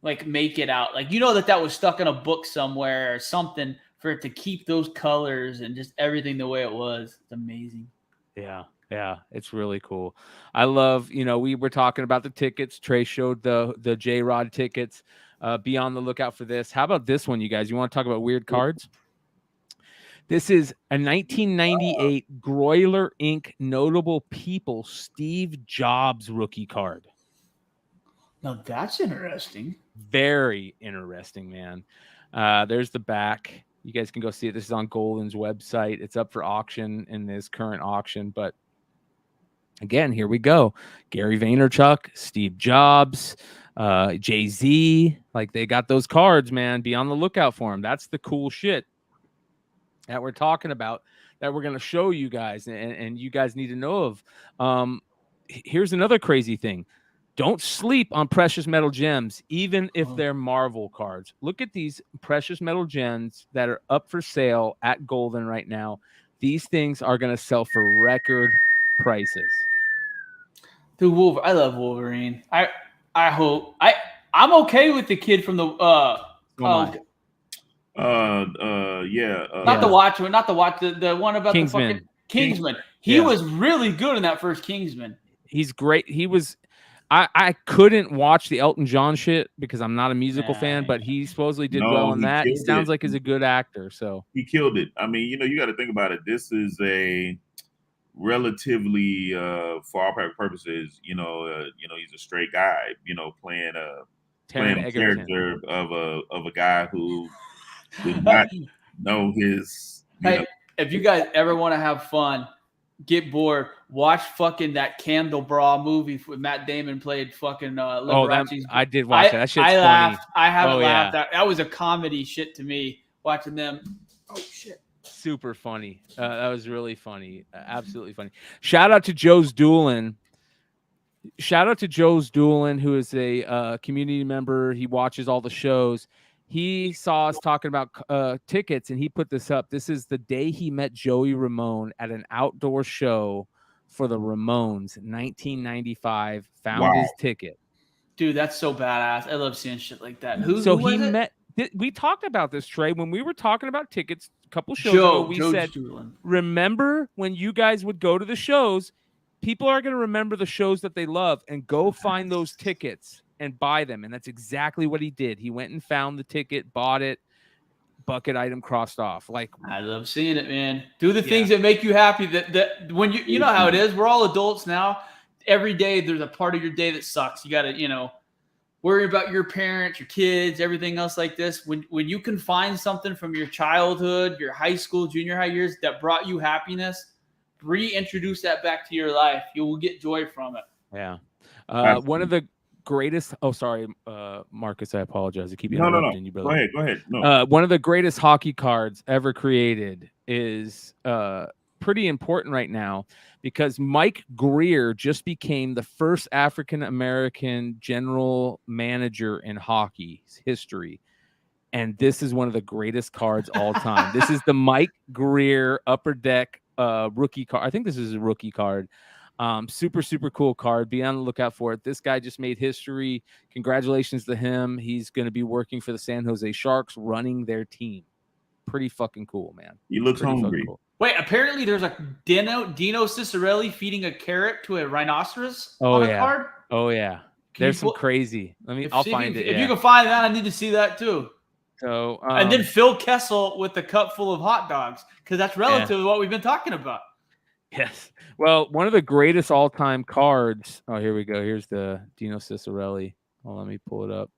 C: like make it out. Like that was stuck in a book somewhere or something for it to keep those colors and just everything the way it was. It's amazing.
A: Yeah. Yeah, it's really cool. I love, we were talking about the tickets. Trey showed the J-Rod tickets. Be on the lookout for this. How about this one, you guys? You want to talk about weird cards? This is a 1998 Groyler Inc. Notable People Steve Jobs rookie card.
C: Now that's interesting.
A: Very interesting, man. There's the back. You guys can go see it. This is on Golden's website. It's up for auction in this current auction, but again, here we go. Gary Vaynerchuk, Steve Jobs, Jay-Z, like they got those cards, man. Be on the lookout for them. That's the cool shit that we're talking about, that we're going to show you guys, and you guys need to know of. Here's another crazy thing. Don't sleep on precious metal gems, even if they're Marvel cards. Look at these precious metal gems that are up for sale at Golden right now. These things are going to sell for record prices.
C: Dude, I love Wolverine. I hope I'm okay with the kid from the
B: Not
C: the Watchman, not the the one about
A: Kingsman.
C: the fucking Kingsman. He was really good in that first Kingsman.
A: He's great. He was. I couldn't watch the Elton John shit because I'm not a musical fan, but he supposedly did well in that. He sounds like he's a good actor. So
B: he killed it. I mean, you got to think about it. This is a relatively, for all practical purposes, he's a straight guy, playing a character of a guy who did not know his.
C: If you guys ever want to have fun, get bored, watch fucking that Candle Bra movie with Matt Damon played fucking
A: I did watch that. That shit's funny.
C: Laughed. I haven't laughed. That was a comedy shit to me, watching them. Oh shit.
A: Super funny. That was really funny. Absolutely funny. Shout out to Joe's Doolin. Who is a community member. He watches all the shows. He saw us talking about tickets, and he put this up. This is the day he met Joey Ramone at an outdoor show for the Ramones, 1995. Found his ticket.
C: Dude, that's so badass. I love seeing shit like that.
A: We talked about this, Trey, when we were talking about tickets a couple shows ago. We said, remember when you guys would go to the shows, people are going to remember the shows that they love, and go find those tickets and buy them. And that's exactly what he did. He went and found the ticket, bought it, bucket item crossed off. Like,
C: I love seeing it, man. Do the things that make you happy. That when you know how it is. We're all adults now. Every day there's a part of your day that sucks. You got to, worry about your parents, your kids, everything else like this. When you can find something from your childhood, your high school, junior high years that brought you happiness, reintroduce that back to your life. You will get joy from it.
A: Yeah. One of the greatest. Oh, sorry, Marcus. I apologize. I keep interrupting you, brother.
B: Go ahead. No.
A: One of the greatest hockey cards ever created is pretty important right now, because Mike Greer just became the first African-American general manager in hockey's history. And this is one of the greatest cards all time. This is the Mike Greer Upper Deck rookie card. I think this is a rookie card. Super, super cool card. Be on the lookout for it. This guy just made history. Congratulations to him. He's going to be working for the San Jose Sharks, running their team. Pretty fucking cool, man.
B: He looks hungry.
C: Cool. Wait, apparently there's a Dino Cicerelli feeding a carrot to a rhinoceros on a card?
A: Oh, yeah. There's some crazy. I'll find it.
C: If you can find that, I need to see that too.
A: So,
C: and then Phil Kessel with the cup full of hot dogs, because that's relative to what we've been talking about.
A: Yes. Well, one of the greatest all-time cards. Oh, here we go. Here's the Dino Cicerelli. Oh, let me pull it up.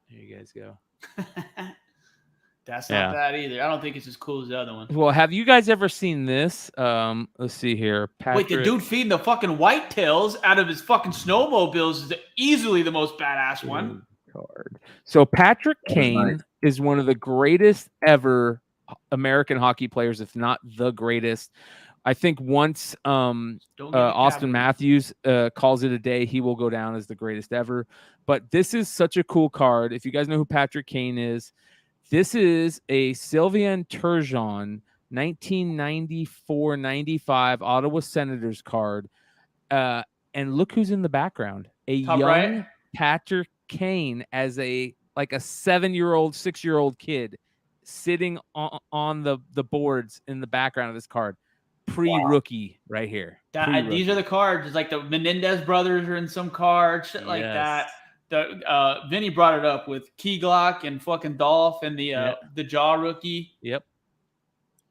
A: Here you guys go.
C: That's not bad either. I don't think it's as cool as the other one.
A: Well, have you guys ever seen this? Let's see here.
C: Wait, the dude feeding the fucking whitetails out of his fucking snowmobiles is easily the most badass one.
A: Card. So Patrick Kane is one of the greatest ever American hockey players, if not the greatest. I think once Austin Matthews calls it a day, he will go down as the greatest ever. But this is such a cool card. If you guys know who Patrick Kane is, this is a Sylvain Turgeon 1994-95 Ottawa Senators card. And look who's in the background. Young Patrick Kane as a 7-year-old, 6-year-old kid sitting on the boards in the background of this card. Pre-rookie right here.
C: These are the cards. It's like the Menendez brothers are in some cards, shit like that. Vinny brought it up with Key Glock and fucking Dolph and the Jaw rookie.
A: Yep.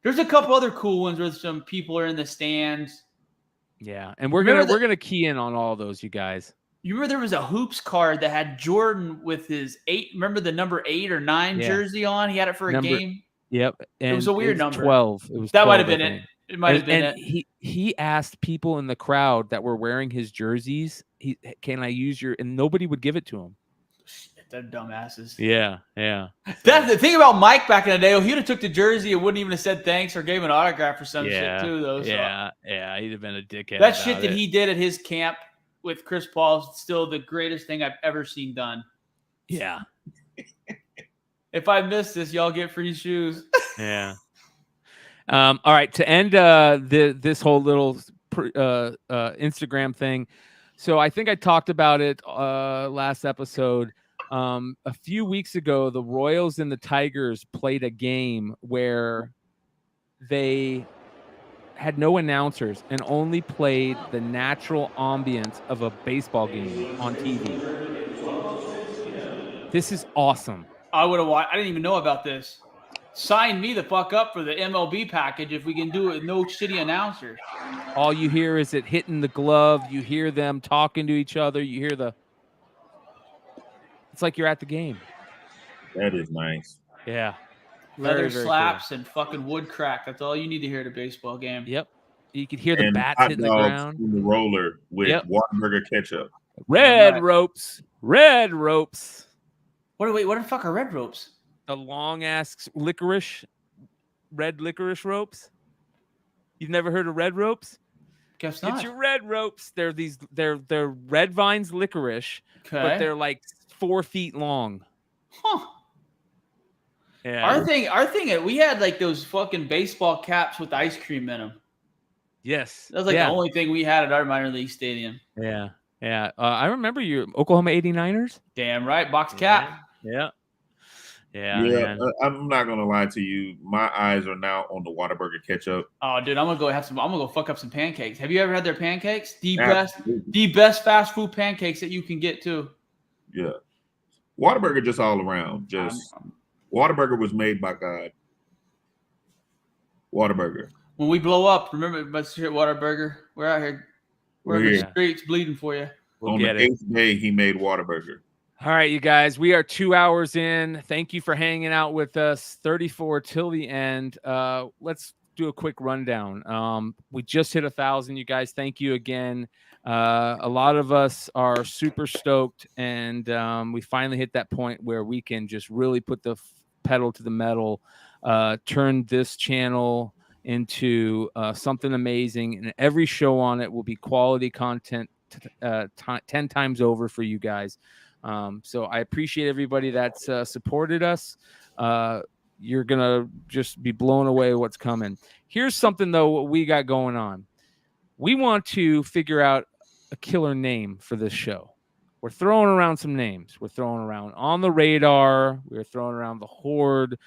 C: There's a couple other cool ones where some people are in the stands.
A: Yeah, and we're gonna key in on all those, you guys.
C: You remember there was a hoops card that had Jordan with his 8. Remember the number 8 or 9 jersey on? He had it for a game.
A: Yep. And
C: it was a weird number.
A: 12. It was
C: that
A: 12,
C: might have been it. It might have been
A: and he asked people in the crowd that were wearing his jerseys, can I use your, and nobody would give it to him.
C: They're dumbasses.
A: Yeah.
C: That's the thing about Mike back in the day. He'd have took the jersey and wouldn't even have said thanks or gave an autograph or some shit too, though. So.
A: Yeah, he'd have been a dickhead.
C: That shit that he did at his camp with Chris Paul is still the greatest thing I've ever seen done.
A: Yeah.
C: If I miss this, y'all get free shoes.
A: Yeah. All right, to end this whole little Instagram thing. So I think I talked about it last episode. A few weeks ago, the Royals and the Tigers played a game where they had no announcers and only played the natural ambience of a baseball game on TV. This is awesome.
C: I would have watched. I didn't even know about this. Sign me the fuck up for the MLB package if we can do it with no shitty announcers.
A: All you hear is it hitting the glove. You hear them talking to each other. You hear the... It's like you're at the game.
B: That is nice.
A: Yeah.
C: Leather slaps and fucking wood crack. That's all you need to hear at a baseball game.
A: Yep. You could hear the bats hitting the ground.
B: In the roller with Whataburger ketchup.
A: Red ropes. Red ropes.
C: What the fuck are red ropes?
A: The long ass red licorice ropes. You've never heard of red ropes?
C: Guess not.
A: It's your red ropes. They're red vines licorice, but they're like 4 feet long.
C: Huh.
A: Yeah.
C: Our thing, we had like those fucking baseball caps with ice cream in them.
A: Yes.
C: That was like the only thing we had at our minor league stadium.
A: Yeah. Yeah. I remember you, Oklahoma 89ers.
C: Damn right. Box cap.
A: Yeah.
B: Yeah. I'm not going to lie to you. My eyes are now on the Whataburger ketchup.
C: Oh, dude, I'm going to go fuck up some pancakes. Have you ever had their pancakes? The best fast food pancakes that you can get too.
B: Yeah. Whataburger just all around. Whataburger was made by God. Whataburger.
C: When we blow up, remember, let's hit Whataburger. We're out here. We're in the streets bleeding for you.
B: On the 8th day, he made Whataburger.
A: All right, you guys, we are 2 hours in. Thank you for hanging out with us. 34 till the end. Let's do a quick rundown. We just hit 1,000, you guys. Thank you again. A lot of us are super stoked, and we finally hit that point where we can just really put the pedal to the metal, turn this channel into something amazing, and every show on it will be quality content 10 times over for you guys. So I appreciate everybody that's supported us. You're gonna just be blown away what's coming. Here's something though, what we got going on. We want to figure out a killer name for this show. We're throwing around some names. We're throwing around On the Radar. We're throwing around the Horde.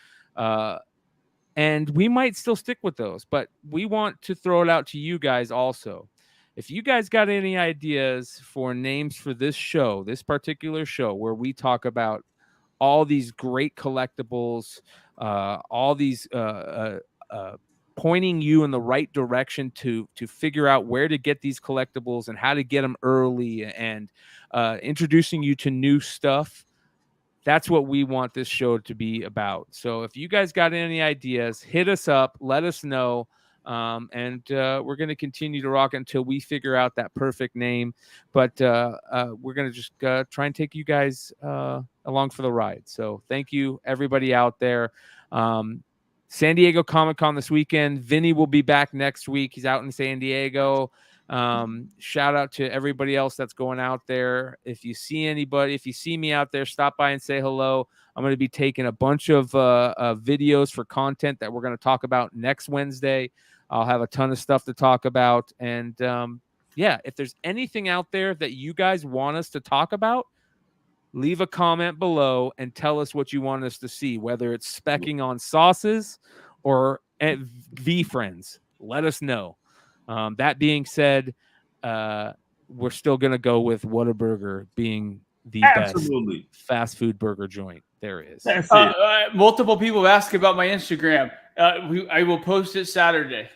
A: And we might still stick with those, but we want to throw it out to you guys also. If you guys got any ideas for names for this show, this particular show, where we talk about all these great collectibles, all these pointing you in the right direction to figure out where to get these collectibles and how to get them early, and introducing you to new stuff, that's what we want this show to be about. So if you guys got any ideas, hit us up, let us know. And we're going to continue to rock until we figure out that perfect name. But we're going to just try and take you guys along for the ride. So thank you, everybody out there. San Diego Comic-Con this weekend. Vinny will be back next week. He's out in San Diego. Shout out to everybody else that's going out there. If you see anybody, if you see me out there, stop by and say hello. I'm going to be taking a bunch of videos for content that we're going to talk about next Wednesday. I'll have a ton of stuff to talk about. And yeah, if there's anything out there that you guys want us to talk about, leave a comment below and tell us what you want us to see, whether it's specking on sauces or V-Friends. Let us know. That being said, we're still going to go with Whataburger being the best fast food burger joint there is.
B: That's it.
C: Multiple people ask about my Instagram. I will post it Saturday.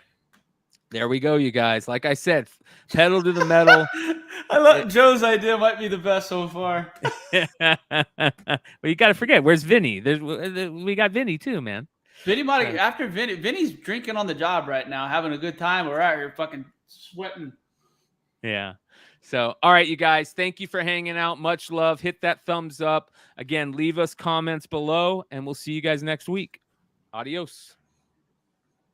A: There we go, you guys. Like I said, pedal to the metal.
C: I love Joe's idea. Might be the best so far.
A: Well, you got to forget, where's Vinny? We got Vinny too, man.
C: Vinny might after Vinny's drinking on the job right now, having a good time. We're out here fucking sweating.
A: Yeah. So, all right, you guys, thank you for hanging out. Much love. Hit that thumbs up. Again, leave us comments below, and we'll see you guys next week. Adios.